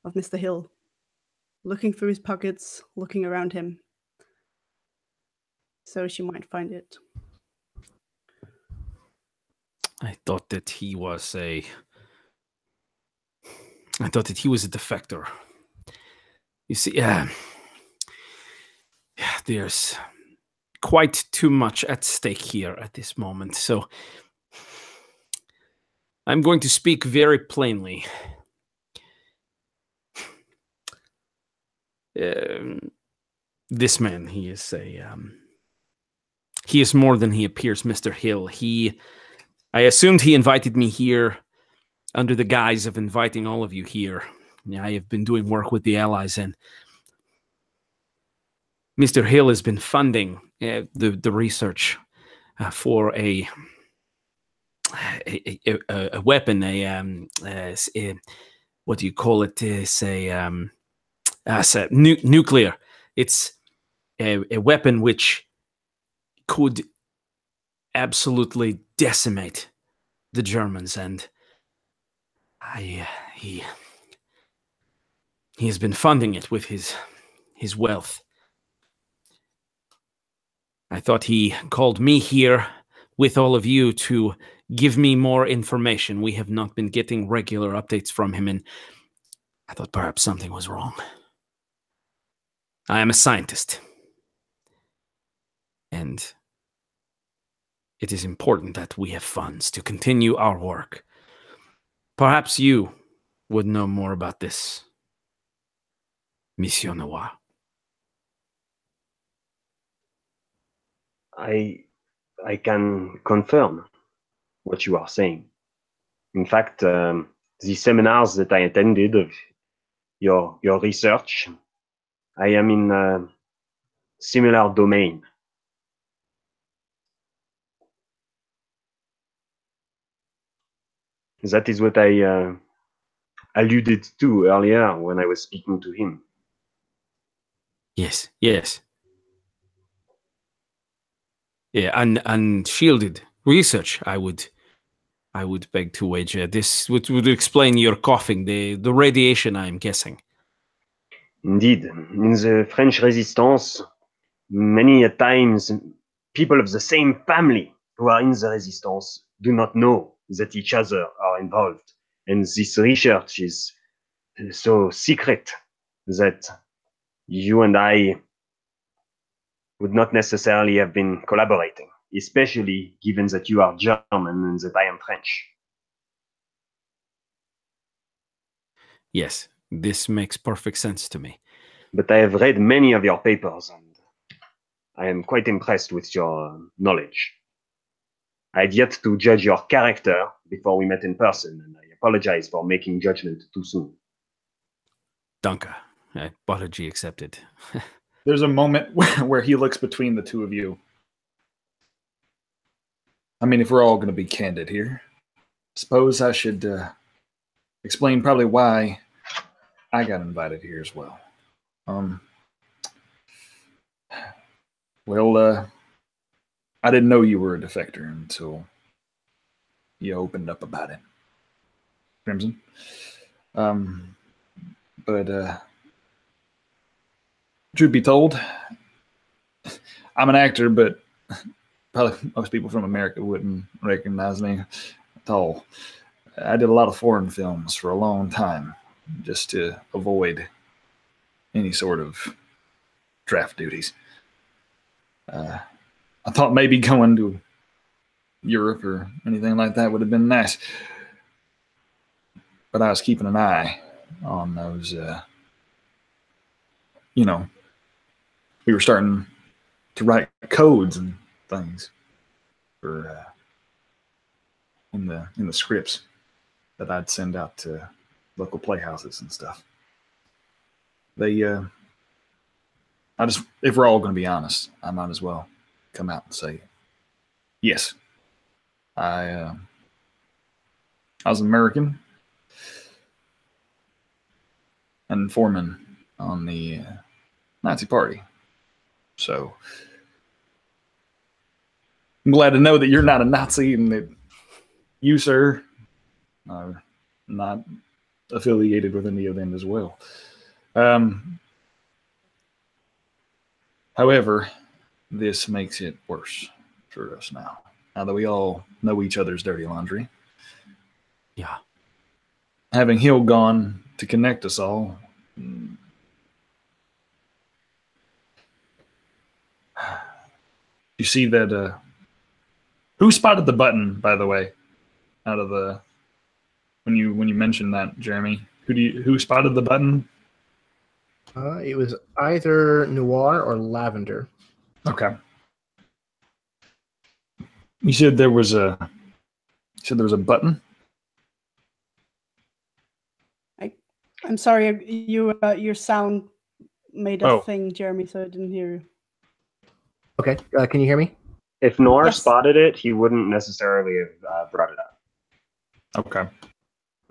Mr. Hill, looking through his pockets, looking around him. So she might find it. I thought that he was a defector. You see, there's quite too much at stake here at this moment. So I'm going to speak very plainly. This man, he is more than he appears, Mr. Hill. I assumed he invited me here under the guise of inviting all of you here. I have been doing work with the Allies, and Mr. Hill has been funding the research for a weapon, what do you call it? It's nuclear. It's a weapon which could absolutely decimate the Germans, and he has been funding it with his wealth. I thought he called me here with all of you to give me more information. We have not been getting regular updates from him, and I thought perhaps something was wrong. I am a scientist, and it is important that we have funds to continue our work. Perhaps you would know more about this, Monsieur Noir. I can confirm what you are saying. In fact, the seminars that I attended of your research, I am in a similar domain. That is what I alluded to earlier when I was speaking to him. Yes. Yeah, unshielded research, I would beg to wager. This would explain your coughing, the radiation, I am guessing. Indeed, in the French resistance, many a times people of the same family who are in the resistance do not know that each other are involved. And this research is so secret that you and I would not necessarily have been collaborating, especially given that you are German and that I am French. Yes, this makes perfect sense to me. But I have read many of your papers, and I am quite impressed with your knowledge. I had yet to judge your character before we met in person, and I apologize for making judgment too soon. Danke. Apology accepted. There's a moment where he looks between the two of you. I mean, if we're all going to be candid here, suppose I should explain probably why I got invited here as well. I didn't know you were a defector until you opened up about it, Crimson. But truth be told, I'm an actor, but probably most people from America wouldn't recognize me at all. I did a lot of foreign films for a long time just to avoid any sort of draft duties. I thought maybe going to Europe or anything like that would have been nice. But I was keeping an eye on those, we were starting to write codes and things for in the scripts that I'd send out to local playhouses and stuff. If we're all going to be honest, I might as well come out and say, yes, I was American and foreman on the Nazi Party. So I'm glad to know that you're not a Nazi and that you, sir, are not affiliated with any of them as well. However, this makes it worse for us now that we all know each other's dirty laundry. Yeah. Having Hill gone to connect us all, you see that who spotted the button, by the way, out of the when you mentioned that, Jeremy? Who spotted the button? It was either Noir or Lavender. Okay. You said there was a button? I'm sorry, your sound made a thing, Jeremy, so I didn't hear you. Okay, can you hear me? If Noir Yes. spotted it, he wouldn't necessarily have brought it up. Okay.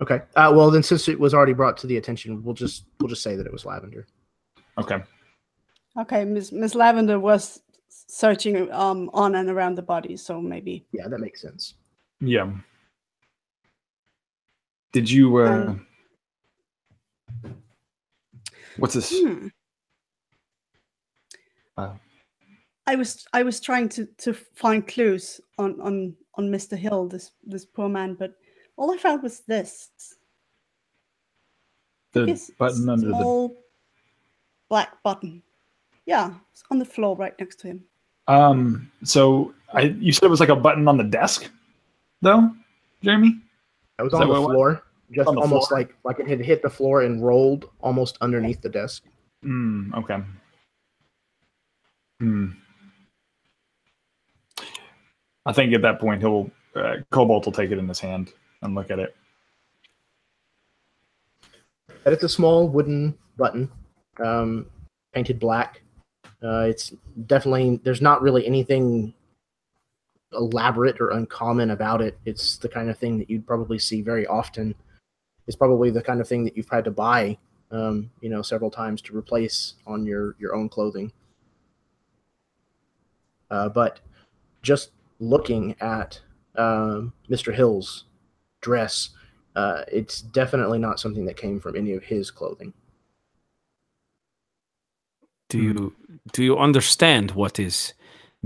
Okay. Well, then, since it was already brought to the attention, we'll just say that it was Lavender. Okay. Okay, Miss Lavender was searching on and around the body, so maybe. Yeah, that makes sense. Yeah. Did you? What's this? I was trying to find clues on Mr. Hill, this poor man, but all I found was this. The button under the small black button. Yeah, it's on the floor right next to him. So you said it was like a button on the desk, though, Jeremy? It was on the floor, just on the almost floor? like it had hit the floor and rolled almost underneath the desk. Okay. I think at that point he'll Cobalt will take it in his hand and look at it. And it's a small wooden button, painted black. It's definitely, there's not really anything elaborate or uncommon about it. It's the kind of thing that you'd probably see very often. It's probably the kind of thing that you've had to buy, several times to replace on your own clothing. But just looking at Mr. Hill's dress, it's definitely not something that came from any of his clothing. Do you understand what is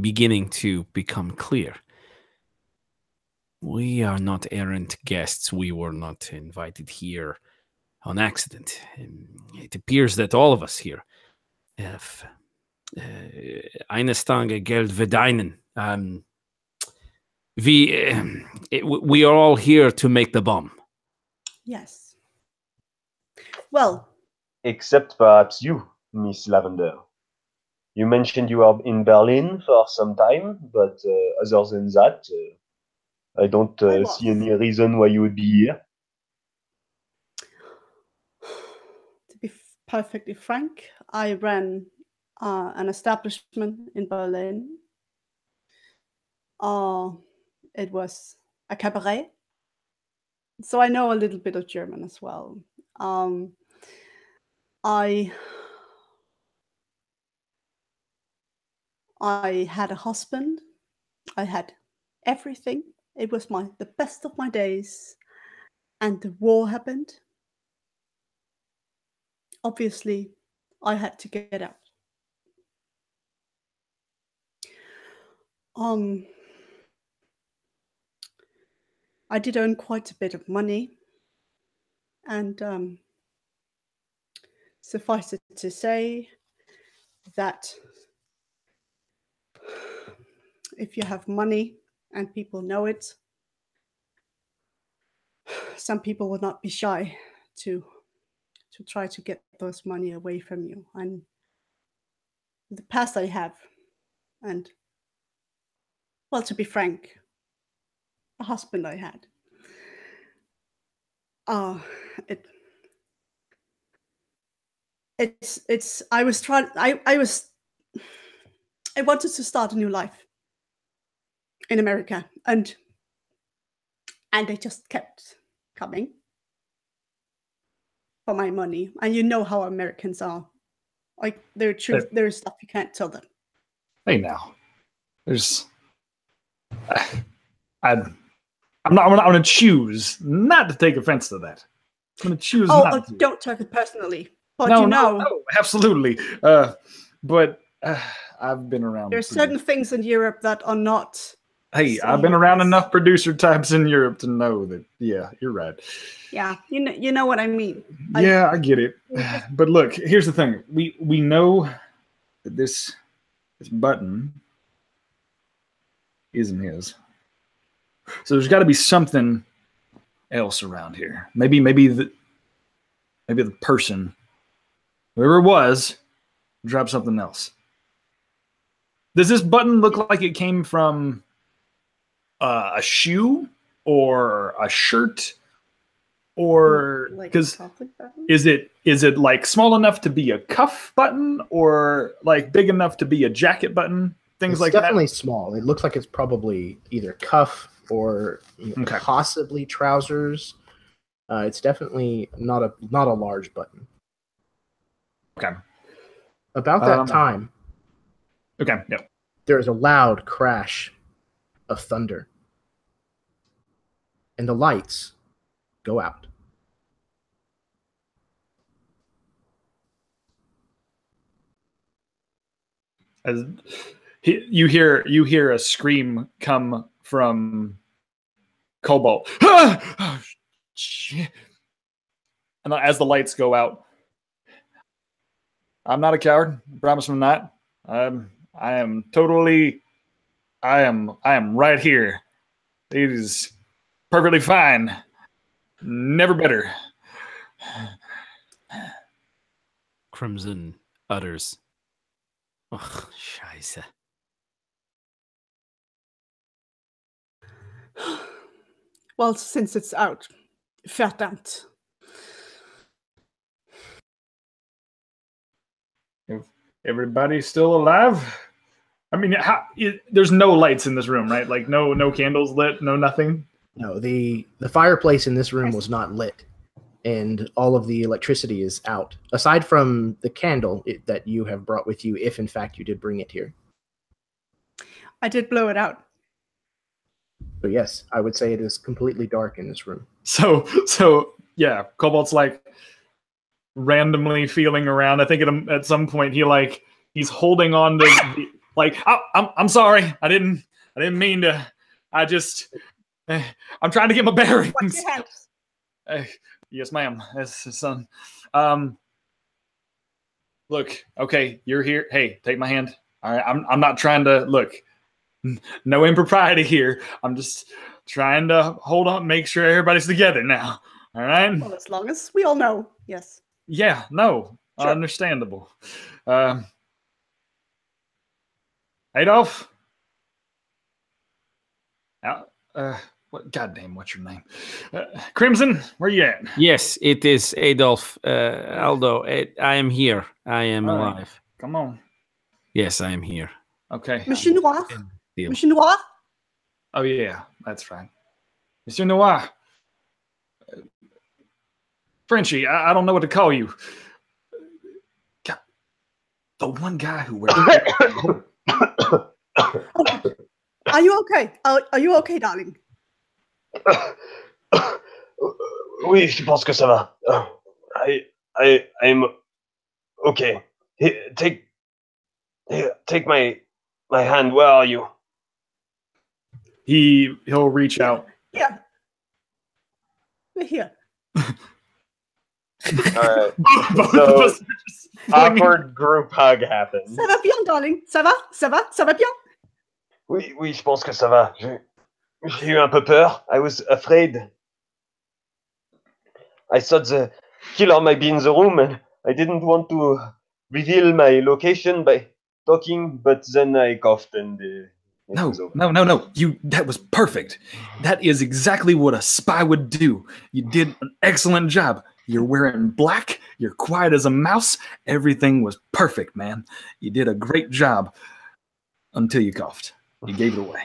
beginning to become clear? We are not errant guests. We were not invited here on accident. It appears that all of us here have eine Stange Geld verdienen. We are all here to make the bomb. Yes. Well, Except perhaps you, Miss Lavender. You mentioned you are in Berlin for some time, but other than that, I don't see any reason why you would be here. To be perfectly frank, I ran an establishment in Berlin. It was a cabaret. So I know a little bit of German as well. I had a husband. I had everything. It was the best of my days. And the war happened. Obviously, I had to get out. I did earn quite a bit of money. And suffice it to say that if you have money and people know it, some people will not be shy to try to get those money away from you. And the past I have, and well, to be frank, the husband I had, I wanted to start a new life in America, and they just kept coming for my money. And you know how Americans are. Like, there's stuff you can't tell them. Hey, now, there's. I'm going to choose not to take offense to that. I'm going to choose not to. Don't take it personally. But no, absolutely. But I've been around. There's certain things in Europe that are not. Hey, I've been around enough producer types in Europe to know that. Yeah, you're right. Yeah, you know what I mean. Yeah, I get it. But look, here's the thing. We know that this button isn't his. So there's got to be something else around here. Maybe the person, whoever it was, dropped something else. Does this button look like it came from a shoe or a shirt, or because is it like small enough to be a cuff button or like big enough to be a jacket button? Things like that. It's definitely small. It looks like it's probably either cuff or possibly trousers. It's definitely not a large button. Okay. About that time. Okay. Yep. There is a loud crash of thunder. and the lights go out. As you hear a scream come from Cobalt. Ah! Oh, shit. And as the lights go out, I'm not a coward. I promise I'm not. I am totally. I am right here. It is perfectly fine. Never better. Crimson utters. Oh, scheiße. Well, since it's out, verdammt. If everybody's still alive, I mean, there's no lights in this room, right? Like no candles lit, no nothing. No, the fireplace in this room was not lit, and all of the electricity is out, aside from the candle that you have brought with you, if in fact you did bring it here. I did blow it out. So yes, I would say it is completely dark in this room. So yeah, Cobalt's like randomly feeling around. I think at some point he's holding on to like I'm sorry, I didn't mean to. I just I'm trying to get my bearings. What's your hands? Yes, ma'am. That's his son. Look, okay, you're here. Hey, take my hand. All right, I'm not trying to look. No impropriety here. I'm just trying to hold on, make sure everybody's together now. All right. Well, as long as we all know, yes. Yeah. No. Sure. Understandable. Adolf. What? Goddamn! What's your name? Crimson. Where you at? Yes, it is Adolf. Aldo, I am here. I am alive. Right. Come on. Yes, I am here. Okay. Monsieur Noir? Deal. Monsieur Noir? Oh yeah, that's right. Monsieur Noir. Frenchie, I don't know what to call you. God, the one guy who wears. Are you okay? Are you okay, darling? Oui, je pense que ça va. I'm okay. Take my hand. Where are you? He'll reach out. Yeah. We're here. All right. Both of us are just flinging- Awkward group hug happens. Ça va bien, darling? Ça va? Ça va? Ça va bien? Oui, je pense que ça va. J'ai eu un peu peur. I was afraid. I thought the killer might be in the room, and I didn't want to reveal my location by talking, but then I coughed and it was over. No. That was perfect. That is exactly what a spy would do. You did an excellent job. You're wearing black. You're quiet as a mouse. Everything was perfect, man. You did a great job until you coughed. You gave it away.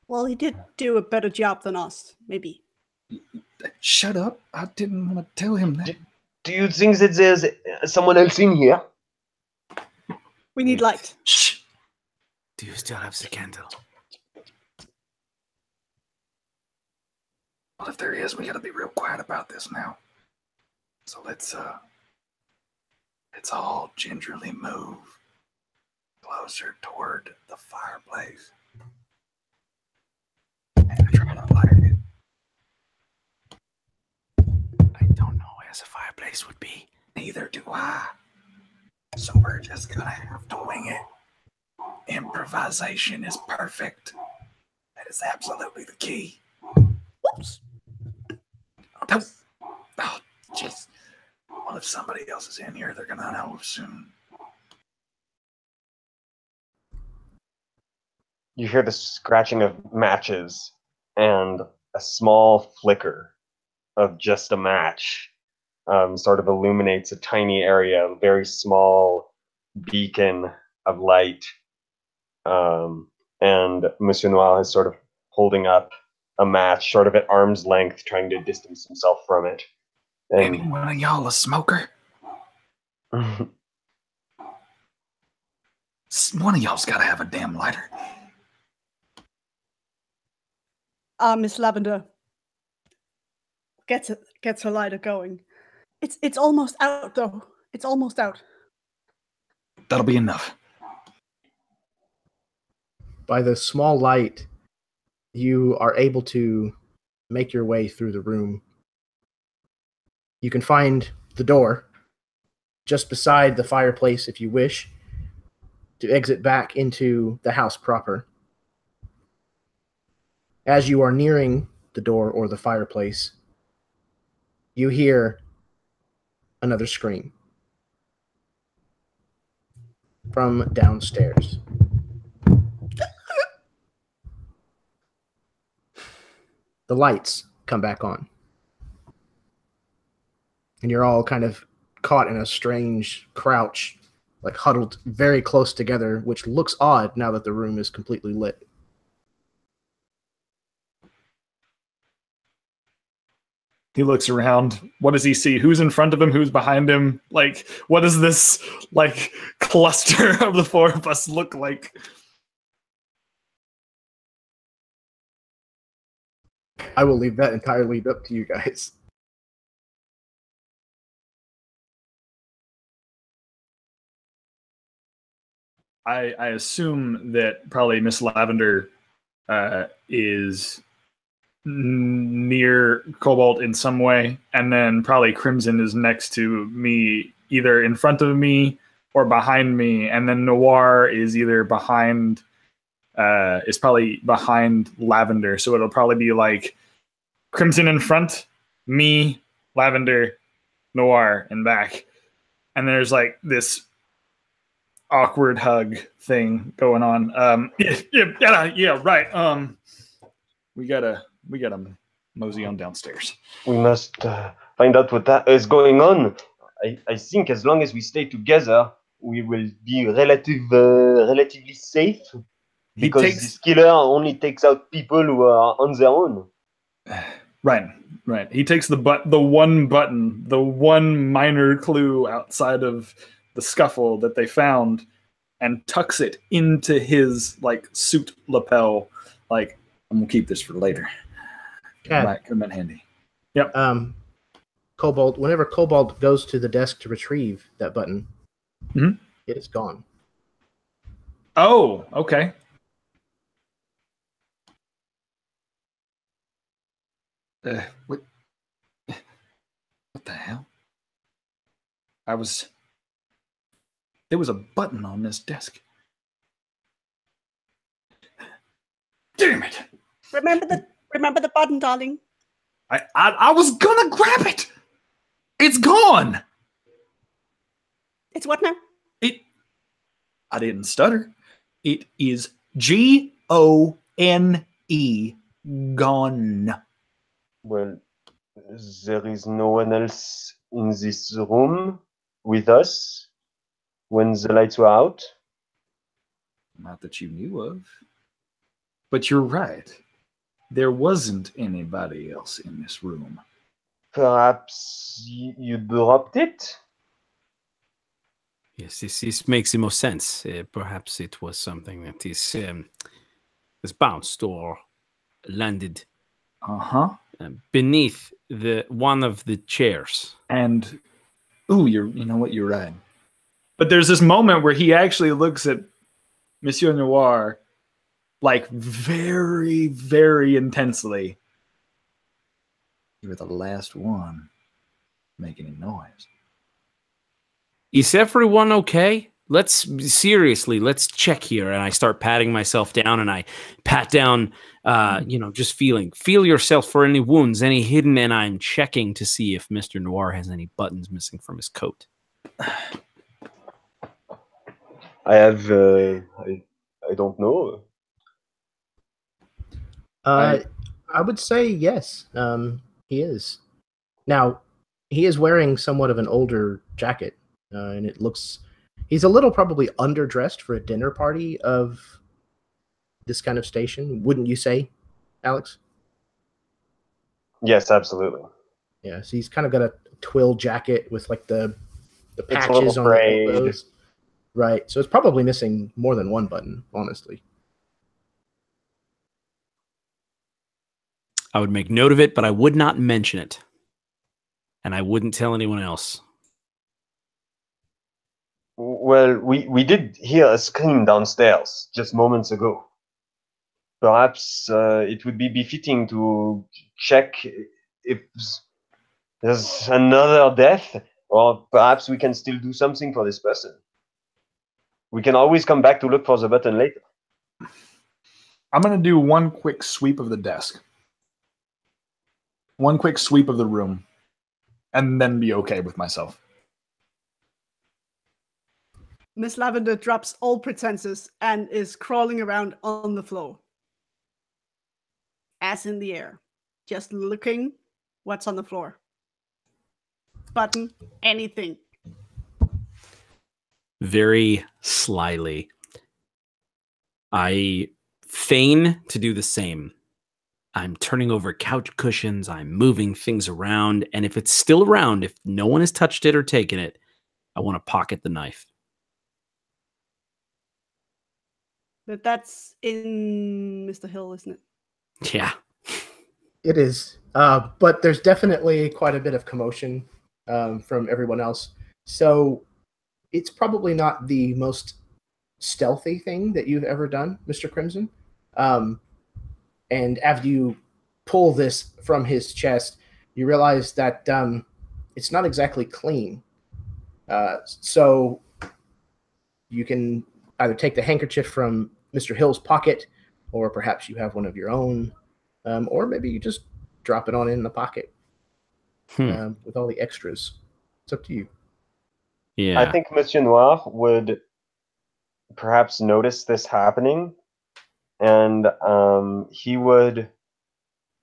Well, he did do a better job than us, maybe. Shut up. I didn't want to tell him that. Do you think that there's someone else in here? We need light. Shh. Do you still have the candle? Well, if there is, we gotta be real quiet about this now. So let's all gingerly move closer toward the fireplace. And try to light it. I don't know where the fireplace would be. Neither do I. So we're just gonna have to wing it. Improvisation is perfect. That is absolutely the key. Whoops. Oh, jeez. Well, if somebody else is in here, they're gonna know soon. You hear the scratching of matches and a small flicker of just a match sort of illuminates a tiny area, a very small beacon of light. And Monsieur Noir is sort of holding up a match, sort of at arm's length, trying to distance himself from it. And Any one of y'all a smoker? One of y'all's gotta have a damn lighter. Miss Lavender gets her lighter going. It's almost out though. It's almost out. That'll be enough. By the small light, you are able to make your way through the room. You can find the door just beside the fireplace if you wish to exit back into the house proper. As you are nearing the door or the fireplace, you hear another scream from downstairs. The lights come back on. And you're all kind of caught in a strange crouch, like huddled very close together, which looks odd now that the room is completely lit. He looks around. What does he see? Who's in front of him? Who's behind him? Like, what does this, like, cluster of the four of us look like? I will leave that entirely up to you guys. I assume that probably Miss Lavender is near Cobalt in some way, and then probably Crimson is next to me, either in front of me or behind me, and then Noir is either behind, is probably behind Lavender, so it'll probably be like Crimson in front, me, Lavender, Noir, and back. And there's like this awkward hug thing going on. Yeah, right. We gotta mosey on downstairs. We must find out what that is going on. I think as long as we stay together, we will be relatively safe. Because this killer only takes out people who are on their own. Right. He takes the one button, the one minor clue outside of the scuffle that they found, and tucks it into his like suit lapel. Like, I'm gonna keep this for later. Might come in handy. Yep. Cobalt. Whenever Cobalt goes to the desk to retrieve that button, it is gone. Oh, okay. What the hell? There was a button on this desk. Damn it! Remember the button, darling. I was gonna grab it. It's gone. It's what now? I didn't stutter. It is Gone. Gone. Well, there is no one else in this room with us when the lights were out. Not that you knew of. But you're right. There wasn't anybody else in this room. Perhaps you dropped it? Yes, this makes the most sense. Perhaps it was something that is bounced or landed beneath one of the chairs. And you know what? You're right. But there's this moment where he actually looks at Monsieur Noir like very, very intensely. You were the last one making any noise. Is everyone okay? Let's check here. And I start patting myself down, and I pat down, just feel yourself for any wounds, any hidden, and I'm checking to see if Mr. Noir has any buttons missing from his coat. I have, I don't know. I would say yes, he is. Now, he is wearing somewhat of an older jacket, and it looks... He's a little probably underdressed for a dinner party of this kind of station, wouldn't you say, Alex? Yes, absolutely. Yeah, so he's kind of got a twill jacket with like the patches on the elbows. Right, so it's probably missing more than one button, honestly. I would make note of it, but I would not mention it. And I wouldn't tell anyone else. Well, we did hear a scream downstairs just moments ago. Perhaps it would be befitting to check if there's another death, or perhaps we can still do something for this person. We can always come back to look for the button later. I'm going to do one quick sweep of the desk. One quick sweep of the room. And then be okay with myself. Miss Lavender drops all pretenses and is crawling around on the floor. Ass in the air. Just looking what's on the floor. Button, anything. Very slyly, I feign to do the same. I'm turning over couch cushions, I'm moving things around, and if it's still around, if no one has touched it or taken it, I want to pocket the knife. But that's in Mr. Hill, isn't it? Yeah. It is. But there's definitely quite a bit of commotion from everyone else. So it's probably not the most stealthy thing that you've ever done, Mr. Crimson. And after you pull this from his chest, you realize that it's not exactly clean. So you can either take the handkerchief from Mr. Hill's pocket, or perhaps you have one of your own, or maybe you just drop it on in the pocket with all the extras. It's up to you. Yeah. I think Monsieur Noir would perhaps notice this happening, and he would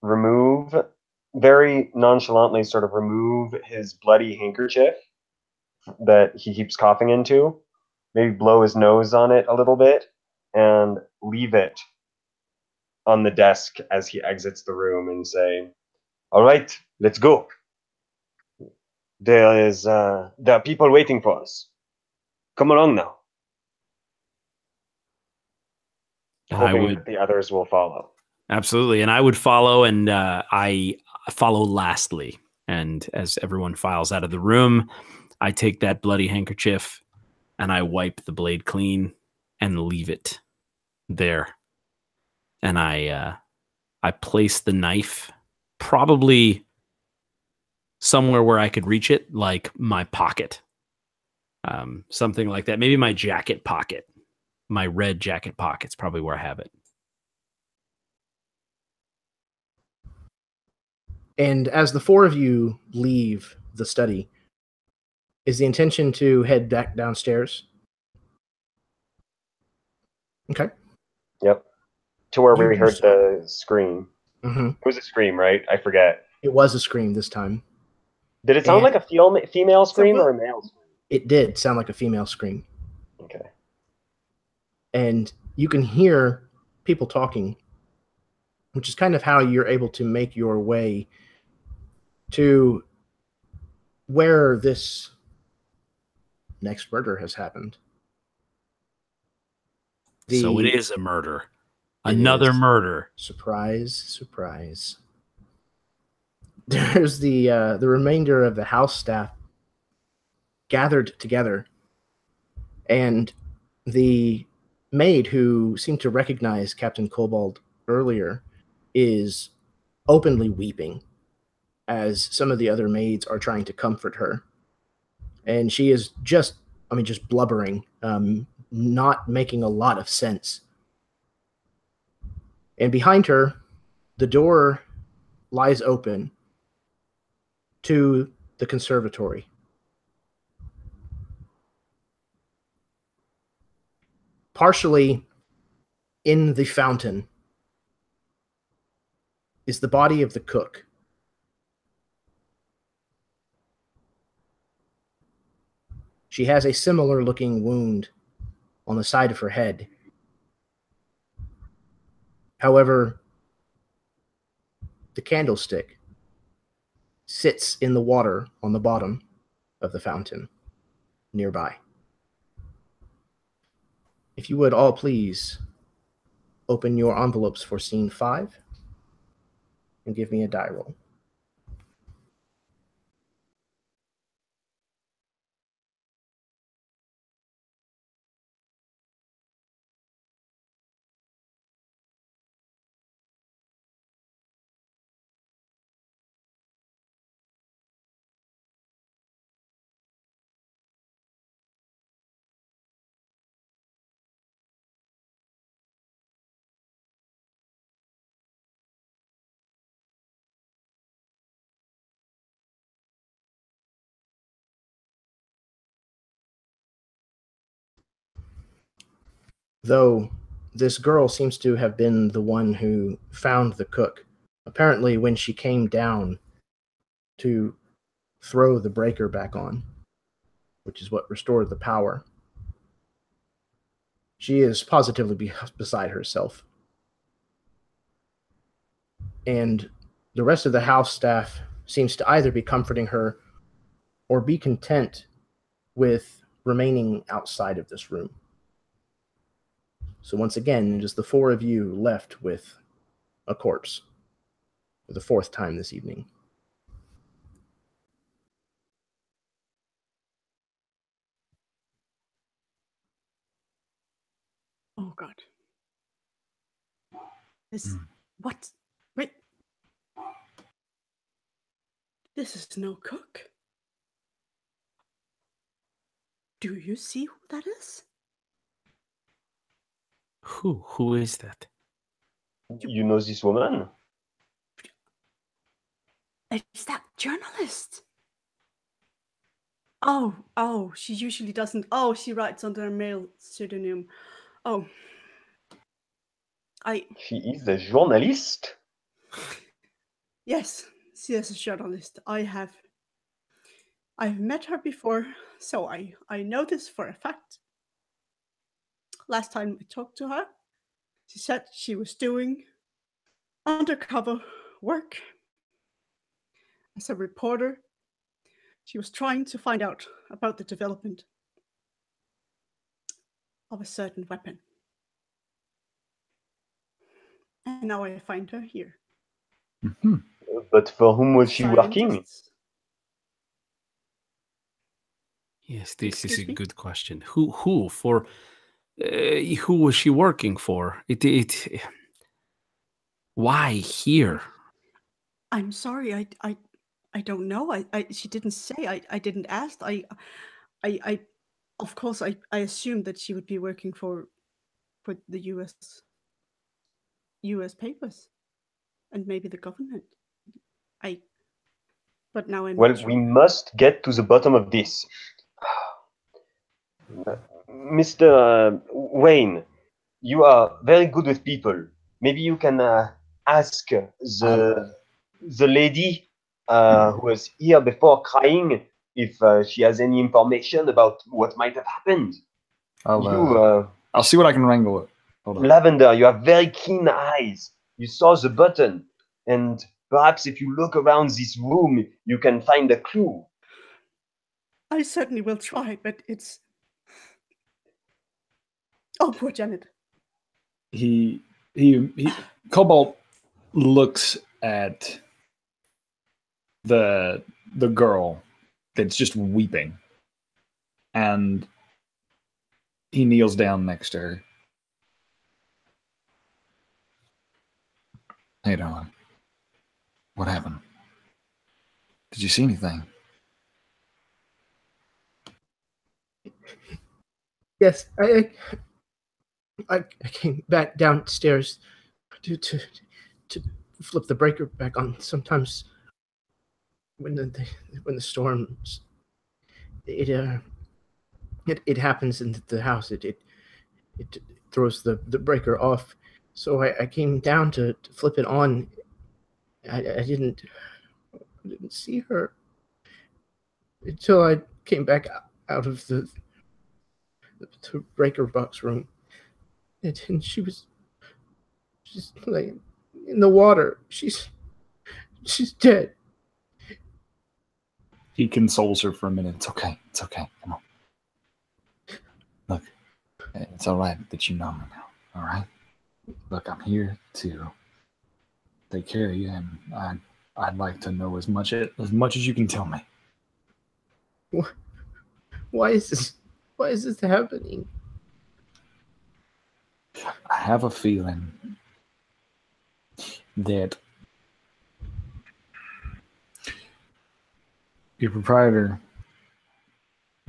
very nonchalantly remove his bloody handkerchief that he keeps coughing into, maybe blow his nose on it a little bit, and leave it on the desk as he exits the room and say, "All right, let's go. There are people waiting for us. Come along now." Hoping that the others will follow. Absolutely. And I would follow, and I follow lastly. And as everyone files out of the room, I take that bloody handkerchief and I wipe the blade clean and leave it there. And I place the knife probably somewhere where I could reach it, like my pocket. Something like that. Maybe my jacket pocket. My red jacket pocket's probably where I have it. And as the four of you leave the study, is the intention to head back downstairs? Okay. Yep. To where we heard the scream. Mm-hmm. It was a scream, right? I forget. It was a scream this time. Did it sound like a female scream or a male scream? It did sound like a female scream. Okay. And you can hear people talking, which is kind of how you're able to make your way to where this next murder has happened. So it is a murder. Another murder. Surprise, surprise. There's the remainder of the house staff gathered together, and the maid who seemed to recognize Captain Kobold earlier is openly weeping as some of the other maids are trying to comfort her. And she is just blubbering, not making a lot of sense. And behind her, the door lies open to the conservatory. Partially in the fountain is the body of the cook. She has a similar looking wound on the side of her head. However, the candlestick sits in the water on the bottom of the fountain nearby. If you would all please open your envelopes for scene 5 and give me a die roll. Though this girl seems to have been the one who found the cook. Apparently, when she came down to throw the breaker back on, which is what restored the power, she is positively beside herself. And the rest of the house staff seems to either be comforting her or be content with remaining outside of this room. So once again, it is the four of you left with a corpse for the fourth time this evening. Oh God. This what? Wait. This is no cook. Do you see who that is? Who is that? You know this woman? It's that journalist. Oh, she usually doesn't. Oh, she writes under a male pseudonym. Oh. She is a journalist? Yes, she is a journalist. I've met her before, so I know this for a fact. Last time I talked to her, she said she was doing undercover work as a reporter. She was trying to find out about the development of a certain weapon. And now I find her here. Mm-hmm. But for whom was she working? Scientists. Yes, this Excuse is a me? good question. Who was she working for? Why here? I'm sorry, I don't know. She didn't say. I didn't ask. I of course I assumed that she would be working for the US papers and maybe the government. But now I'm Well, not sure. we must get to the bottom of this. Mr. Wayne, you are very good with people. Maybe you can ask the lady who was here before crying if she has any information about what might have happened. I'll see what I can wrangle it. Hold on. Lavender, you have very keen eyes. You saw the button, and perhaps if you look around this room, you can find a clue. I certainly will try, but it's... Oh, poor Janet. He Cobalt looks at the girl that's just weeping, and he kneels down next to her. Hey, darling. What happened? Did you see anything? Yes, I came back downstairs to flip the breaker back on. Sometimes when the storms, it happens in the house. It throws the breaker off. So I came down to flip it on. I didn't see her until I came back out of the breaker box room, and she's laying in the water. She's dead. He consoles her for a minute. It's okay. It's okay. Come on. Look, it's all right that you know me now. All right? Look, I'm here to take care of you, and I'd like to know as much as you can tell me. Why is this? Why is this happening? I have a feeling that your proprietor,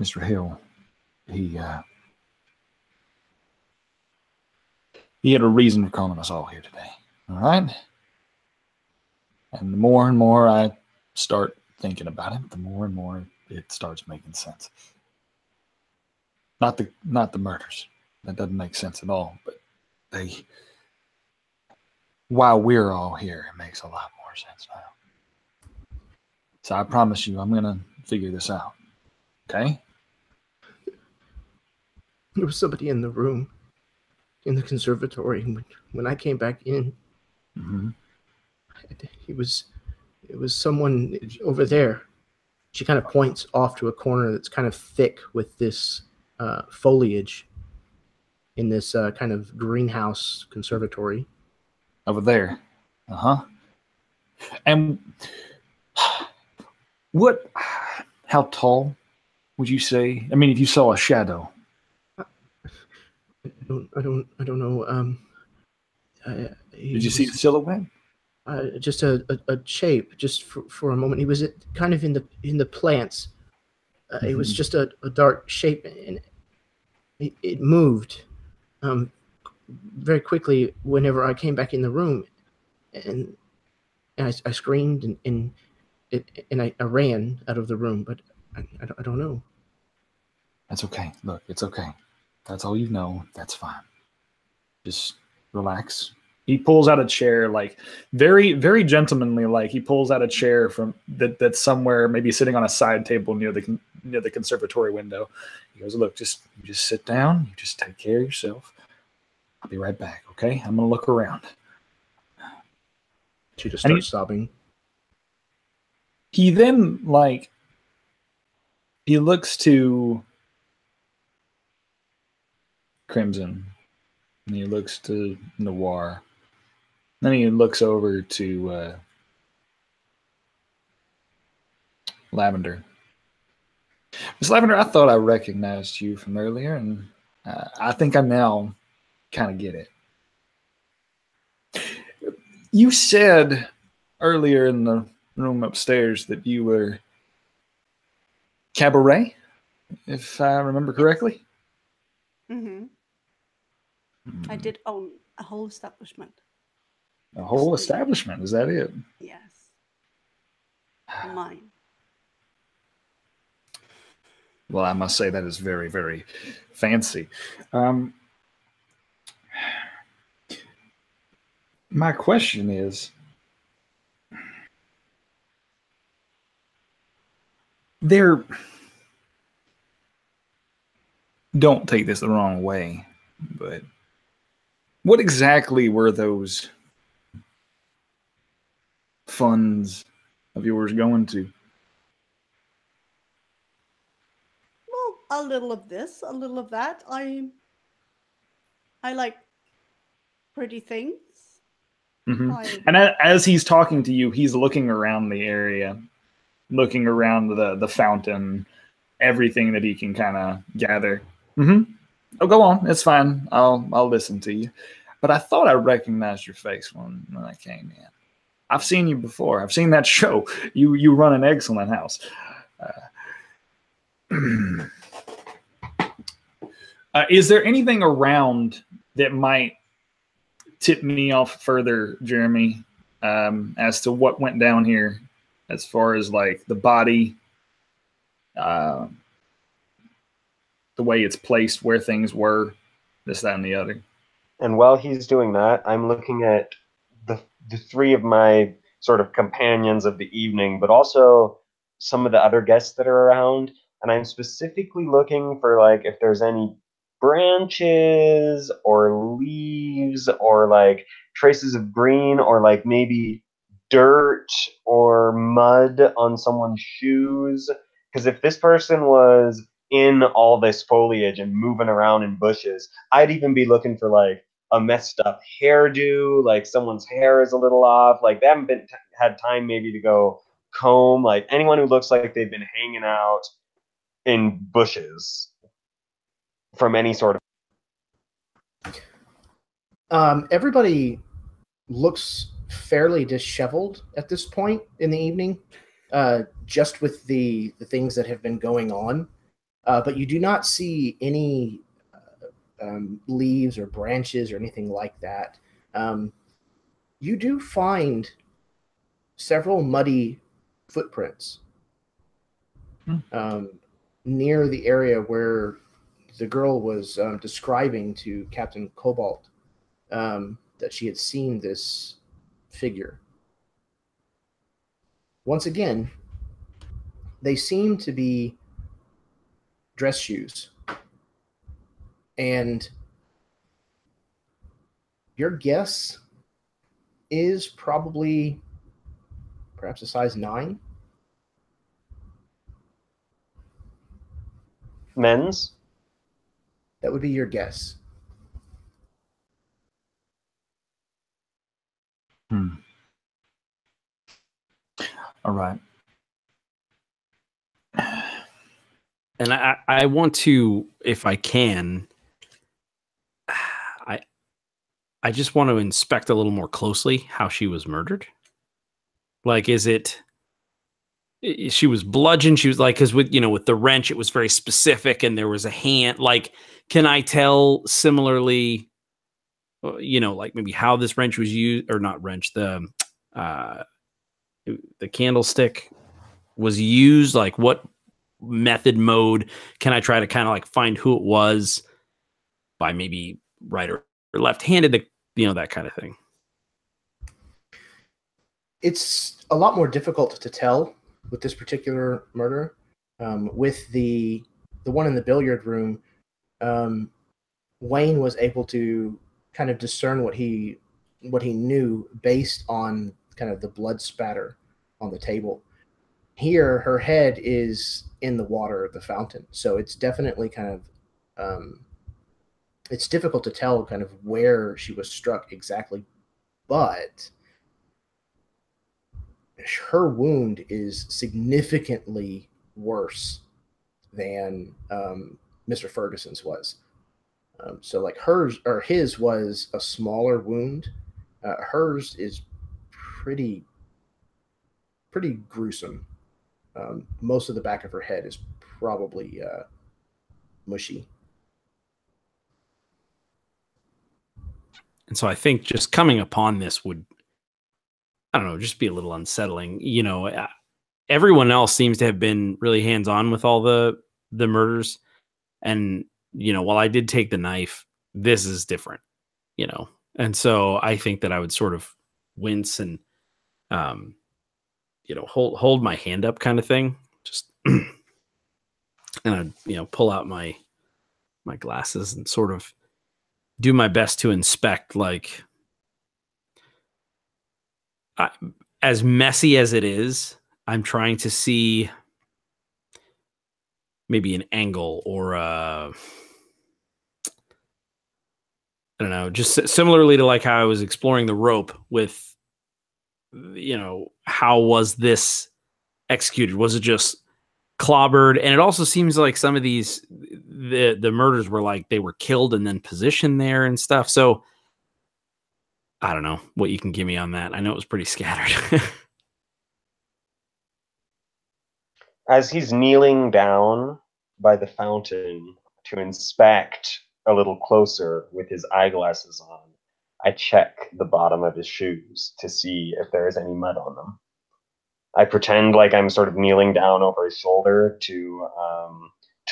Mr. Hill, he had a reason for calling us all here today. All right? And the more and more I start thinking about it, the more and more it starts making sense. Not the murders. That doesn't make sense at all. But while we're all here, it makes a lot more sense now. So I promise you, I'm gonna figure this out. Okay? There was somebody in the room, in the conservatory, when I came back in. Mm-hmm. It was someone over there. She kind of points off to a corner that's kind of thick with this foliage in this kind of greenhouse conservatory. Over there. Uh-huh. And how tall would you say? I mean, if you saw a shadow. I don't know. Did you see the silhouette? Just a shape, just for a moment. He was kind of in the plants. It was just a dark shape, and it moved very quickly whenever I came back in the room, and I screamed and I ran out of the room, but I don't know. That's okay. Look, it's okay. That's all you know. That's fine. Just relax. He pulls out a chair, like very, very gentlemanly. Like he pulls out a chair from that's somewhere, maybe sitting on a side table near the conservatory window. He goes, "Look, just sit down. You just take care of yourself. I'll be right back. Okay? I'm gonna look around." She just starts sobbing. He then he looks to Crimson, and he looks to Noir. Then he looks over to Lavender. Miss Lavender, I thought I recognized you from earlier, and I think I now kind of get it. You said earlier in the room upstairs that you were Cabaret, if I remember correctly. Mm-hmm. I did own a whole establishment. A whole establishment, is that it? Yes. Mine. Well, I must say that is very, very fancy. My question is, don't take this the wrong way, but what exactly were those funds of yours going to? Well, a little of this, a little of that. I like pretty things. Mm-hmm. And as he's talking to you, he's looking around the area, looking around the fountain, everything that he can kind of gather. Mm-hmm. Oh, go on. It's fine. I'll listen to you. But I thought I recognized your face when I came in. I've seen you before. I've seen that show. You run an excellent house. Is there anything around that might tip me off further, Jeremy, as to what went down here, as far as like the body, the way it's placed, where things were, this, that, and the other? And while he's doing that, I'm looking at the three of my sort of companions of the evening, but also some of the other guests that are around. And I'm specifically looking for like if there's any branches or leaves or like traces of green or like maybe dirt or mud on someone's shoes. Because if this person was in all this foliage and moving around in bushes, I'd even be looking for like a messed up hairdo, like someone's hair is a little off, like they haven't had time maybe to go comb, like anyone who looks like they've been hanging out in bushes from any sort of. Everybody looks fairly disheveled at this point in the evening, just with the things that have been going on. But you do not see any leaves or branches or anything like that. You do find several muddy footprints near the area where the girl was describing to Captain Cobalt that she had seen this figure. Once again, they seem to be dress shoes. And your guess is probably perhaps a size 9. Men's? That would be your guess. All right. And I want to, if I can, I just want to inspect a little more closely how she was murdered. Like, she was bludgeoned? She was like, because with the wrench, it was very specific, and there was a hand. Like, can I tell similarly, like maybe how this wrench was used, or not wrench, the candlestick was used? Like, what mode can I try to kind of like find who it was by maybe right or left-handed, that kind of thing? It's a lot more difficult to tell with this particular murder. With the one in the billiard room, Wayne was able to kind of discern what he knew based on kind of the blood spatter on the table. Here, her head is in the water of the fountain, so it's definitely kind of it's difficult to tell kind of where she was struck exactly, but her wound is significantly worse than Mr. Ferguson's was. So like his was a smaller wound. Hers is pretty gruesome. Most of the back of her head is probably mushy. And so I think just coming upon this would, I don't know, just be a little unsettling. Everyone else seems to have been really hands-on with all the murders. And, while I did take the knife, this is different, And so I think that I would sort of wince and, hold my hand up kind of thing. Just, and I'd, pull out my glasses and sort of do my best to inspect, like, as messy as it is, I'm trying to see maybe an angle or I don't know, just similarly to like how I was exploring the rope with, how was this executed? Was it just clobbered? And it also seems like some of these, the murders were like they were killed and then positioned there and stuff. So I don't know what you can give me on that. I know it was pretty scattered. As he's kneeling down by the fountain to inspect a little closer with his eyeglasses on, I check the bottom of his shoes to see if there is any mud on them. I pretend like I'm sort of kneeling down over his shoulder to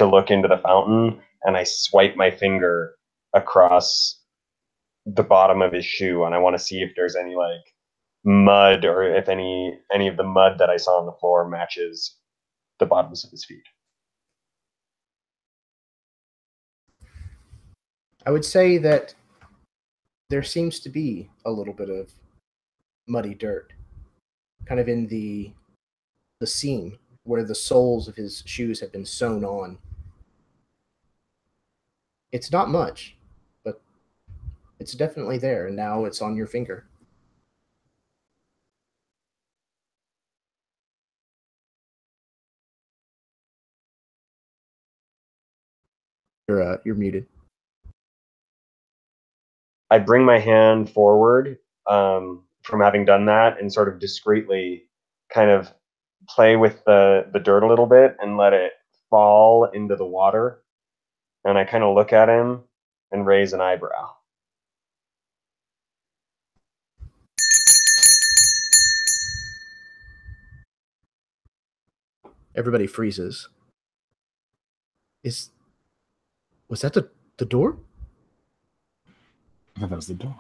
look into the fountain, and I swipe my finger across the bottom of his shoe, and I want to see if there's any like mud, or if any of the mud that I saw on the floor matches the bottoms of his feet. I would say that there seems to be a little bit of muddy dirt kind of in the seam where the soles of his shoes have been sewn on. It's not much, but It's definitely there, and now it's on your finger. You're muted. I bring my hand forward from having done that and sort of discreetly kind of play with the dirt a little bit and let it fall into the water. And I kind of look at him and raise an eyebrow. Everybody freezes. Was that the door? I thought that was the door.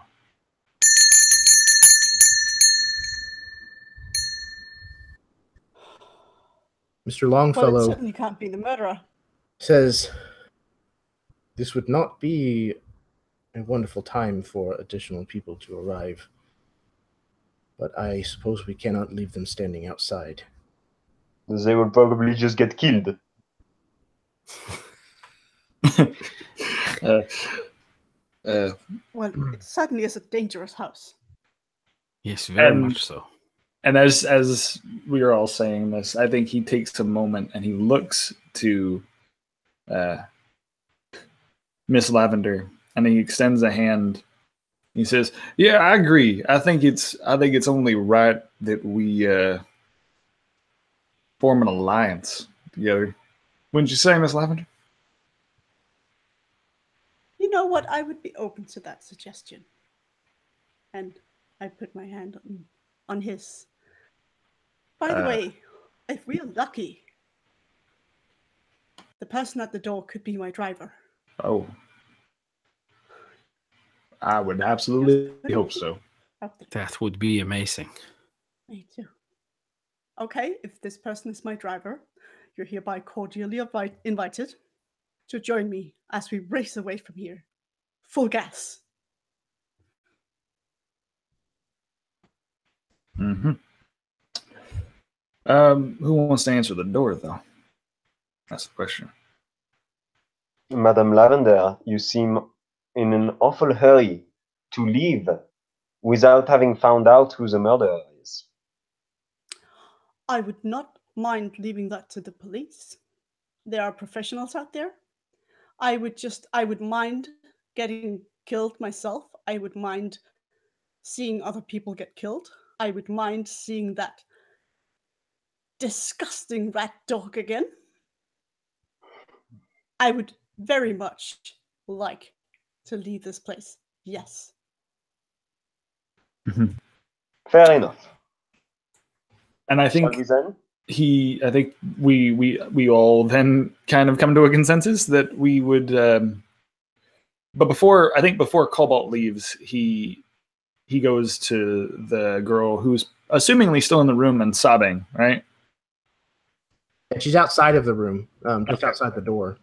Mr. Well, it Longfellow certainly can't be the murderer. says, "This would not be a wonderful time for additional people to arrive, but I suppose we cannot leave them standing outside." They will probably just get killed. Well, it certainly is a dangerous house. Yes, very much so. And as we are all saying this, I think he takes a moment and he looks to Miss Lavender and he extends a hand. He says, "Yeah, I agree. I think it's only right that we form an alliance together. Wouldn't you say, Miss Lavender?" You know what? I would be open to that suggestion. And I put my hand on his. By the way, if we're lucky, the person at the door could be my driver. Oh, I would absolutely hope so. That would be amazing. Me too. Okay, if this person is my driver, you're hereby cordially invited to join me as we race away from here. Full gas. Mm-hmm. Who wants to answer the door, though? That's the question. Madame Lavender, you seem in an awful hurry to leave without having found out who the murderer is. I would not mind leaving that to the police. There are professionals out there. I would mind getting killed myself. I would mind seeing other people get killed. I would mind seeing that disgusting rat dog again. I would very much like to leave this place. Yes. Mm-hmm. Fair enough. And I think Shall we then? we all then kind of come to a consensus that we would. But before Cobalt leaves, he goes to the girl who's assumingly still in the room and sobbing, right? And she's outside of the room, just outside the door,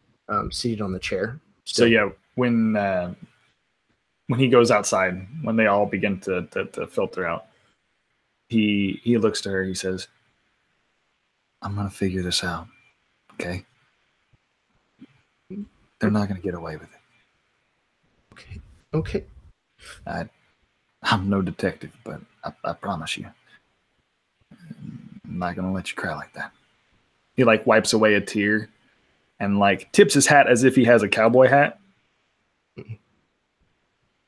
seated on the chair. Still. So yeah, when he goes outside, when they all begin to filter out, he looks to her. He says, "I'm gonna figure this out, okay? They're not gonna get away with it." Okay. I'm no detective, but I promise you, I'm not gonna let you cry like that. He like wipes away a tear and like tips his hat as if he has a cowboy hat,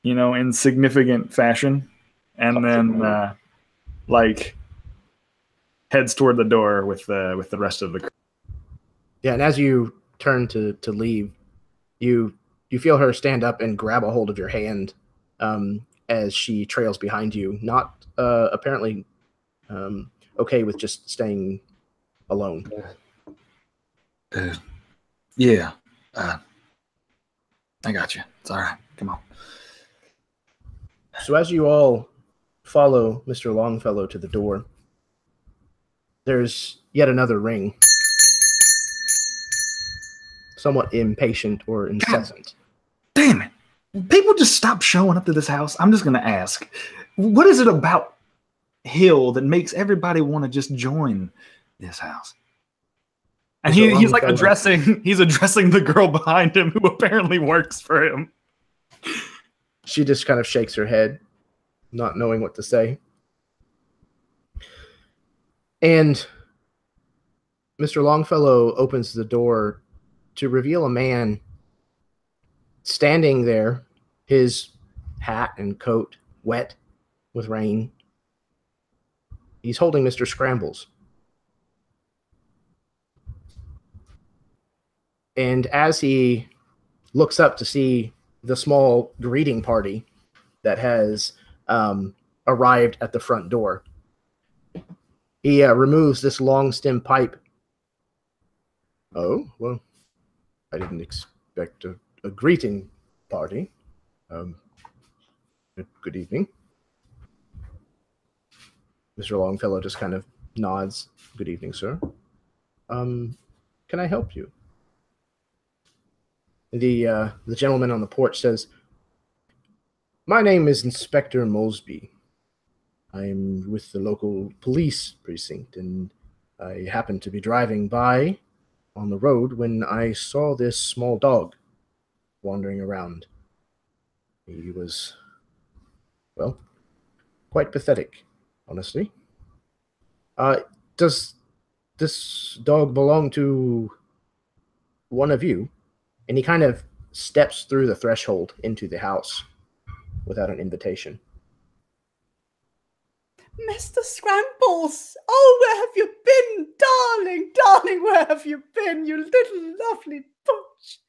you know, in significant fashion, and then like heads toward the door with the rest of the crew. Yeah, and as you turn to leave, you feel her stand up and grab a hold of your hand as she trails behind you, not apparently okay with just staying alone. Yeah, I got you. It's all right. Come on. So as you all follow Mr. Longfellow to the door, there's yet another ring. Somewhat impatient or incessant. God damn it. People just stop showing up to this house. I'm just going to ask, what is it about Hill that makes everybody want to just join this house? And he's like addressing the girl behind him who apparently works for him. She just kind of shakes her head, not knowing what to say. And Mr. Longfellow opens the door to reveal a man standing there, his hat and coat wet with rain. He's holding Mr. Scrambles. And as he looks up to see the small greeting party that has arrived at the front door, he removes this long stem pipe. Oh, well, I didn't expect a greeting party. Good evening. Mr. Longfellow just kind of nods. Good evening, sir. Can I help you? The gentleman on the porch says, my name is Inspector Mosby. I'm with the local police precinct, and I happened to be driving by on the road when I saw this small dog wandering around. He was, well, quite pathetic, honestly. Does this dog belong to one of you? And he kind of steps through the threshold into the house without an invitation. Mr. Scrambles! Oh, where have you been? Darling, darling, where have you been, you little lovely bunch?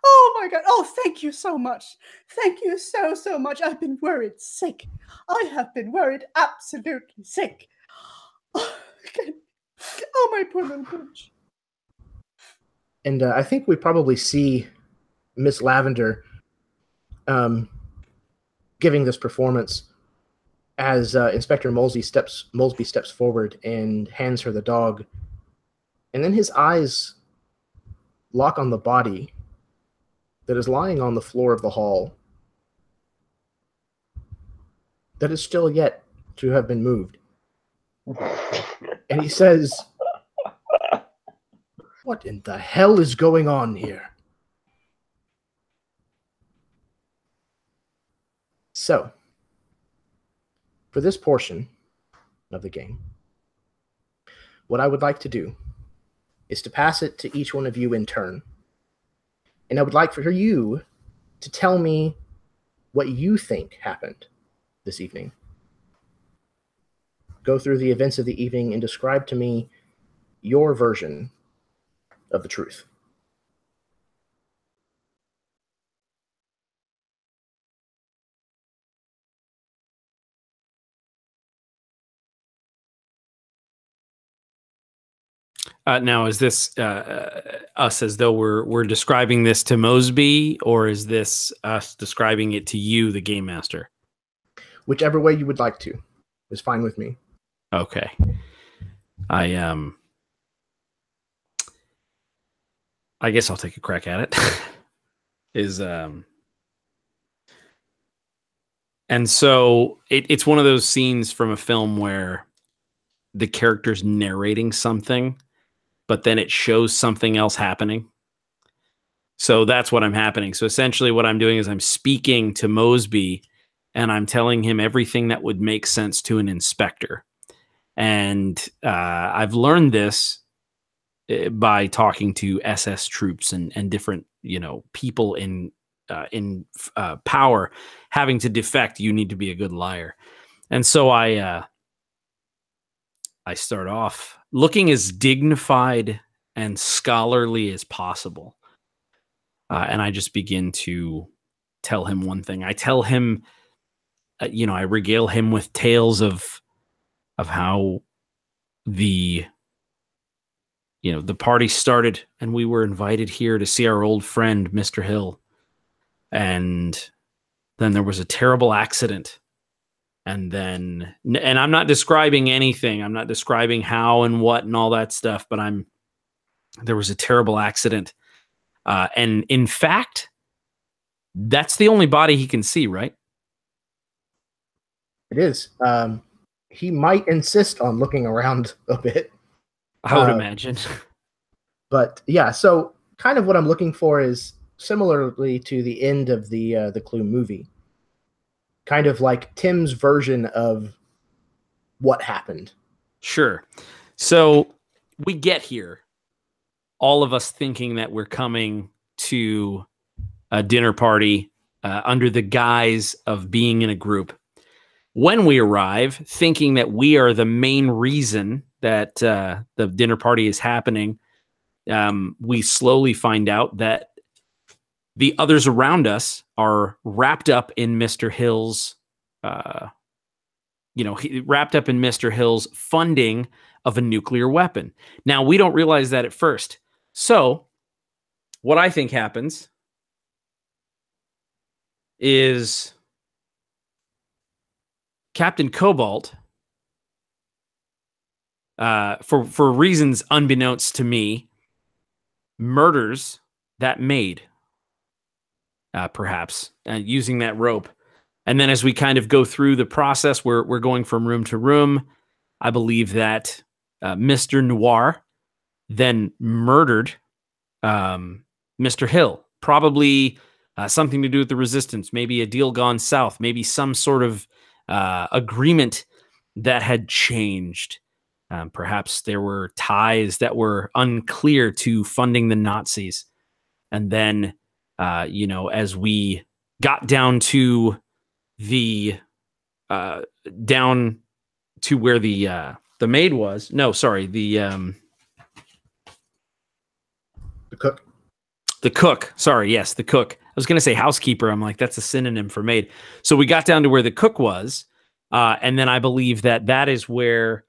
Oh, my God. Oh, thank you so much. Thank you so, so much. I've been worried sick. I have been worried absolutely sick. Oh, my poor little bunch. And I think we probably see Miss Lavender giving this performance as Inspector Mosby steps forward and hands her the dog. And then his eyes lock on the body that is lying on the floor of the hall that is still yet to have been moved. And he says, what in the hell is going on here? So, for this portion of the game, what I would like to do is to pass it to each one of you in turn. And I would like for you to tell me what you think happened this evening. Go through the events of the evening and describe to me your version of the truth. Now, is this us as though we're describing this to Mosby, or is this us describing it to you, the game master? Whichever way you would like to is fine with me. Okay. I guess I'll take a crack at it. And so it's one of those scenes from a film where the character's narrating something, but then it shows something else happening. So that's what I'm happening. So essentially what I'm doing is I'm speaking to Mosby and I'm telling him everything that would make sense to an inspector. And I've learned this by talking to SS troops and different, people in power having to defect. You need to be a good liar. And so I start off looking as dignified and scholarly as possible. And I just begin to tell him one thing. I tell him, I regale him with tales of how the party started and we were invited here to see our old friend, Mr. Hill. And then there was a terrible accident. And I'm not describing anything. I'm not describing how and what and all that stuff, but there was a terrible accident. And in fact, that's the only body he can see, right? It is. He might insist on looking around a bit. I would imagine. But yeah, so kind of what I'm looking for is similarly to the end of the Clue movie. kind of like Tim's version of what happened. Sure. So we get here, all of us thinking that we're coming to a dinner party under the guise of being in a group. When we arrive, thinking that we are the main reason that the dinner party is happening, we slowly find out that the others around us are wrapped up in Mr. Hill's, wrapped up in Mr. Hill's funding of a nuclear weapon. Now, we don't realize that at first. So, what I think happens is Captain Cobalt, for reasons unbeknownst to me, murders that maid, perhaps, using that rope. And then as we kind of go through the process, we're going from room to room. I believe that Mr. Noir then murdered Mr. Hill, probably something to do with the resistance, maybe a deal gone south, maybe some sort of agreement that had changed. Perhaps there were ties that were unclear to funding the Nazis. And then, as we got down to down to where the maid was, the cook. The cook. Sorry, yes, the cook. I was going to say housekeeper. I'm like, that's a synonym for maid. So we got down to where the cook was. And then I believe that is where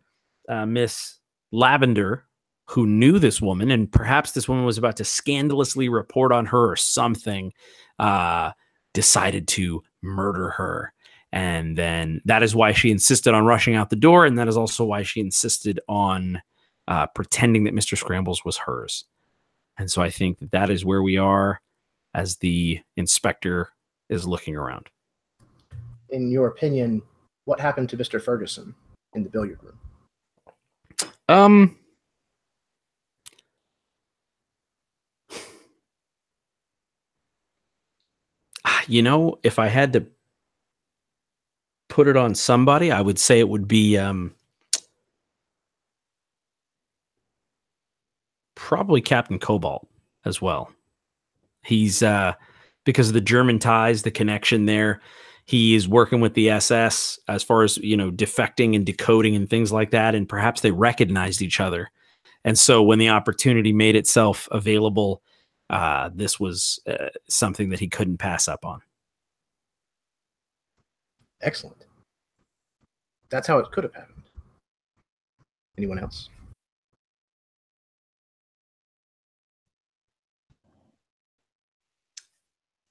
Miss Lavender, who knew this woman, and perhaps this woman was about to scandalously report on her or something, decided to murder her. And then that is why she insisted on rushing out the door. And that is also why she insisted on pretending that Mr. Scrambles was hers. And so I think that is where we are as the inspector is looking around. In your opinion, what happened to Mr. Ferguson in the billiard room? If I had to put it on somebody, I would say it would be probably Captain Cobalt as well. He's because of the German ties, the connection there. He is working with the SS as far as, defecting and decoding and things like that. And perhaps they recognized each other. And so when the opportunity made itself available, this was something that he couldn't pass up on. Excellent. That's how it could have happened. Anyone else?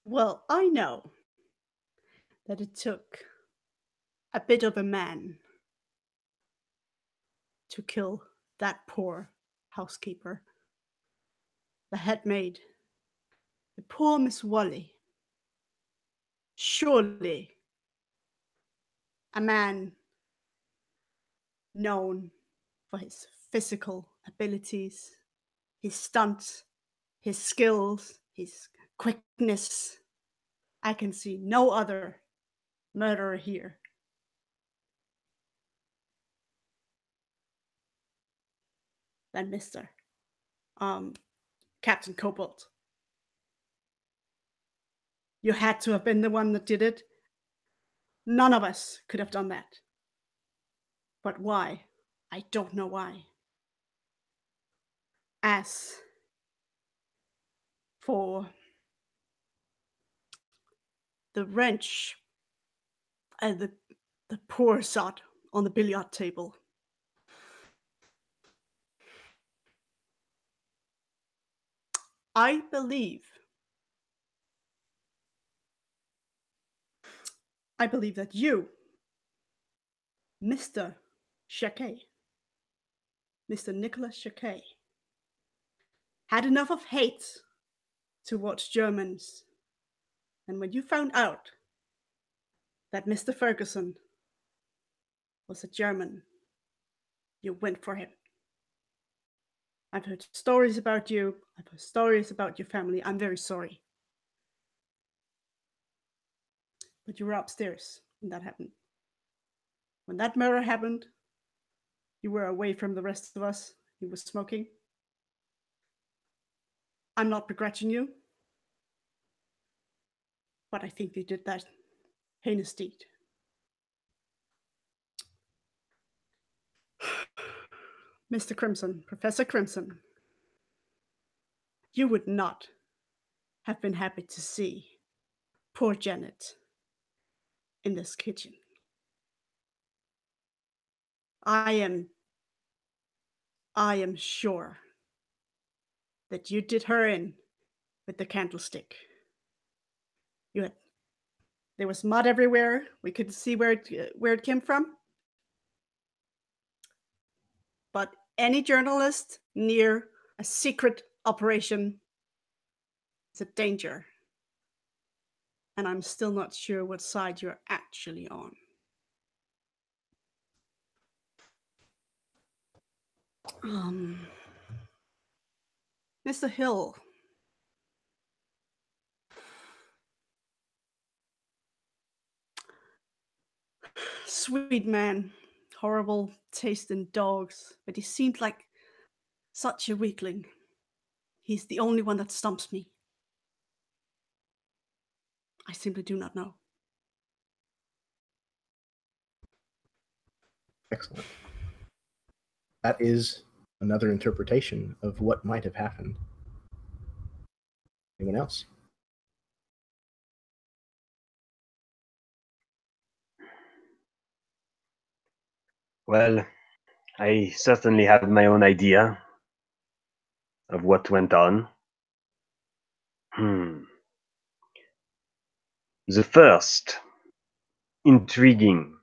Well, I know that it took a bit of a man to kill that poor housekeeper, the head maid, the poor Miss Wally. Surely a man known for his physical abilities, his stunts, his skills, his quickness. I can see no other murderer here. Than Mr. Captain Cobalt. You had to have been the one that did it. None of us could have done that. But why? I don't know why. As for the wrench and the poor sod on the billiard table, I believe that you, Mr. Jacquet, Mr. Nicholas Jacquet, had enough of hate towards Germans. And when you found out that Mr. Ferguson was a German, you went for him. I've heard stories about you. I've heard stories about your family. I'm very sorry. But you were upstairs when that happened. When that murder happened, you were away from the rest of us. You were smoking. I'm not begrudging you, but I think you did that heinous deed. Mr. Crimson, Professor Crimson, you would not have been happy to see poor Janet in this kitchen. I am sure that you did her in with the candlestick. There was mud everywhere. We could see where it came from. But any journalist near a secret operation is a danger. And I'm still not sure what side you're actually on. Mr. Hill. Sweet man, horrible taste in dogs, but he seemed like such a weakling. He's the only one that stumps me. I simply do not know. Excellent. That is another interpretation of what might have happened. Anyone else? Well, I certainly have my own idea of what went on. The first intriguing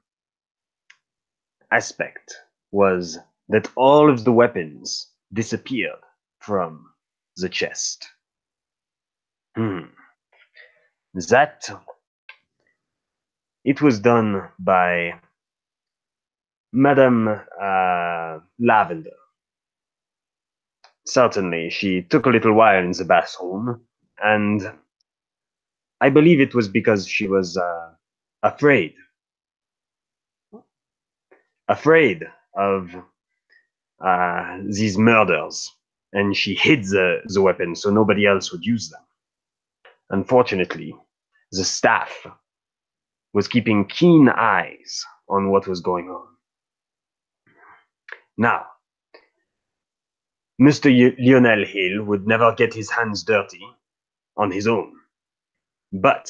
aspect was that all of the weapons disappeared from the chest. That it was done by Madame Lavender. Certainly, she took a little while in the bathroom, and I believe it was because she was afraid of these murders, and she hid the weapons so nobody else would use them. Unfortunately, the staff was keeping keen eyes on what was going on. Now, Mr. Lionel Hill would never get his hands dirty on his own, but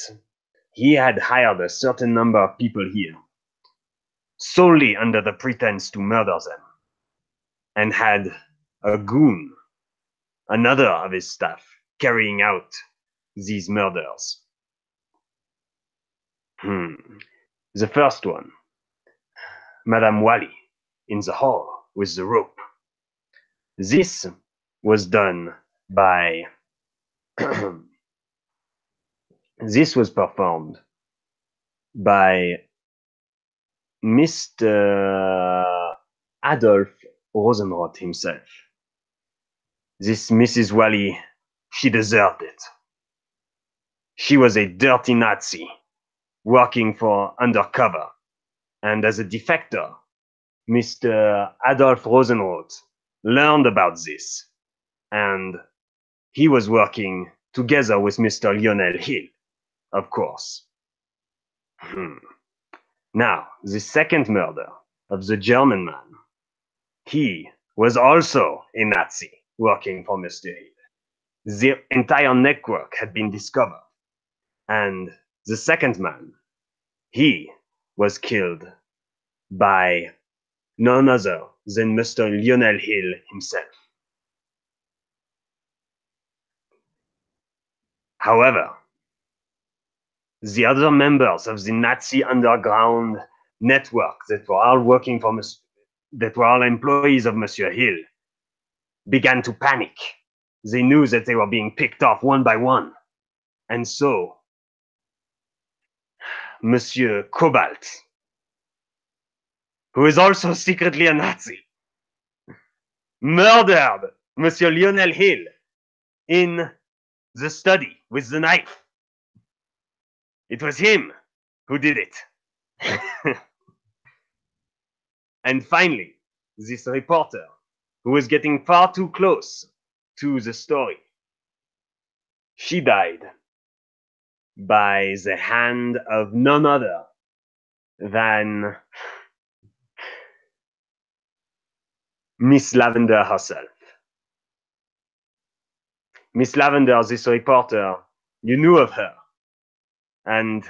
he had hired a certain number of people here solely under the pretense to murder them, and had a goon, another of his staff, carrying out these murders. The first one, Madame Wally, in the hall with the rope. This was done by this was performed by Mr. Adolf Rosenroth himself. This Mrs. Wally, she deserved it. She was a dirty Nazi working for undercover, and as a defector, Mr. Adolf Rosenroth learned about this, and he was working together with Mr. Lionel Hill, of course. Now, the second murder of the German man, he was also a Nazi working for Mr. Hill. The entire network had been discovered, and the second man, he was killed by none other than Mr. Lionel Hill himself. However, the other members of the Nazi underground network that were all working for that were all employees of Monsieur Hill began to panic. They knew that they were being picked off one by one. And so, Monsieur Cobalt, who is also secretly a Nazi, murdered Monsieur Lionel Hill in the study with the knife. It was him who did it. And finally, this reporter, who was getting far too close to the story, she died by the hand of none other than Miss Lavender herself. Miss Lavender, this reporter, you knew of her, and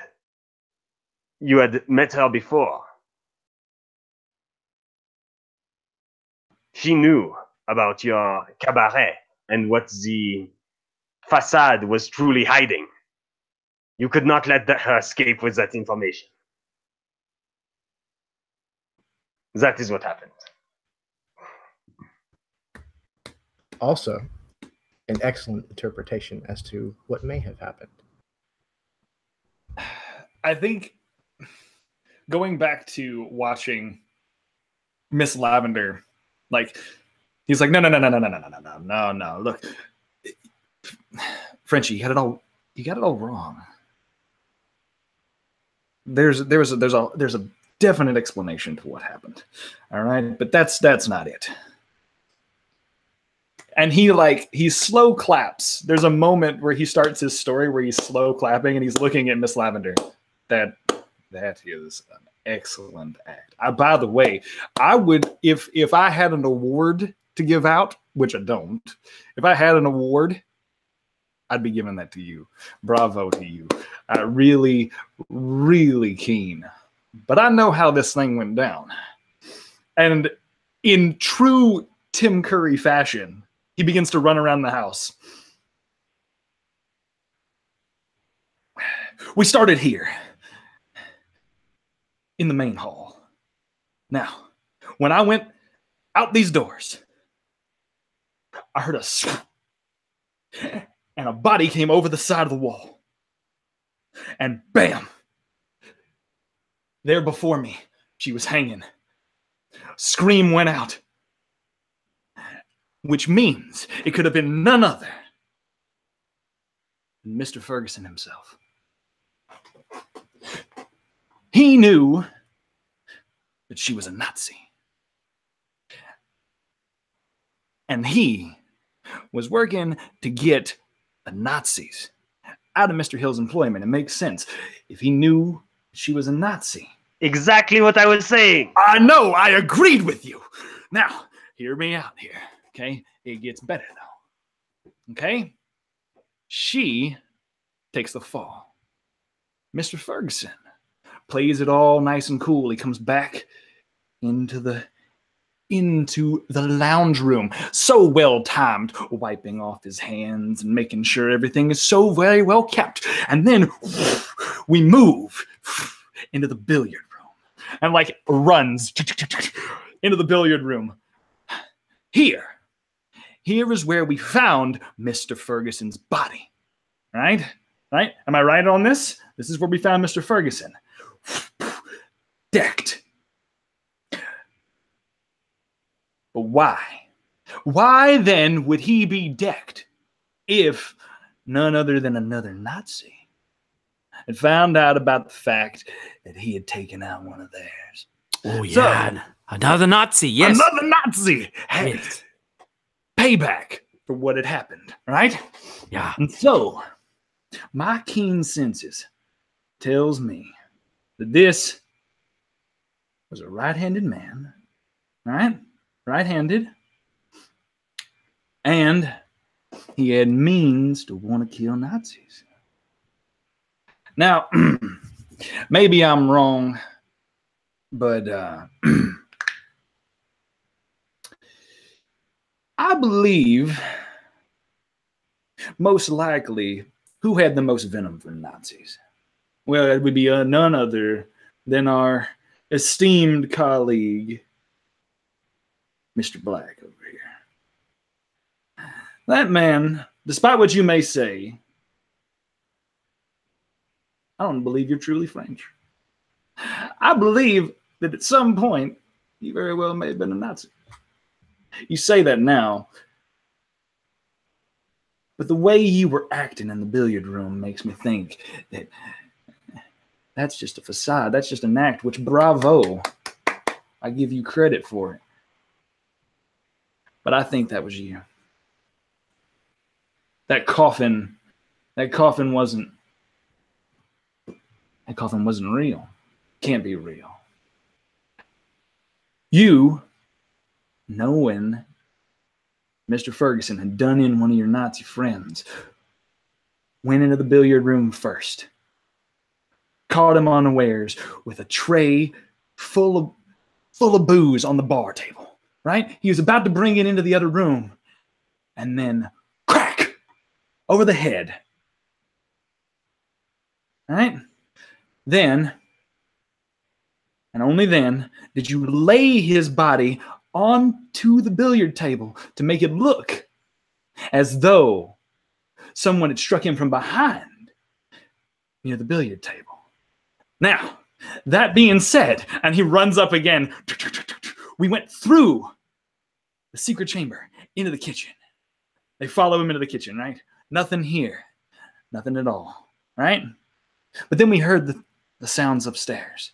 you had met her before. She knew about your cabaret and what the facade was truly hiding. You could not let her escape with that information. That is what happened. Also, an excellent interpretation as to what may have happened. I think going back to watching Miss Lavender, like he's like, no. Look, Frenchie, you got it all wrong. There's a definite explanation to what happened. All right, but that's not it. And he slow claps. There's a moment where he starts his story where he's slow clapping and he's looking at Miss Lavender. That is an excellent act. By the way, I would, if I had an award to give out, which I don't, if I had an award, I'd be giving that to you. Bravo to you. Really, really keen. But I know how this thing went down. And in true Tim Curry fashion, he begins to run around the house. We started here in the main hall. Now, when I went out these doors, I heard a swoop, and a body came over the side of the wall. And bam! There before me, she was hanging. Scream went out. Which means it could have been none other than Mr. Ferguson himself. He knew that she was a Nazi. And he was working to get the Nazis out of Mr. Hill's employment. It makes sense. If he knew she was a Nazi. Exactly what I was saying. I know, I agreed with you. Now, hear me out here, okay? It gets better though, okay? She takes the fall. Mr. Ferguson plays it all nice and cool. He comes back into the lounge room, so well timed, wiping off his hands and making sure everything is so very well kept. And then we move into the billiard room and like runs into the billiard room. Here is where we found Mr. Ferguson's body. Right? Am I right on this? This is where we found Mr. Ferguson. Decked. But why? Why then would he be decked if none other than another Nazi had found out about the fact that he had taken out one of theirs? Oh, yeah. So, another Nazi, yes. Another Nazi had yes. Payback for what had happened, right? Yeah. And so, my keen senses tells me that this was a right-handed man, right? Right-handed, and he had means to want to kill Nazis. Now, maybe I'm wrong, but I believe most likely who had the most venom for Nazis? Well, it would be none other than our esteemed colleague, Mr. Black over here. That man, despite what you may say, I don't believe you're truly French. I believe that at some point, you very well may have been a Nazi. You say that now, but the way you were acting in the billiard room makes me think that That's just a facade. That's just an act, which bravo. I give you credit for it. But I think that was you. That coffin wasn't real. Can't be real. You, knowing Mr. Ferguson had done in one of your Nazi friends, went into the billiard room first, caught him unawares with a tray full of booze on the bar table, right? He was about to bring it into the other room, and then crack over the head. All right? Then, and only then, did you lay his body onto the billiard table to make it look as though someone had struck him from behind near the billiard table. Now, that being said, and he runs up again, we went through the secret chamber into the kitchen. They follow him into the kitchen, right? Nothing here. Nothing at all, right? But then we heard the sounds upstairs.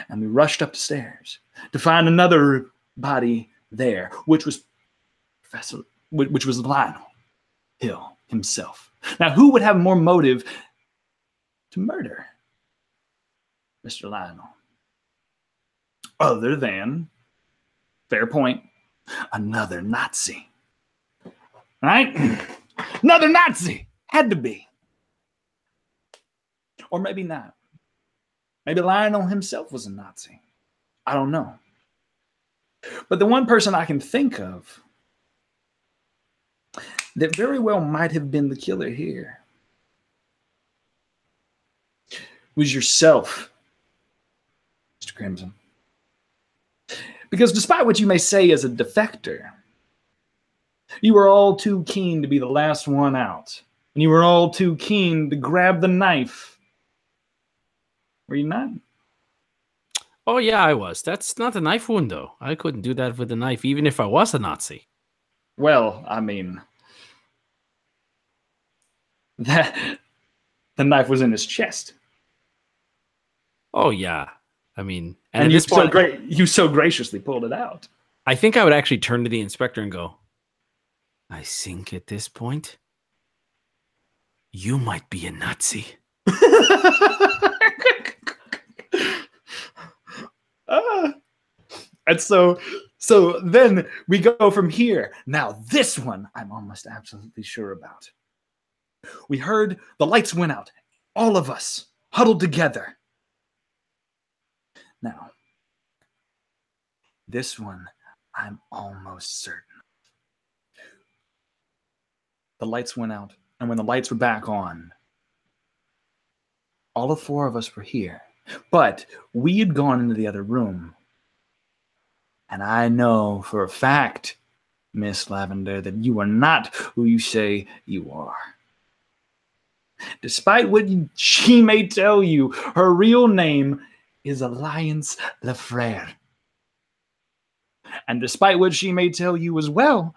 And we rushed up the stairs to find another body there, which was Lionel Hill himself. Now, who would have more motive to murder Mr. Lionel other than, fair point, another Nazi? Right? Another Nazi. Had to be. Or maybe not. Maybe Lionel himself was a Nazi. I don't know. But the one person I can think of that very well might have been the killer here was yourself, Mr. Crimson. Because despite what you may say as a defector, you were all too keen to be the last one out. And you were all too keen to grab the knife. Were you not? Oh, yeah, I was. That's not a knife wound, though. I couldn't do that with a knife, even if I was a Nazi. Well, I mean, the knife was in his chest. Oh, yeah. I mean, and you so graciously pulled it out. I think I would actually turn to the inspector and go, I think at this point, you might be a Nazi. And so then we go from here. Now, this one I'm almost absolutely sure about. We heard the lights went out. All of us huddled together. Now, this one I'm almost certain. The lights went out, and when the lights were back on, all of four of us were here. But we had gone into the other room. And I know for a fact, Miss Lavender, that you are not who you say you are. Despite what she may tell you, her real name is Alliance Lefrere. And despite what she may tell you as well,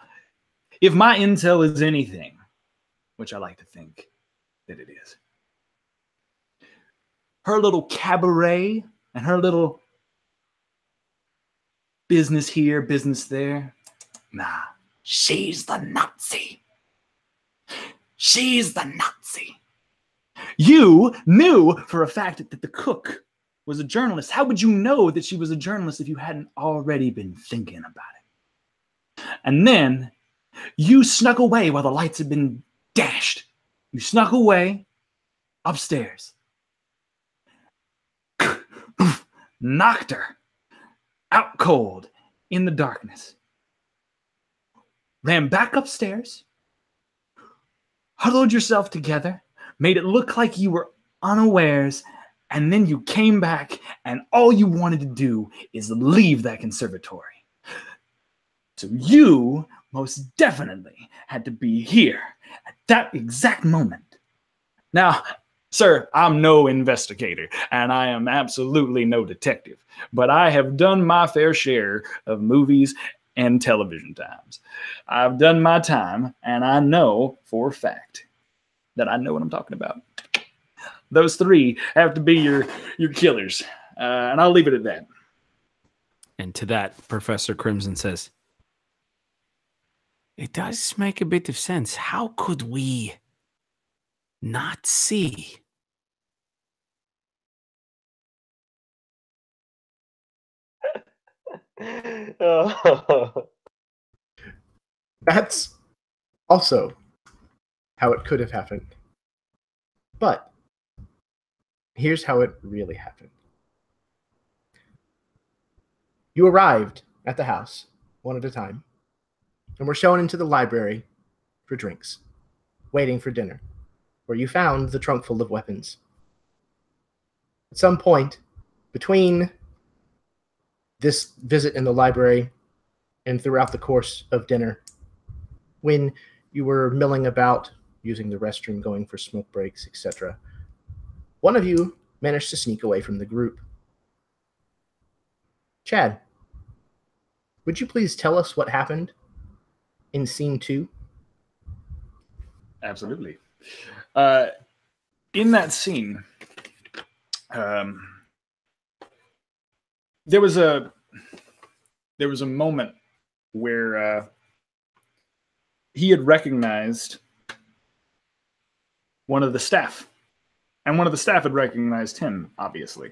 if my intel is anything, which I like to think that it is, her little cabaret and her little business here, business there, nah, she's the Nazi. She's the Nazi. You knew for a fact that the cook was a journalist. How would you know that she was a journalist if you hadn't already been thinking about it? And then you snuck away while the lights had been dashed. You snuck away upstairs. Knocked her out cold in the darkness. Ran back upstairs. Huddled yourself together. Made it look like you were unawares. And then you came back and all you wanted to do is leave that conservatory. So you most definitely had to be here at that exact moment. Now, sir, I'm no investigator, and I am absolutely no detective, but I have done my fair share of movies and television times. I've done my time, and I know for a fact that I know what I'm talking about. those three have to be your killers. And I'll leave it at that. And to that, Professor Crimson says, it does make a bit of sense. How could we not see? That's also how it could have happened. But here's how it really happened. You arrived at the house one at a time and were shown into the library for drinks, waiting for dinner, where you found the trunk full of weapons. At some point between this visit in the library and throughout the course of dinner, when you were milling about, using the restroom, going for smoke breaks, etc., one of you managed to sneak away from the group. Chad, would you please tell us what happened in scene 2? Absolutely. In that scene, there was a moment where he had recognized one of the staff, and one of the staff had recognized him, obviously.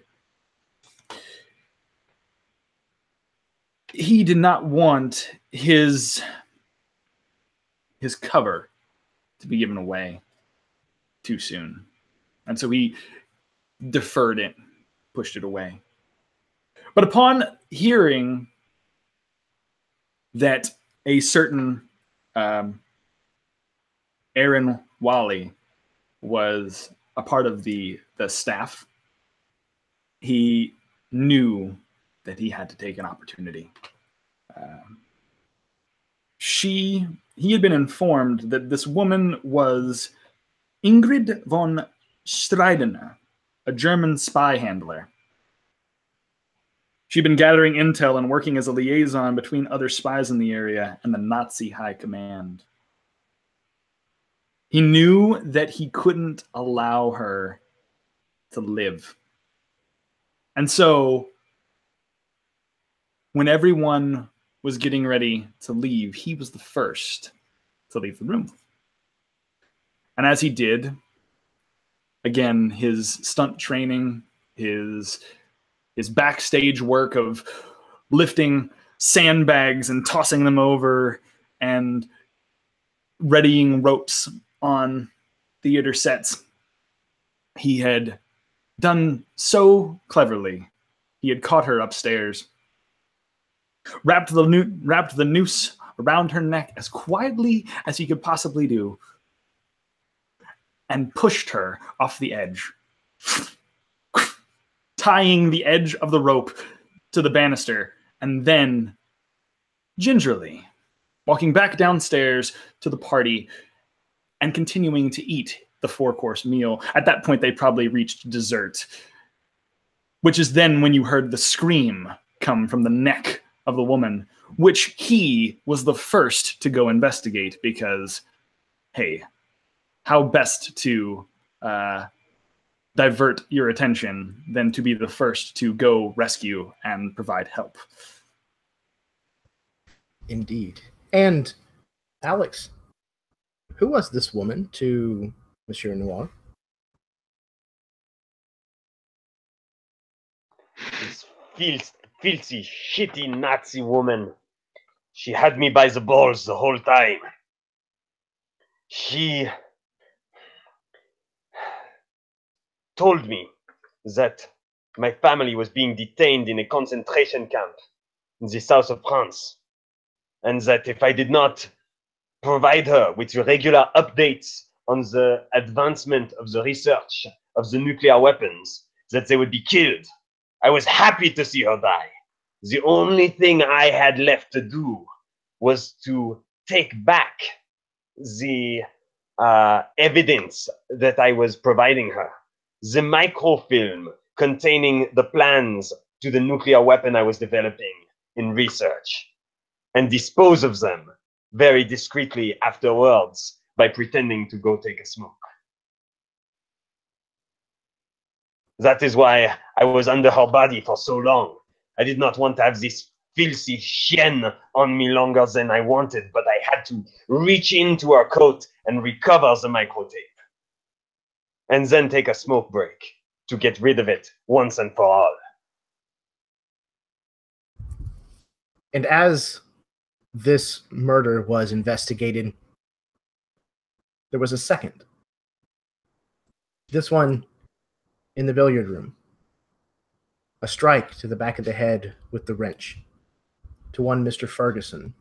He did not want his cover to be given away too soon. And so he deferred it, pushed it away. But upon hearing that a certain Aaron Wally was a part of the staff, he knew that he had to take an opportunity. He had been informed that this woman was Ingrid von Streidener, a German spy handler. She'd been gathering intel and working as a liaison between other spies in the area and the Nazi high command. He knew that he couldn't allow her to live. And so, when everyone was getting ready to leave, he was the first to leave the room. And as he did, again, his stunt training, his backstage work of lifting sandbags and tossing them over and readying ropes on theater sets, he had done so cleverly. He had caught her upstairs, wrapped the noose around her neck as quietly as he could possibly do, and pushed her off the edge, tying the edge of the rope to the banister, and then gingerly walking back downstairs to the party and continuing to eat the 4-course meal. At that point, they probably reached dessert, which is then when you heard the scream come from the neck of the woman, which he was the first to go investigate because, hey, how best to divert your attention than to be the first to go rescue and provide help. Indeed. And Alex, who was this woman to Monsieur Noir? This filthy, shitty Nazi woman. She had me by the balls the whole time. She told me that my family was being detained in a concentration camp in the south of France, and that if I did not provide her with regular updates on the advancement of the research of the nuclear weapons, that they would be killed. I was happy to see her die. The only thing I had left to do was to take back the evidence that I was providing her. The microfilm containing the plans to the nuclear weapon I was developing in research, and dispose of them very discreetly afterwards by pretending to go take a smoke. That is why I was under her body for so long. I did not want to have this filthy chienne on me longer than I wanted, but I had to reach into her coat and recover the microtape. And then take a smoke break to get rid of it once and for all. And as this murder was investigated, there was a second. This one in the billiard room. A strike to the back of the head with the wrench to one Mr. Ferguson.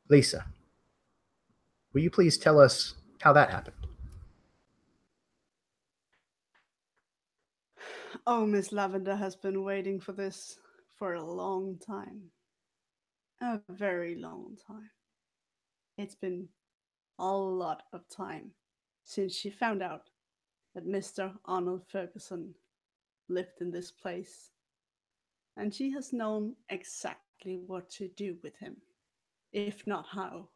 Lisa, will you please tell us how that happened? Oh, Miss Lavender has been waiting for this for a long time. A very long time. It's been a lot of time since she found out that Mr. Arnold Ferguson lived in this place. And she has known exactly what to do with him, if not how,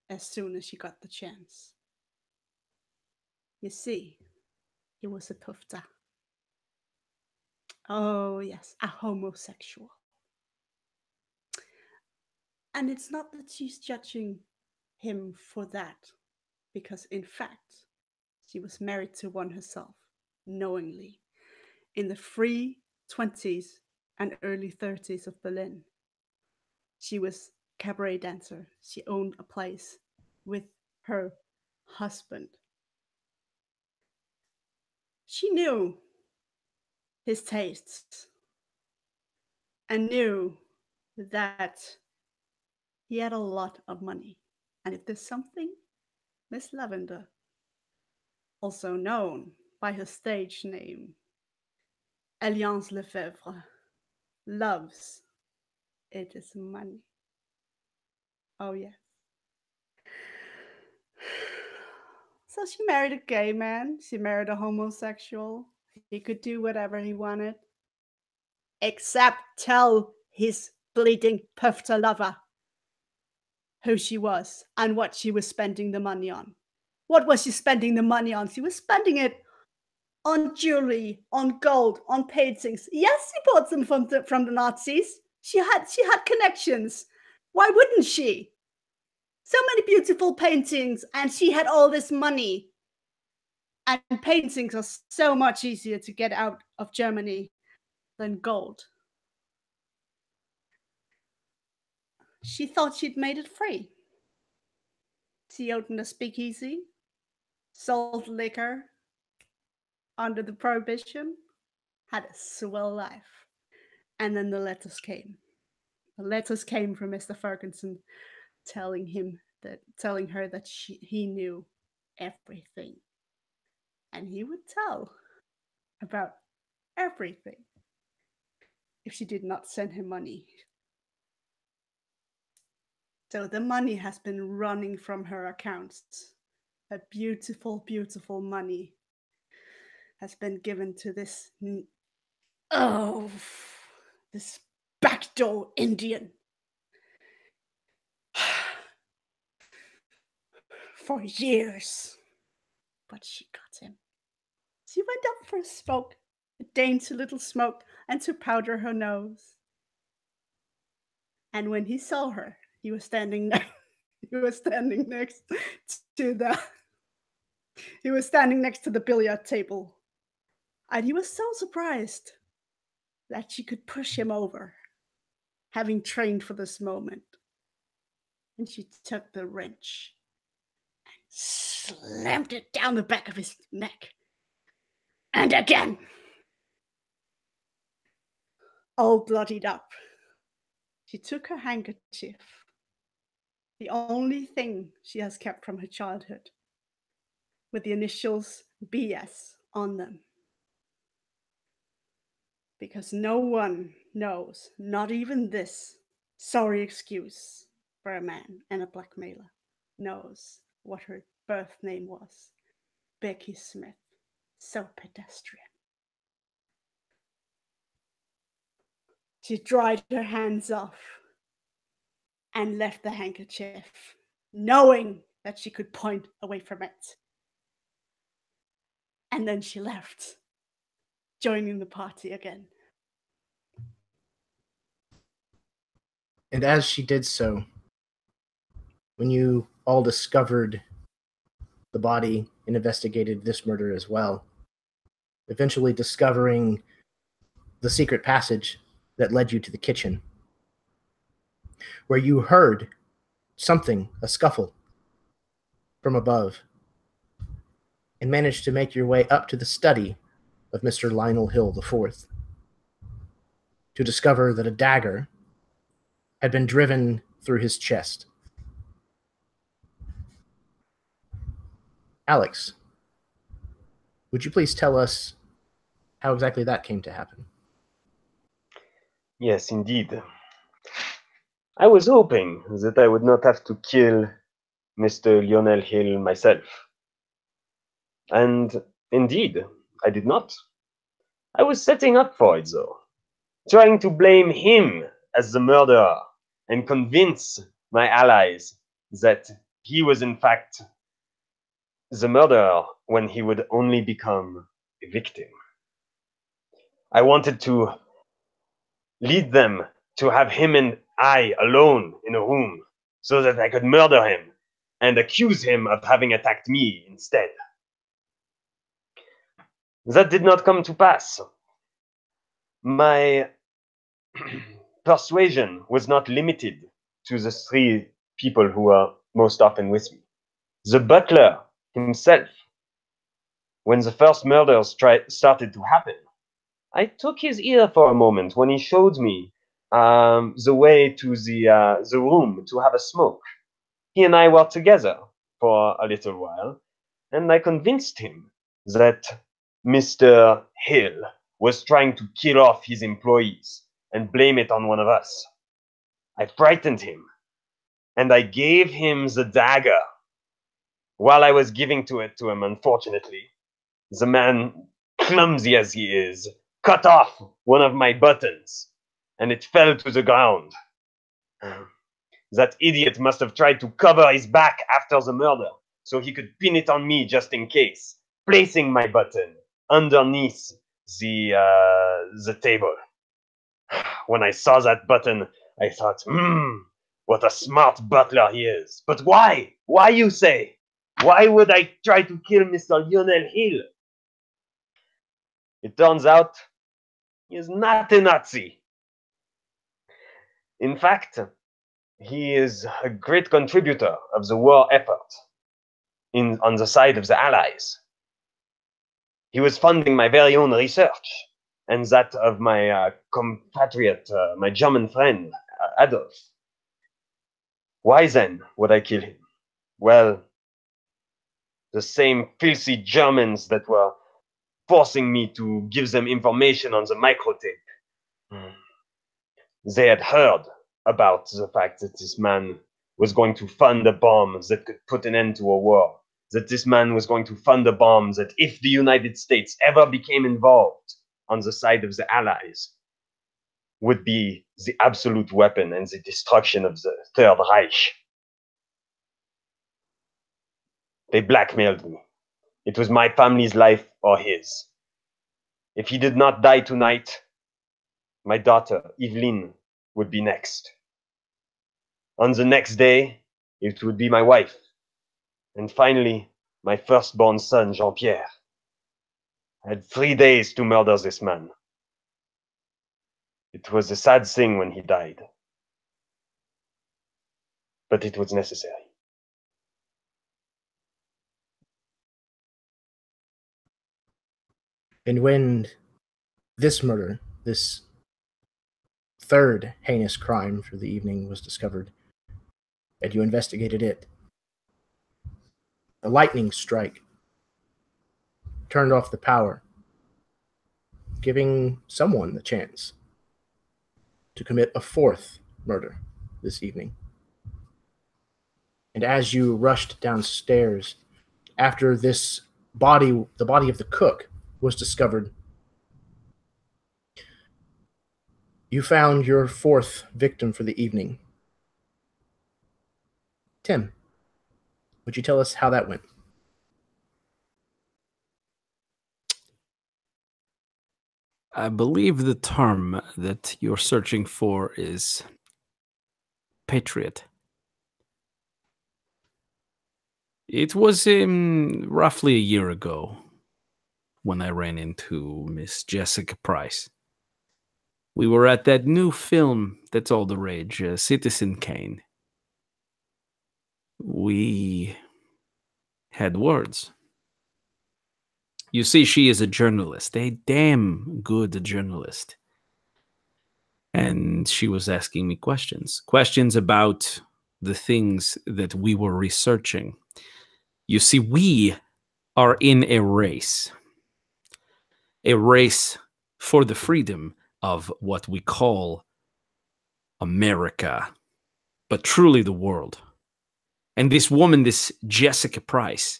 as soon as she got the chance. You see, he was a pufta. Oh, yes, a homosexual. And it's not that she's judging him for that, because in fact, she was married to one herself, knowingly, in the free 20s and early 30s of Berlin. She was a cabaret dancer. She owned a place with her husband. She knew his tastes and knew that he had a lot of money. And if there's something Miss Lavender, also known by her stage name, Alliance Lefebvre, loves, it is money. Oh, yes. So she married a gay man. She married a homosexual. He could do whatever he wanted, except tell his bleeding pufter lover who she was and what she was spending the money on. What was she spending the money on? She was spending it on jewelry, on gold, on paintings. Yes, she bought them from the Nazis. She had connections. Why wouldn't she? So many beautiful paintings, and she had all this money. And paintings are so much easier to get out of Germany than gold. She thought she'd made it free. She opened a speakeasy, sold liquor under the prohibition, had a swell life. And then the letters came. The letters came from Mr. Ferguson telling her that he knew everything. And he would tell about everything if she did not send him money. So the money has been running from her accounts. A beautiful, beautiful money has been given to this backdoor Indian. For years. But she got him. She went up for a smoke, a dainty little smoke, and to powder her nose. And when he saw her, he was standing next to the billiard table. And he was so surprised that she could push him over, having trained for this moment. And she took the wrench and slammed it down the back of his neck. And again, all bloodied up, she took her handkerchief, the only thing she has kept from her childhood, with the initials BS on them. Because no one knows, not even this sorry excuse for a man and a blackmailer, knows what her birth name was. Becky Smith. So pedestrian. She dried her hands off and left the handkerchief, knowing that she could point away from it. And then she left, joining the party again. And as she did so, when you all discovered the body and investigated this murder as well, eventually discovering the secret passage that led you to the kitchen, where you heard something, a scuffle, from above, and managed to make your way up to the study of Mr. Lionel Hill IV, to discover that a dagger had been driven through his chest. Alex, would you please tell us how exactly that came to happen? Yes, indeed. I was hoping that I would not have to kill Mr. Lionel Hill myself. And indeed, I did not. I was setting up for it, though, trying to blame him as the murderer and convince my allies that he was in fact the murderer when he would only become a victim. I wanted to lead them to have him and I alone in a room so that I could murder him and accuse him of having attacked me instead. That did not come to pass. My persuasion was not limited to the three people who were most often with me. The butler himself, when the first murders started to happen, I took his ear for a moment when he showed me the way to the room to have a smoke. He and I were together for a little while, and I convinced him that Mr. Hill was trying to kill off his employees and blame it on one of us. I frightened him, and I gave him the dagger. While I was giving it to him, unfortunately, the man, clumsy as he is, cut off one of my buttons, and it fell to the ground. That idiot must have tried to cover his back after the murder, so he could pin it on me just in case, placing my button underneath the table. When I saw that button, I thought, what a smart butler he is. But why? Why, you say? Why would I try to kill Mr. Lionel Hill? It turns out he is not a Nazi. In fact, he is a great contributor of the war effort on the side of the Allies. He was funding my very own research and that of my compatriot, my German friend, Adolf. Why then would I kill him? Well, the same filthy Germans that were forcing me to give them information on the microtape. They had heard about the fact that this man was going to fund a bomb that could put an end to a war. That this man was going to fund a bomb that if the United States ever became involved on the side of the Allies, would be the absolute weapon and the destruction of the Third Reich. They blackmailed me. It was my family's life or his. If he did not die tonight, my daughter, Evelyn, would be next. On the next day, it would be my wife. And finally, my firstborn son, Jean-Pierre. I had 3 days to murder this man. It was a sad thing when he died. But it was necessary. And when this murder, this third heinous crime for the evening, was discovered, and you investigated it, a lightning strike turned off the power, giving someone the chance to commit a fourth murder this evening. And as you rushed downstairs, after this body, the body of the cook, was discovered, you found your fourth victim for the evening. Tim, would you tell us how that went? I believe the term that you're searching for is patriot. It was roughly a year ago when I ran into Miss Jessica Price. We were at that new film that's all the rage, Citizen Kane. We had words. You see, she is a journalist, a damn good journalist. And she was asking me questions about the things that we were researching. You see, we are in a race for the freedom of what we call America, but truly the world. And this woman, this Jessica Price,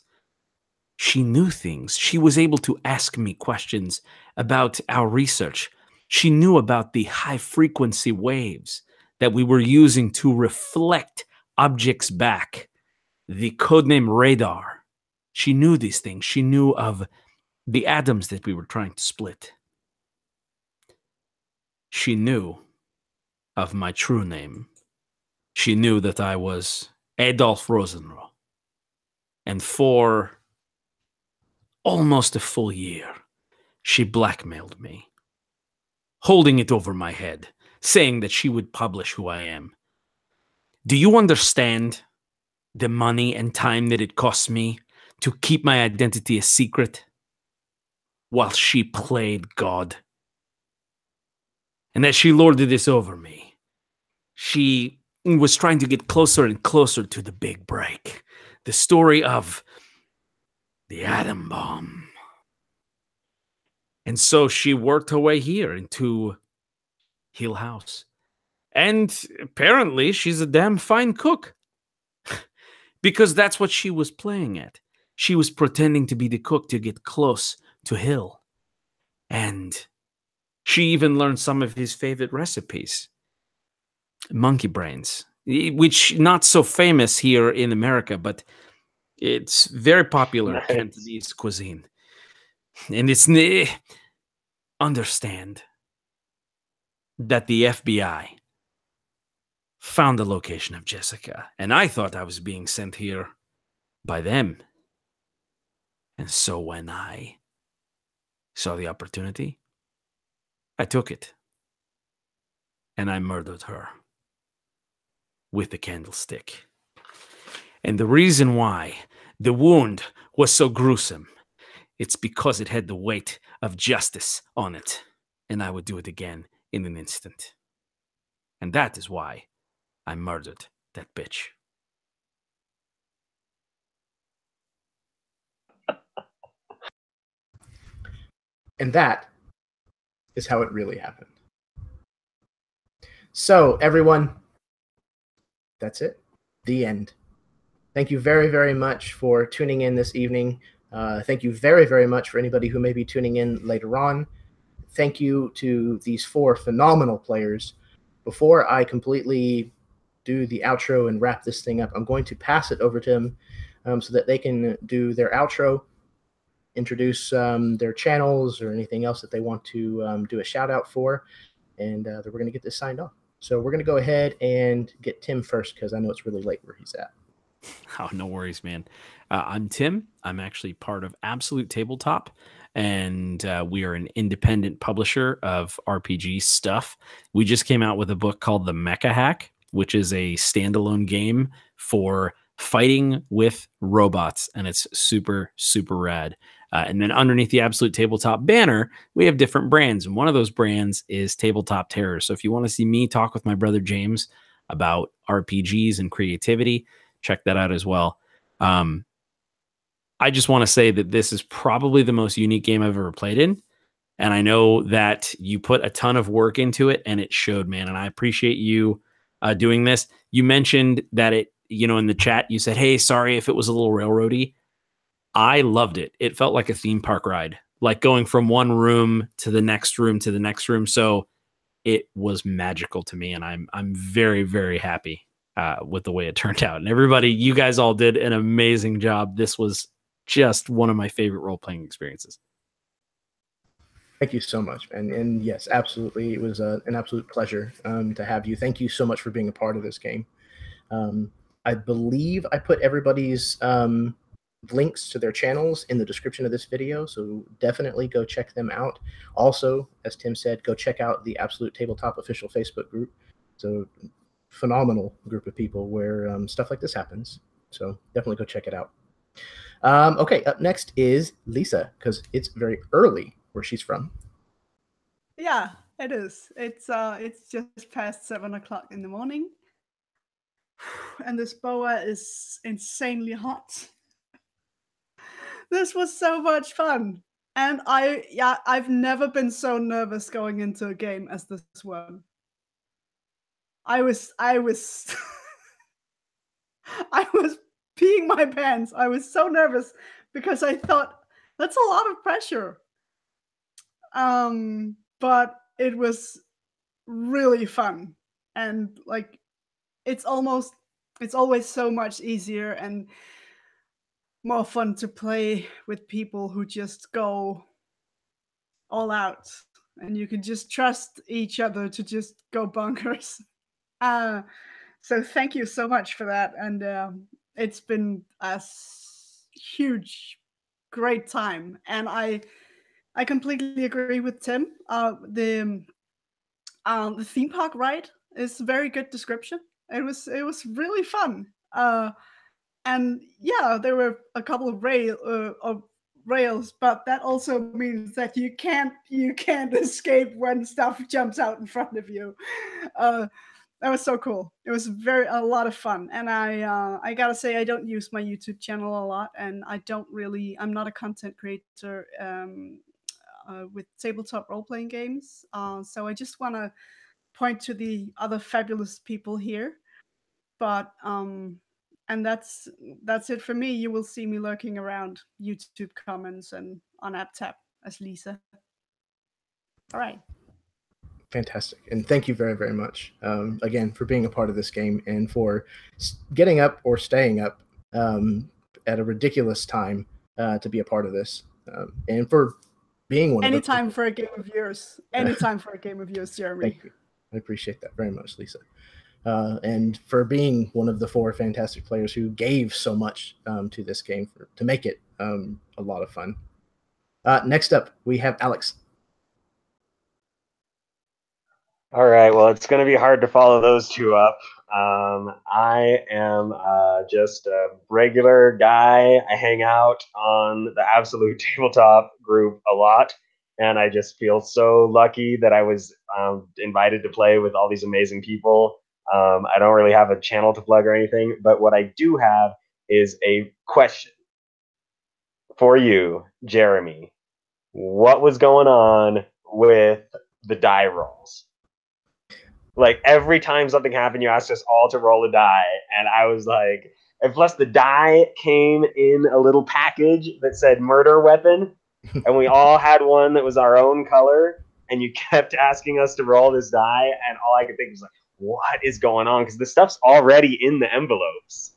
she knew things. She was able to ask me questions about our research. She knew about the high frequency waves that we were using to reflect objects back, the codename radar. She knew these things. She knew of the atoms that we were trying to split. She knew of my true name. She knew that I was Adolf Rosenroth. And for almost a full year, she blackmailed me, holding it over my head, saying that she would publish who I am. Do you understand the money and time that it cost me to keep my identity a secret while she played God? And as she lorded this over me, she was trying to get closer and closer to the big break, the story of the atom bomb. And so she worked her way here into Hill House. And apparently she's a damn fine cook. Because that's what she was playing at. She was pretending to be the cook to get close to Hill. And she even learned some of his favorite recipes. Monkey brains, which not so famous here in America, but it's very popular Cantonese cuisine. And it's understand that the FBI found the location of Jessica, and I thought I was being sent here by them. And so when I saw the opportunity, I took it, and I murdered her with the candlestick. And the reason why the wound was so gruesome, it's because it had the weight of justice on it, and I would do it again in an instant. And that is why I murdered that bitch. And that is how it really happened. So, everyone, that's it. The end. Thank you very, very much for tuning in this evening. Thank you very, very much for anybody who may be tuning in later on. Thank you to these four phenomenal players. Before I completely do the outro and wrap this thing up, I'm going to pass it over to them so that they can do their outro, introduce their channels or anything else that they want to do a shout out for, and then we're going to get this signed off. So we're going to go ahead and get Tim first because I know it's really late where he's at. Oh, no worries, man. I'm Tim. I'm actually part of Absolute Tabletop, and we are an independent publisher of RPG stuff. We just came out with a book called The Mecha Hack, which is a standalone game for fighting with robots, and it's super, super rad. And then underneath the Absolute Tabletop banner, we have different brands, and one of those brands is Tabletop Terror. So if you want to see me talk with my brother James about RPGs and creativity, check that out as well. I just want to say that this is probably the most unique game I've ever played in. And I know that you put a ton of work into it and it showed, man. And I appreciate you doing this. You mentioned that it, in the chat, you said, hey, sorry if it was a little railroady. I loved it. It felt like a theme park ride, like going from one room to the next room to the next room. So it was magical to me. And I'm very, very happy with the way it turned out. And everybody, you guys all did an amazing job. This was just one of my favorite role-playing experiences. Thank you so much, and yes, absolutely, it was an absolute pleasure to have you. Thank you so much for being a part of this game. I believe I put everybody's links to their channels in the description of this video, so definitely go check them out. Also, as Tim said, go check out the Absolute Tabletop official Facebook group. So phenomenal group of people where stuff like this happens. So definitely go check it out. Okay, up next is Lisa, because it's very early where she's from. Yeah, it is. It's just past 7 o'clock in the morning. And this boa is insanely hot. This was so much fun. And I've never been so nervous going into a game as this one. I was I was peeing my pants. I was so nervous because I thought that's a lot of pressure. But it was really fun. And like it's always so much easier and more fun to play with people who just go all out, and you can just trust each other to just go bonkers. So thank you so much for that, and it's been a huge, great time. And I completely agree with Tim. The theme park ride is a very good description. It was really fun. And yeah, there were a couple of rails, but that also means that you can't escape when stuff jumps out in front of you. That was so cool. It was a lot of fun. And I gotta say, I don't use my YouTube channel a lot, and I'm not a content creator with tabletop role-playing games. So I just want to point to the other fabulous people here. But and that's it for me. You will see me lurking around YouTube comments and on AppTap as Lisa. All right. Fantastic. And thank you very, very much again for being a part of this game and for getting up or staying up at a ridiculous time to be a part of this and for being one Anytime for a game of yours. Anytime for a game of yours, Jeremy. Thank you. I appreciate that very much, Lisa. And for being one of the 4 fantastic players who gave so much to this game to make it a lot of fun. Next up, we have Alex. All right, well, it's going to be hard to follow those two up. I am just a regular guy. I hang out on the Absolute Tabletop group a lot, and I just feel so lucky that I was invited to play with all these amazing people. I don't really have a channel to plug or anything, but what I do have is a question for you, Jeremy. What was going on with the die rolls? Like every time something happened, you asked us all to roll a die, and I was like, and plus the die came in a little package that said murder weapon, and we all had one that was our own color, and you kept asking us to roll this die, and all I could think was like, what is going on? Because the stuff's already in the envelopes.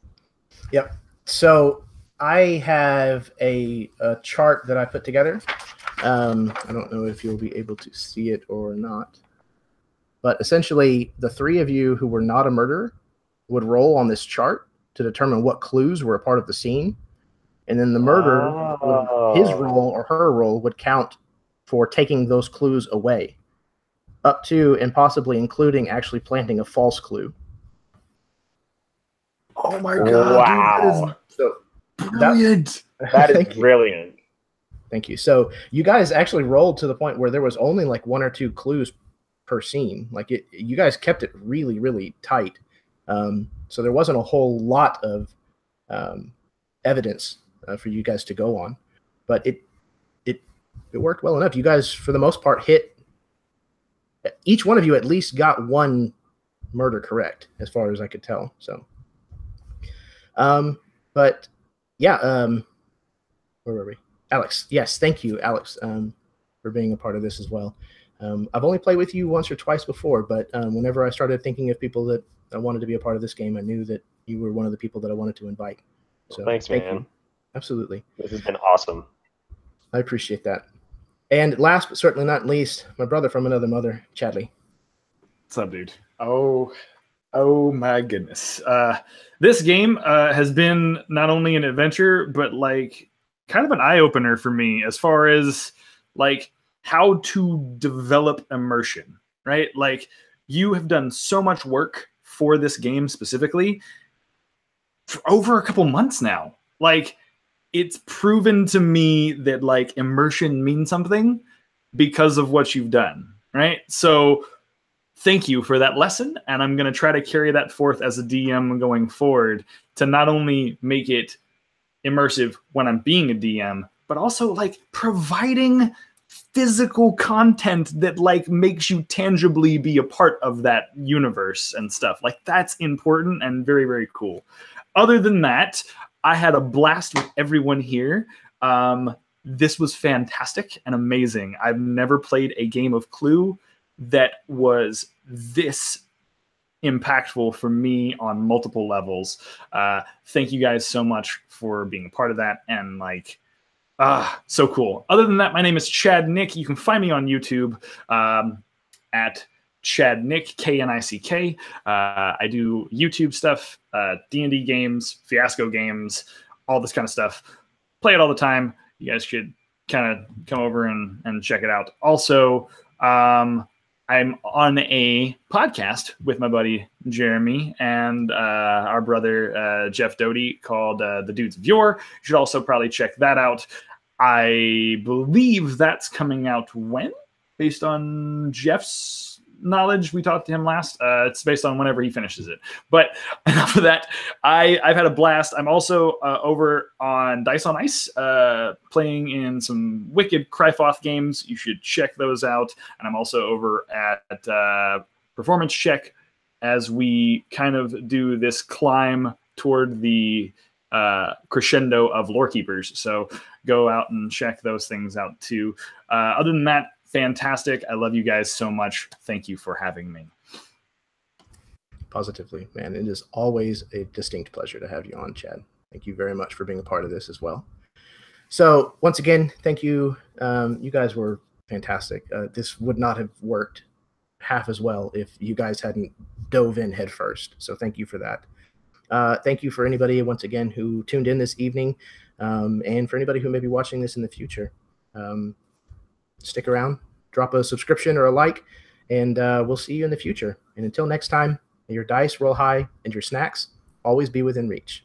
Yep. So I have a chart that I put together. I don't know if you'll be able to see it or not. But essentially, the 3 of you who were not a murderer would roll on this chart to determine what clues were a part of the scene. And then the murderer, his roll or her roll would count for taking those clues away, up to and possibly including actually planting a false clue. Oh my God. Wow. Dude, that is brilliant. That is brilliant. Thank you. So you guys actually rolled to the point where there was only like 1 or 2 clues per scene. Like you guys kept it really, really tight. So there wasn't a whole lot of evidence for you guys to go on, but it worked well enough. You guys, for the most part, hit. Each one of you at least got 1 murder correct, as far as I could tell. So, but yeah, where were we? Alex. Yes, thank you, Alex, for being a part of this as well. I've only played with you once or twice before, but whenever I started thinking of people that I wanted to be a part of this game, I knew that you were one of the people that I wanted to invite. So thanks, man. you. Absolutely. This has been awesome. I appreciate that. And last but certainly not least, my brother from another mother, Chadley. What's up, dude? Oh my goodness. This game has been not only an adventure, but like kind of an eye-opener for me as far as like how to develop immersion, right? Like you have done so much work for this game specifically for over a couple months now. Like it's proven to me that like immersion means something because of what you've done, right? So thank you for that lesson, and I'm going to try to carry that forth as a DM going forward to not only make it immersive when I'm being a DM, but also like providing physical content that like makes you tangibly be a part of that universe and stuff. Like that's important and very, very cool. Other than that, I had a blast with everyone here. This was fantastic and amazing. I've never played a game of Clue that was this impactful for me on multiple levels. Thank you guys so much for being a part of that. And like, so cool. Other than that, my name is Chad Nick. You can find me on YouTube at Chad Nick, K-N-I-C-K. I do YouTube stuff, D&D games, Fiasco games, all this kind of stuff. Play it all the time. You guys should kind of come over and check it out. Also, I'm on a podcast with my buddy Jeremy and our brother Jeff Doty called The Dudes of Yore. You should also probably check that out. I believe that's coming out when? Based on Jeff's knowledge, we talked to him last. It's based on whenever he finishes it. But enough of that. I've had a blast. I'm also over on Dice on Ice, playing in some wicked Cryfoth games. You should check those out. And I'm also over at Performance Check as we kind of do this climb toward the crescendo of Lore Keepers. So go out and check those things out too. Other than that, fantastic. I love you guys so much. Thank you for having me. Positively, man. It is always a distinct pleasure to have you on, Chad. Thank you very much for being a part of this as well. So once again, thank you. You guys were fantastic. This would not have worked half as well if you guys hadn't dove in head first. So thank you for that. Thank you for anybody, once again, who tuned in this evening, and for anybody who may be watching this in the future. Stick around, drop a subscription or a like, and we'll see you in the future. And until next time, may your dice roll high and your snacks always be within reach.